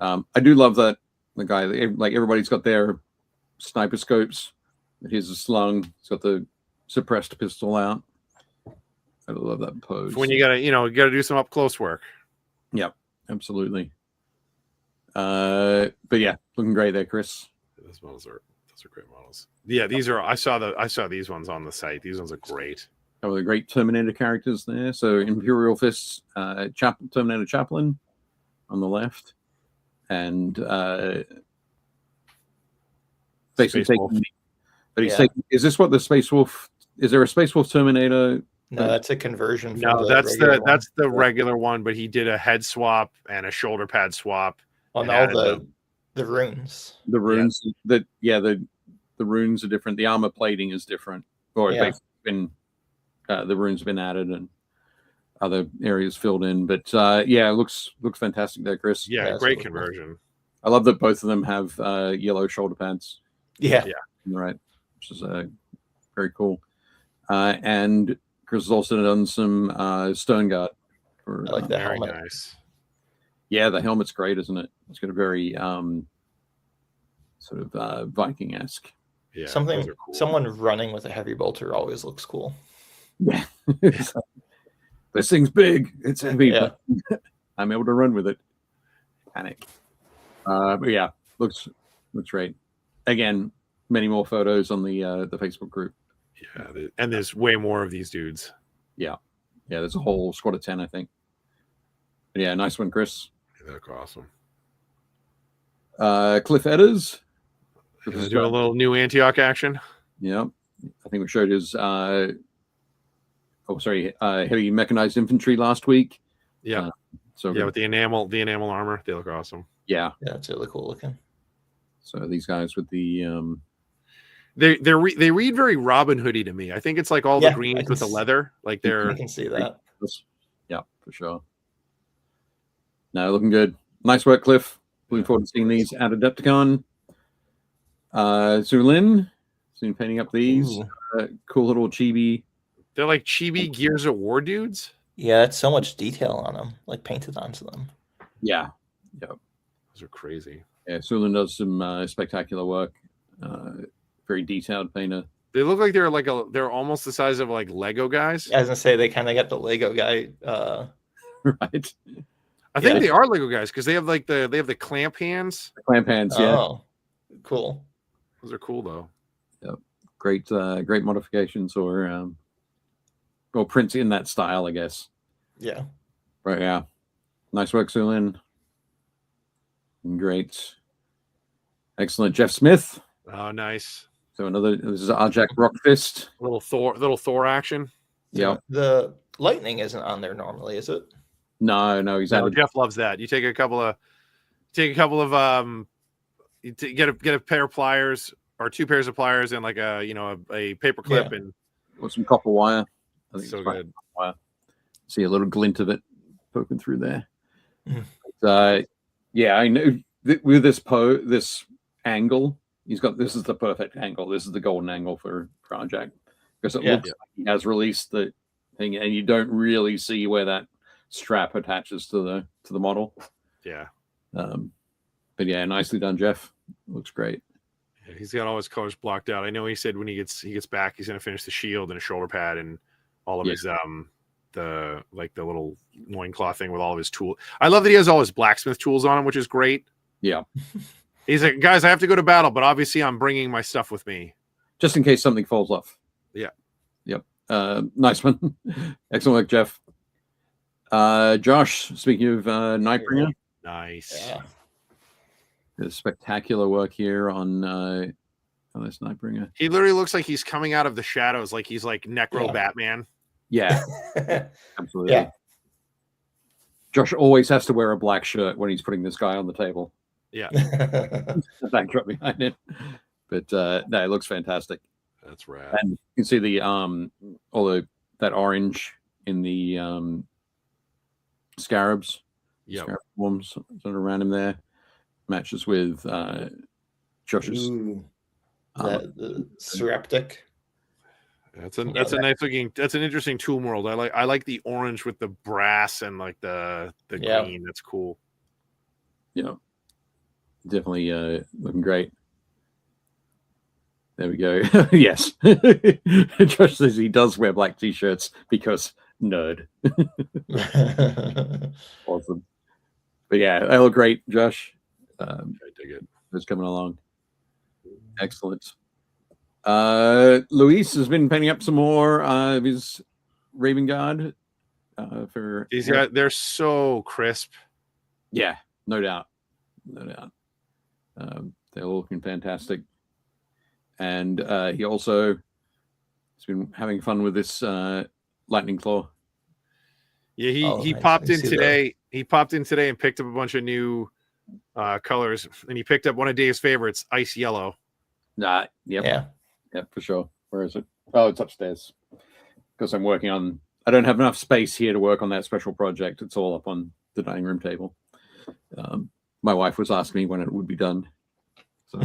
I do love that the guy, like everybody's got their sniper scopes. Here's a slung. He's got the suppressed pistol out. I love that pose. When you gotta do some up close work. Yep, absolutely. But yeah, looking great there, Chris. Those are great models. Yeah, these are. I saw these ones on the site. These ones are great. Oh, the great Terminator characters there. So Imperial Fists, Terminator Chaplain on the left, and basically taking. But he's taking. Is this what the Space Wolf? Is there a Space Wolf Terminator? No, that's a conversion. No, that's the regular one. But he did a head swap and a shoulder pad swap on all the runes. The runes the runes are different. The armor plating is different, or it's been the runes have been added and other areas filled in. But yeah, it looks fantastic there, Chris. Yeah, great conversion. I love that both of them have yellow shoulder pads. Yeah, right, which is very cool. And Chris has also done some stone guard. For, I like that very helmet. Nice. Yeah, the helmet's great, isn't it? It's got a very sort of Viking-esque. Yeah, something. Cool. Someone running with a heavy bolter always looks cool. Yeah, this thing's big. It's heavy. But I'm able to run with it. Panic. But yeah, looks great. Again, many more photos on the Facebook group. Yeah, and there's way more of these dudes. Yeah, there's a whole squad of 10, I think. But yeah, nice one, Chris. They look awesome. Cliff Edders. Do a little new Antioch action. Yeah, I think we showed his heavy mechanized infantry last week. Yeah. So with the enamel armor, they look awesome. Yeah, it's really cool looking. So these guys with the they read very Robin Hoodie to me. I think it's like all the greens with the leather. Like I can see that. Yeah, for sure. No, looking good. Nice work, Cliff. Looking forward to seeing these at Adepticon. Zulin, soon painting up these cool little chibi. They're like chibi Gears of War dudes. Yeah, that's so much detail on them, like painted onto them. Yeah. Those are crazy. Yeah, Zulin does some spectacular work. Very detailed painter. They look like they're almost the size of like Lego guys. I was gonna say they kind of got the Lego guy. Right. I think they are Lego guys because they have the clamp hands. The clamp hands, yeah. Oh, cool. Those are cool though. Yep. Great modifications or prints in that style, I guess. Yeah. Right. Yeah. Nice work, Zulin. Great. Excellent. Jeff Smith. Oh, nice. So this is Arjak Rockfist. Little Thor action. Yeah. The lightning isn't on there normally, is it? No, he's added. Jeff loves that. You take a couple of you get a pair of pliers or 2 pairs of pliers and like a paper clip and with some copper wire. I think so good. Wire. See a little glint of it poking through there. Yeah, I know with this angle, this is the perfect angle. This is the golden angle for Arjak because it looks like he has released the thing, and you don't really see where that strap attaches to the model. Yeah. But yeah, nicely done, Jeff. Looks great. Yeah, he's got all his colors blocked out. I know he said when he gets back, he's gonna finish the shield and a shoulder pad and all of his the little loincloth thing with all of his tools. I love that he has all his blacksmith tools on him, which is great. Yeah. He's like, guys, I have to go to battle, but obviously I'm bringing my stuff with me. Just in case something falls off. Yeah. Yep. Nice one. Excellent work, Jeff. Josh, speaking of Nightbringer. Nice. Yeah. There's spectacular work here on this Nightbringer. He literally looks like he's coming out of the shadows, like he's like Necro Batman. Yeah. Absolutely. Yeah. Josh always has to wear a black shirt when he's putting this guy on the table. Yeah. The backdrop behind it. But no, it looks fantastic. That's rad. And you can see the that orange in the scarabs. Yeah. Scarab forms sort of around him there. Matches with Josh's the Sereptic. That's a nice looking. That's an interesting tomb world. I like the orange with the brass and like the green. That's cool. Yeah, definitely looking great. There we go. Yes, Josh says he does wear black t-shirts because nerd. Awesome. But yeah, they look great, Josh. I dig it. It's coming along. Excellent. Luis has been painting up some more of his Raven Guard. For these guys, they're so crisp. Yeah, no doubt. They're looking fantastic. And he also has been having fun with this Lightning Claw. Yeah, he popped in today. He popped in today and picked up a bunch of new colors, and he picked up one of Dave's favorites, Ice Yellow. Yep. Yeah, for sure. Where is it? Oh, it's upstairs. Because I'm working on. I don't have enough space here to work on that special project. It's all up on the dining room table. My wife was asking me when it would be done, so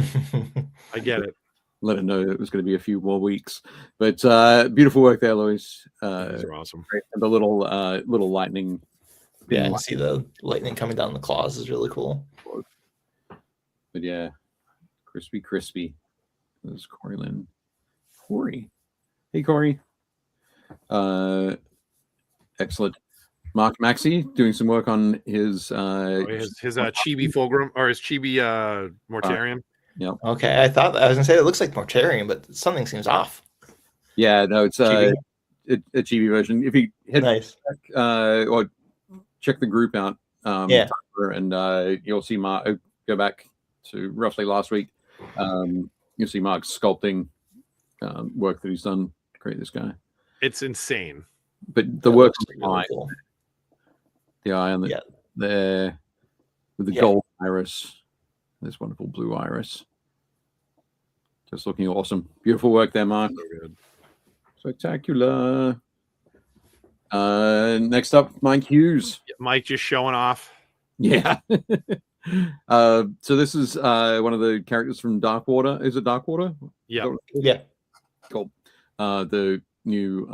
I get it. Let her know it was going to be a few more weeks. But beautiful work there, Louis. Those are awesome. Great. And the little lightning. Yeah, and see the lightning coming down the claws is really cool. But yeah, crispy. This is Corey Lynn. Corey. Hey, Corey. Excellent. Mark Maxey doing some work on his Chibi Fulgrim or his Chibi Mortarion. Yeah. Okay, I was gonna say it looks like Mortarion, but something seems off. Yeah, no, it's a Chibi version. If you hit nice. Or check the group out, and you'll see Mark go back to roughly last week. You'll see Mark's sculpting work that he's done to create this guy. It's insane. But the That work looks on the really eye, cool. the eye on the Yeah. there with the Yeah. gold iris, this wonderful blue iris. Just looking awesome. Beautiful work there, Mark. So good. Spectacular. Next up, Mike Hughes. Mike just showing off. Yeah. So this is one of the characters from Darkwater. Is it Darkwater? Yeah. Yeah. Cool. The new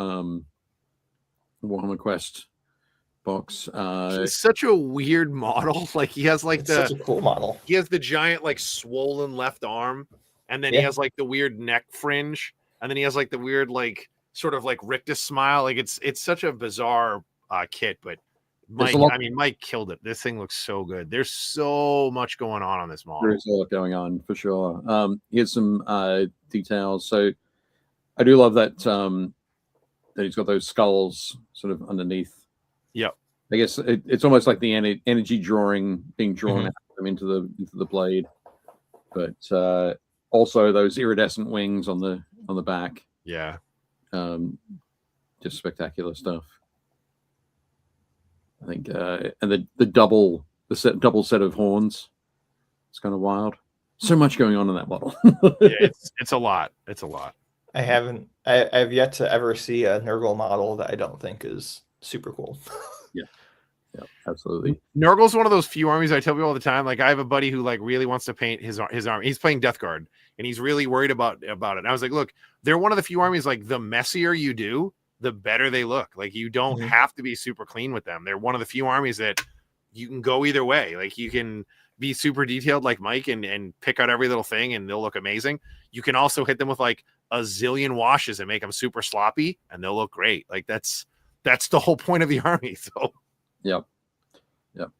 Warhammer Quest box. He's such a weird model. Like he has like It's such a cool model. he has the giant like swollen left arm, and then he Yeah. has like the weird neck fringe, and then he has like the weird like sort of like rictus smile. Like it's such a bizarre kit, but Mike, Mike killed it. This thing looks so good. There's so much going on this model. There's a lot going on for sure. Here's some details. So I do love that that he's got those skulls sort of underneath. Yep. I guess it's almost like the energy being drawn out of them into the blade, but also those iridescent wings on the back. Yeah. Just spectacular stuff. I think, and the double set of horns. It's kind of wild. So much going on in that model. Yeah, it's a lot. It's a lot. I've yet to ever see a Nurgle model that I don't think is super cool. Yeah, absolutely. Nurgle's one of those few armies I tell people all the time. Like I have a buddy who like really wants to paint his army. He's playing Death Guard and he's really worried about it. And I was like, look, they're one of the few armies like the messier you do, the better they look. Like you don't have to be super clean with them. They're one of the few armies that you can go either way. Like you can be super detailed like Mike and pick out every little thing and they'll look amazing. You can also hit them with like a zillion washes and make them super sloppy and they'll look great. Like that's the whole point of the army. So Yep,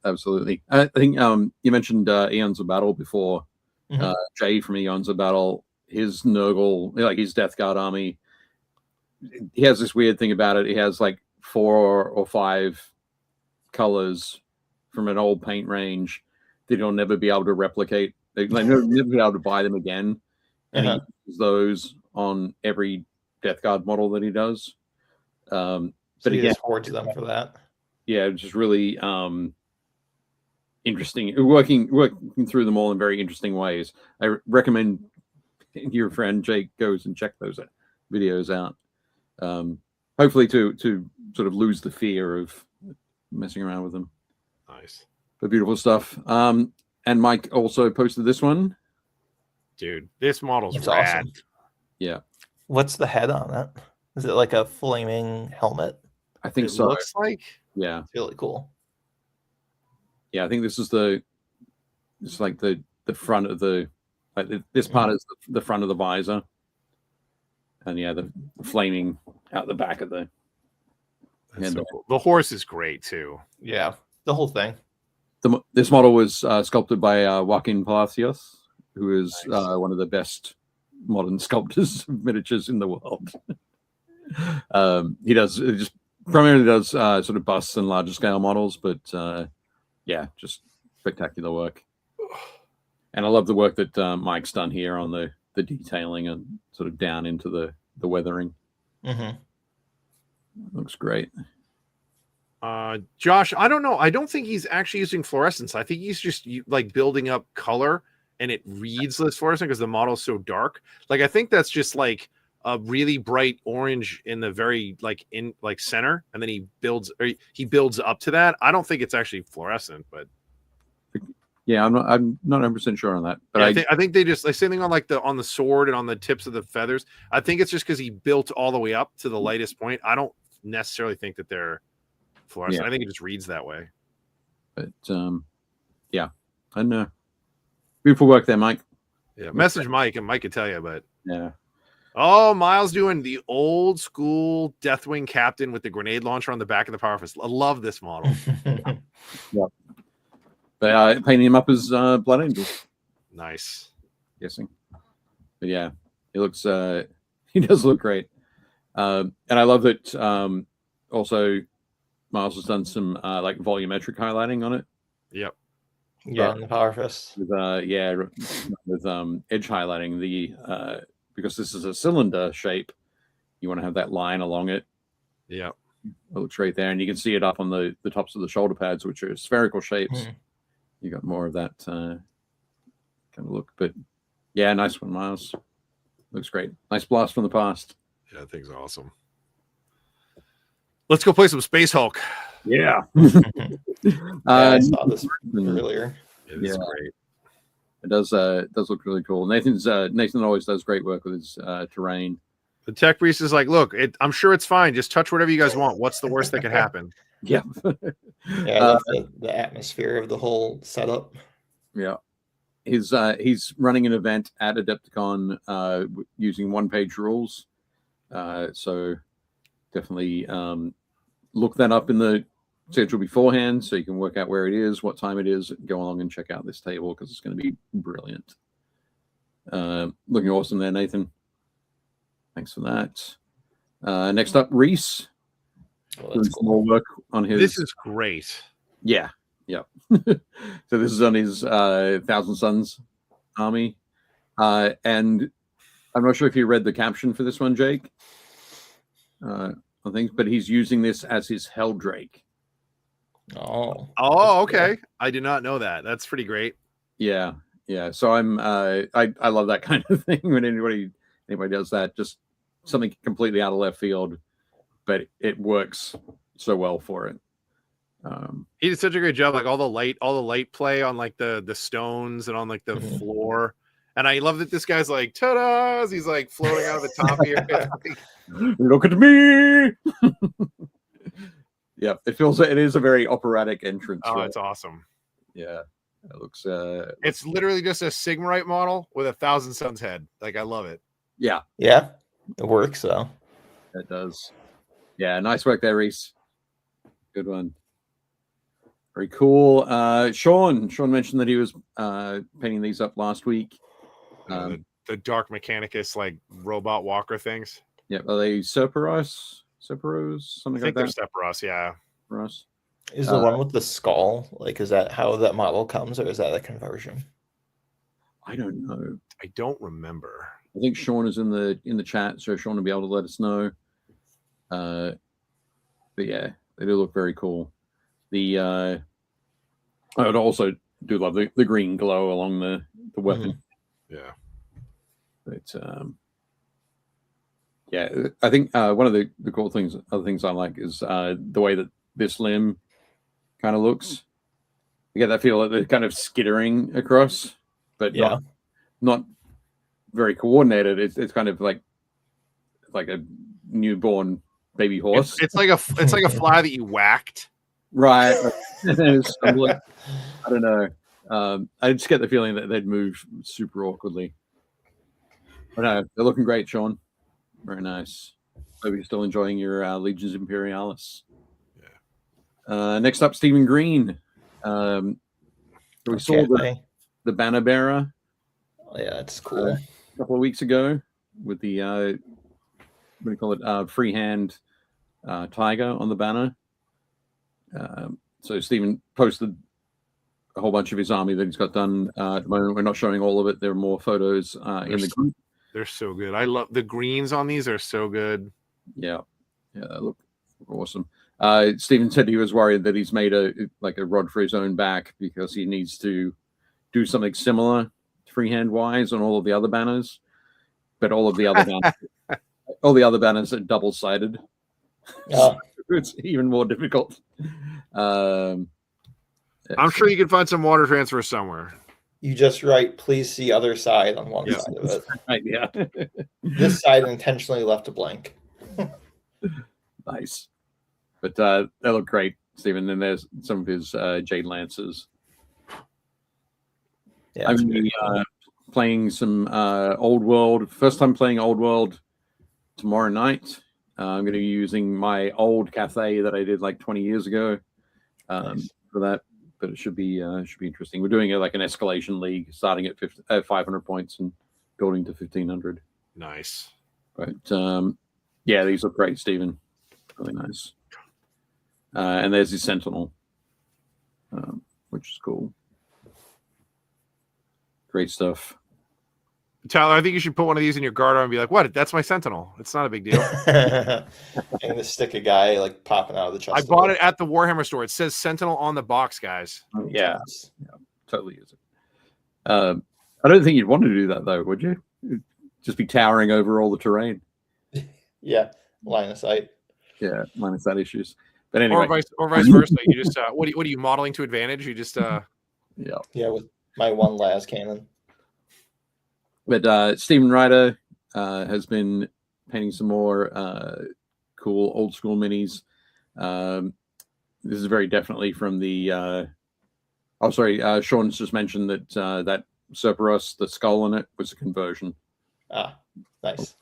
absolutely. I think you mentioned Eons of Battle before. Jay from Eons of Battle, his Nurgle, like his Death Guard army, he has this weird thing about it. He has like 4 or 5 colors from an old paint range that he'll never be able to replicate. Like never be able to buy them again. And he uses those on every Death Guard model that he does. But he just hoards them for that. Yeah, just really interesting. Working through them all in very interesting ways. I recommend your friend Jake goes and check those videos out. Hopefully to sort of lose the fear of messing around with them. Nice. But beautiful stuff. And Mike also posted this one. Dude, this model's That's rad. awesome. Yeah. What's the head on it? Is it like a flaming helmet? I think It so. looks like. Yeah. It's really cool. Yeah, I think this is it's like the front of this part is the front of the visor. And yeah, the flaming out the back of the So cool. The horse is great too. Yeah, the whole thing. This model was sculpted by Joaquin Palacios, who is one of the best modern sculptors of miniatures in the world. He primarily does sort of busts and larger scale models, but yeah, just spectacular work. And I love the work that Mike's done here on the detailing and sort of down into the weathering. Looks great. Josh, I don't know. I don't think he's actually using fluorescence. I think he's just like building up color and it reads as fluorescent because the model's so dark. Like I think that's just like a really bright orange in the very center, and then he builds up to that. I don't think it's actually fluorescent, but yeah, I'm not 100% sure on that. But yeah, I think they just same thing on the sword and on the tips of the feathers. I think it's just because he built all the way up to the lightest point. I don't necessarily think that they're fluorescent. Yeah. I think it just reads that way. But yeah, I don't know. Beautiful work there, Mike. Yeah, message Mike and Mike could tell you, but yeah. Oh, Miles doing the old school Deathwing Captain with the grenade launcher on the back of the Power Fist. I love this model. Yeah. But painting him up as Blood Angel. Nice. Guessing. But yeah, he looks he does look great. And I love that also Miles has done some like volumetric highlighting on it. Yep. Yeah, in the Power Fist. With edge highlighting the because this is a cylinder shape, you want to have that line along it. Yeah. It looks right there, and you can see it up on the tops of the shoulder pads, which are spherical shapes. You got more of that kind of look, but yeah, nice one, Miles. Looks great. Nice blast from the past. Yeah, that thing's awesome. Let's go play some Space Hulk. Yeah. I saw this earlier. It is great. It does look really cool. Nathan always does great work with his terrain. The tech priest is like, look, I'm sure it's fine. Just touch whatever you guys want. What's the worst that could happen? Yeah. I love the atmosphere of the whole setup. Yeah. He's running an event at Adepticon using one-page rules. So definitely look that up in the schedule beforehand so you can work out where it is, what time it is, go along and check out this table because it's going to be brilliant. Looking awesome there, Nathan. Thanks for that. Next up, Reese. That's cool. More work on his. This is great. Yeah. So this is on his Thousand Suns army. And I'm not sure if you read the caption for this one, Jake. I think, but he's using this as his Helldrake. Oh, okay. I did not know that. That's pretty great. Yeah. So I'm I love that kind of thing when anybody does that. Just something completely out of left field, but it works so well for it. He did such a great job, like all the light play on like the stones and on like the floor. And I love that this guy's like, ta-da! He's like floating out of the top here. Look at me. Yeah, it feels like it is a very operatic entrance. Oh, it's awesome. Yeah. It looks it's literally just a Sigmarite model with a Thousand Suns head. Like, I love it. Yeah. It works though. It does. Yeah, nice work there, Reese. Good one. Very cool. Sean mentioned that he was painting these up last week. The Dark Mechanicus, like robot walker things. Yeah, are they Serperos, something like that? I think they're Sephiroth, yeah. Sephiroth. Is the one with the skull, like, is that how that model comes, or is that a conversion? I don't know. I don't remember. I think Sean is in the chat, so Sean will be able to let us know. But yeah, they do look very cool. I would also do love the green glow along the weapon. Yeah. But yeah, I think one of the cool things, other things I like is the way that this limb kind of looks. You get that feel that they're kind of skittering across, but not very coordinated. It's kind of like a newborn baby horse. It's like a fly that you whacked. Right. I don't know. I just get the feeling that they'd move super awkwardly. But no, they're looking great, Sean. Very nice. Hope you're still enjoying your Legions Imperialis. Yeah. Next up, Stephen Green. We saw the banner bearer. Oh, yeah, that's cool. A couple of weeks ago with the what do you call it? Freehand tiger on the banner. So Stephen posted a whole bunch of his army that he's got done at the moment. We're not showing all of it. There are more photos in the group. They're so good. I love the greens on these are so good. Yeah, they look awesome. Stephen said he was worried that he's made a rod for his own back because he needs to do something similar freehand wise on all of the other banners, but all of the other banners are double sided. So it's even more difficult. I'm sure you can find some water transfer somewhere. You just write, please see other side on one side of it. Right, yeah. This side intentionally left a blank. Nice. But they look great, Stephen. And there's some of his Jade Lancers. Yeah, I'm going to be playing some Old World. First time playing Old World tomorrow night. I'm going to be using my old Cathay that I did like 20 years ago for that. But it should be interesting. We're doing it like an escalation league, starting at 500 points and building to 1500. Nice. But yeah, these look great, Stephen. Really nice. And there's his Sentinel, which is cool. Great stuff. Tyler, I think you should put one of these in your guard arm and be like, "What? That's my Sentinel. It's not a big deal." And the stick a guy like popping out of the chest. I bought it at the Warhammer store. It says Sentinel on the box, guys. Yeah, totally use it. I don't think you'd want to do that though, would you? It'd just be towering over all the terrain. Yeah, line of sight. Yeah, minus that issues. But anyway, or vice versa. You just what are you modeling to advantage? You just yeah, with my one las cannon. But Stephen Ryder has been painting some more cool old school minis. This is very definitely from the. Sean's just mentioned that that Cerberus, the skull on it, was a conversion. Ah, nice.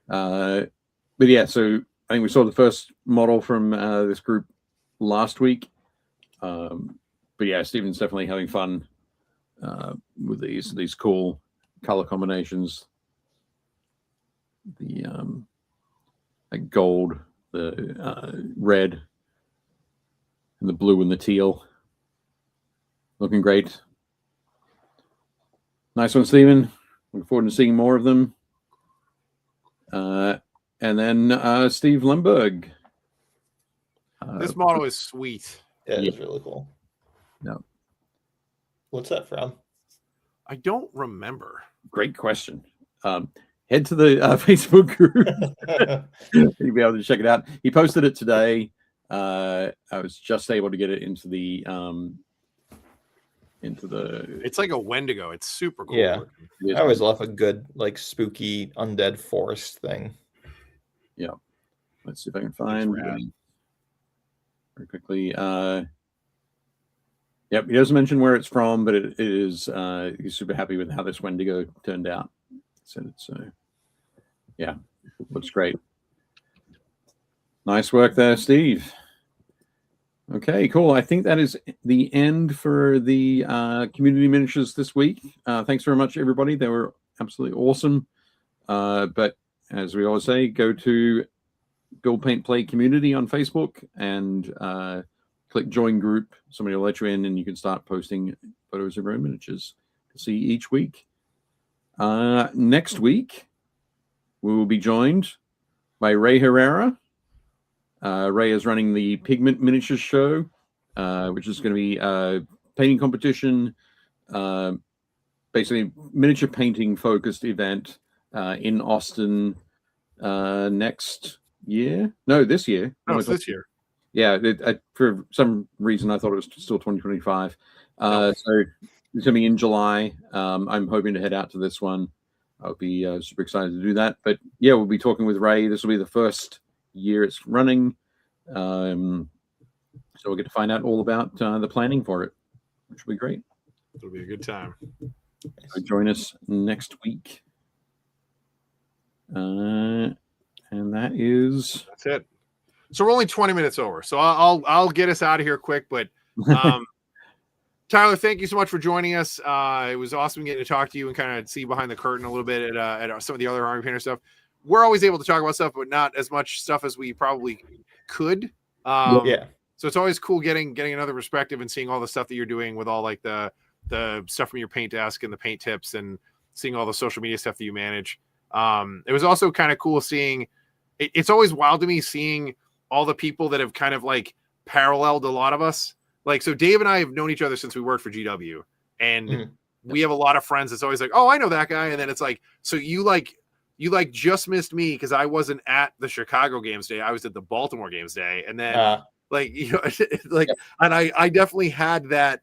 But yeah, so I think we saw the first model from this group last week. But yeah, Stephen's definitely having fun with these cool color combinations. The like gold, the red, and the blue and the teal. Looking great. Nice one, Stephen. Looking forward to seeing more of them. And then Steve Lemberg. this model is sweet. Yeah, it's really cool. No. What's that from? I don't remember. Great question. Head to the Facebook group. You'll be able to check it out. He posted it today. I was just able to get it into the. It's like a Wendigo. It's super cool. Yeah, I always love a good like spooky undead forest thing. Yeah, let's see if I can find very quickly. Yep, he doesn't mention where it's from, but it is. He's super happy with how this Wendigo turned out. So it's yeah, looks great. Nice work there, Steve. Okay, cool. I think that is the end for the community miniatures this week. Thanks very much, everybody. They were absolutely awesome. But as we always say, go to Build Paint Play Community on Facebook and click Join Group. Somebody will let you in, and you can start posting photos of your own miniatures to see each week. Next week, we will be joined by Ray Herrera. Ray is running the Pigment Miniatures Show, which is going to be a painting competition, basically miniature painting focused event in Austin next year. No, this year. No, it's this year. Yeah, for some reason I thought it was still 2025. So it's going to be in July. I'm hoping to head out to this one. I'll be super excited to do that. But yeah, we'll be talking with Ray. This will be the first year it's running, so we'll get to find out all about the planning for it, which will be great. It'll be a good time. So join us next week, and that's it. So we're only 20 minutes over, so I'll get us out of here quick. But Tyler, thank you so much for joining us. It was awesome getting to talk to you and kind of see behind the curtain a little bit at some of the other Army Painter stuff. We're always able to talk about stuff, but not as much stuff as we probably could. Yeah. So it's always cool getting another perspective and seeing all the stuff that you're doing with all like the stuff from your paint desk and the paint tips and seeing all the social media stuff that you manage. It was also kind of cool seeing. It's always wild to me seeing all the people that have kind of like paralleled a lot of us. Like, so Dave and I have known each other since we worked for GW, and we have a lot of friends. It's always like, oh, I know that guy, and then it's like, so you just missed me because I wasn't at the Chicago Games Day. I was at the Baltimore Games Day. And then like, you know, like, and I definitely had that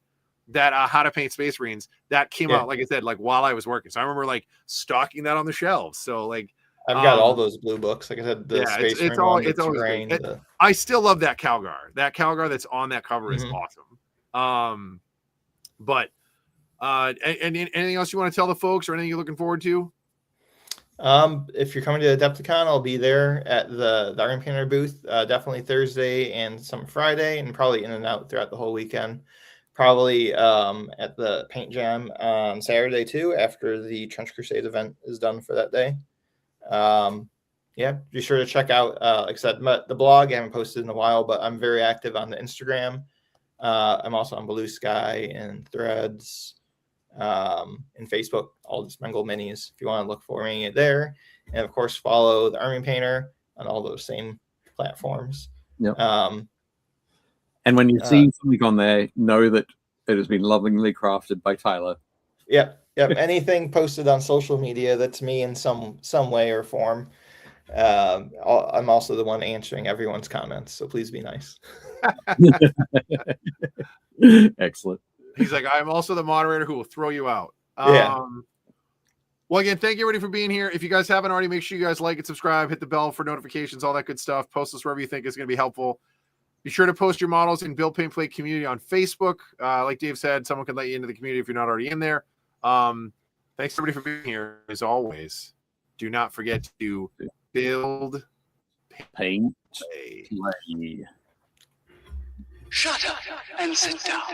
How to Paint Space Marines that came out, like I said, like while I was working. So I remember like stocking that on the shelves. So like, I've got all those blue books. Like I said, the Space it's Marine always terrain, I still love that Calgar. That Calgar that's on that cover is awesome. But anything else you want to tell the folks or anything you're looking forward to? If you're coming to Adepticon, I'll be there at the Army Painter booth, definitely Thursday and some Friday, and probably in and out throughout the whole weekend. Probably at the Paint Jam on Saturday too, after the Trench Crusade event is done for that day. Yeah, be sure to check out, like I said, the blog. I haven't posted in a while, but I'm very active on the Instagram. I'm also on Blue Sky and Threads. In Facebook, all just Mengel Minis if you want to look for me there. And of course, follow the Army Painter on all those same platforms. Yep. And when you see something on there, know that it has been lovingly crafted by Tyler. Yep. Anything posted on social media that's me in some way or form. I'm also the one answering everyone's comments, so please be nice. Excellent. He's like, I'm also the moderator who will throw you out. Yeah. Well, again, thank you everybody for being here. If you guys haven't already, make sure you guys like and subscribe, hit the bell for notifications, all that good stuff. Post us wherever you think is going to be helpful. Be sure to post your models in Build Paint Play community on Facebook. Like Dave said, someone can let you into the community if you're not already in there. Thanks everybody for being here. As always, do not forget to build, paint, play. Shut up and sit down.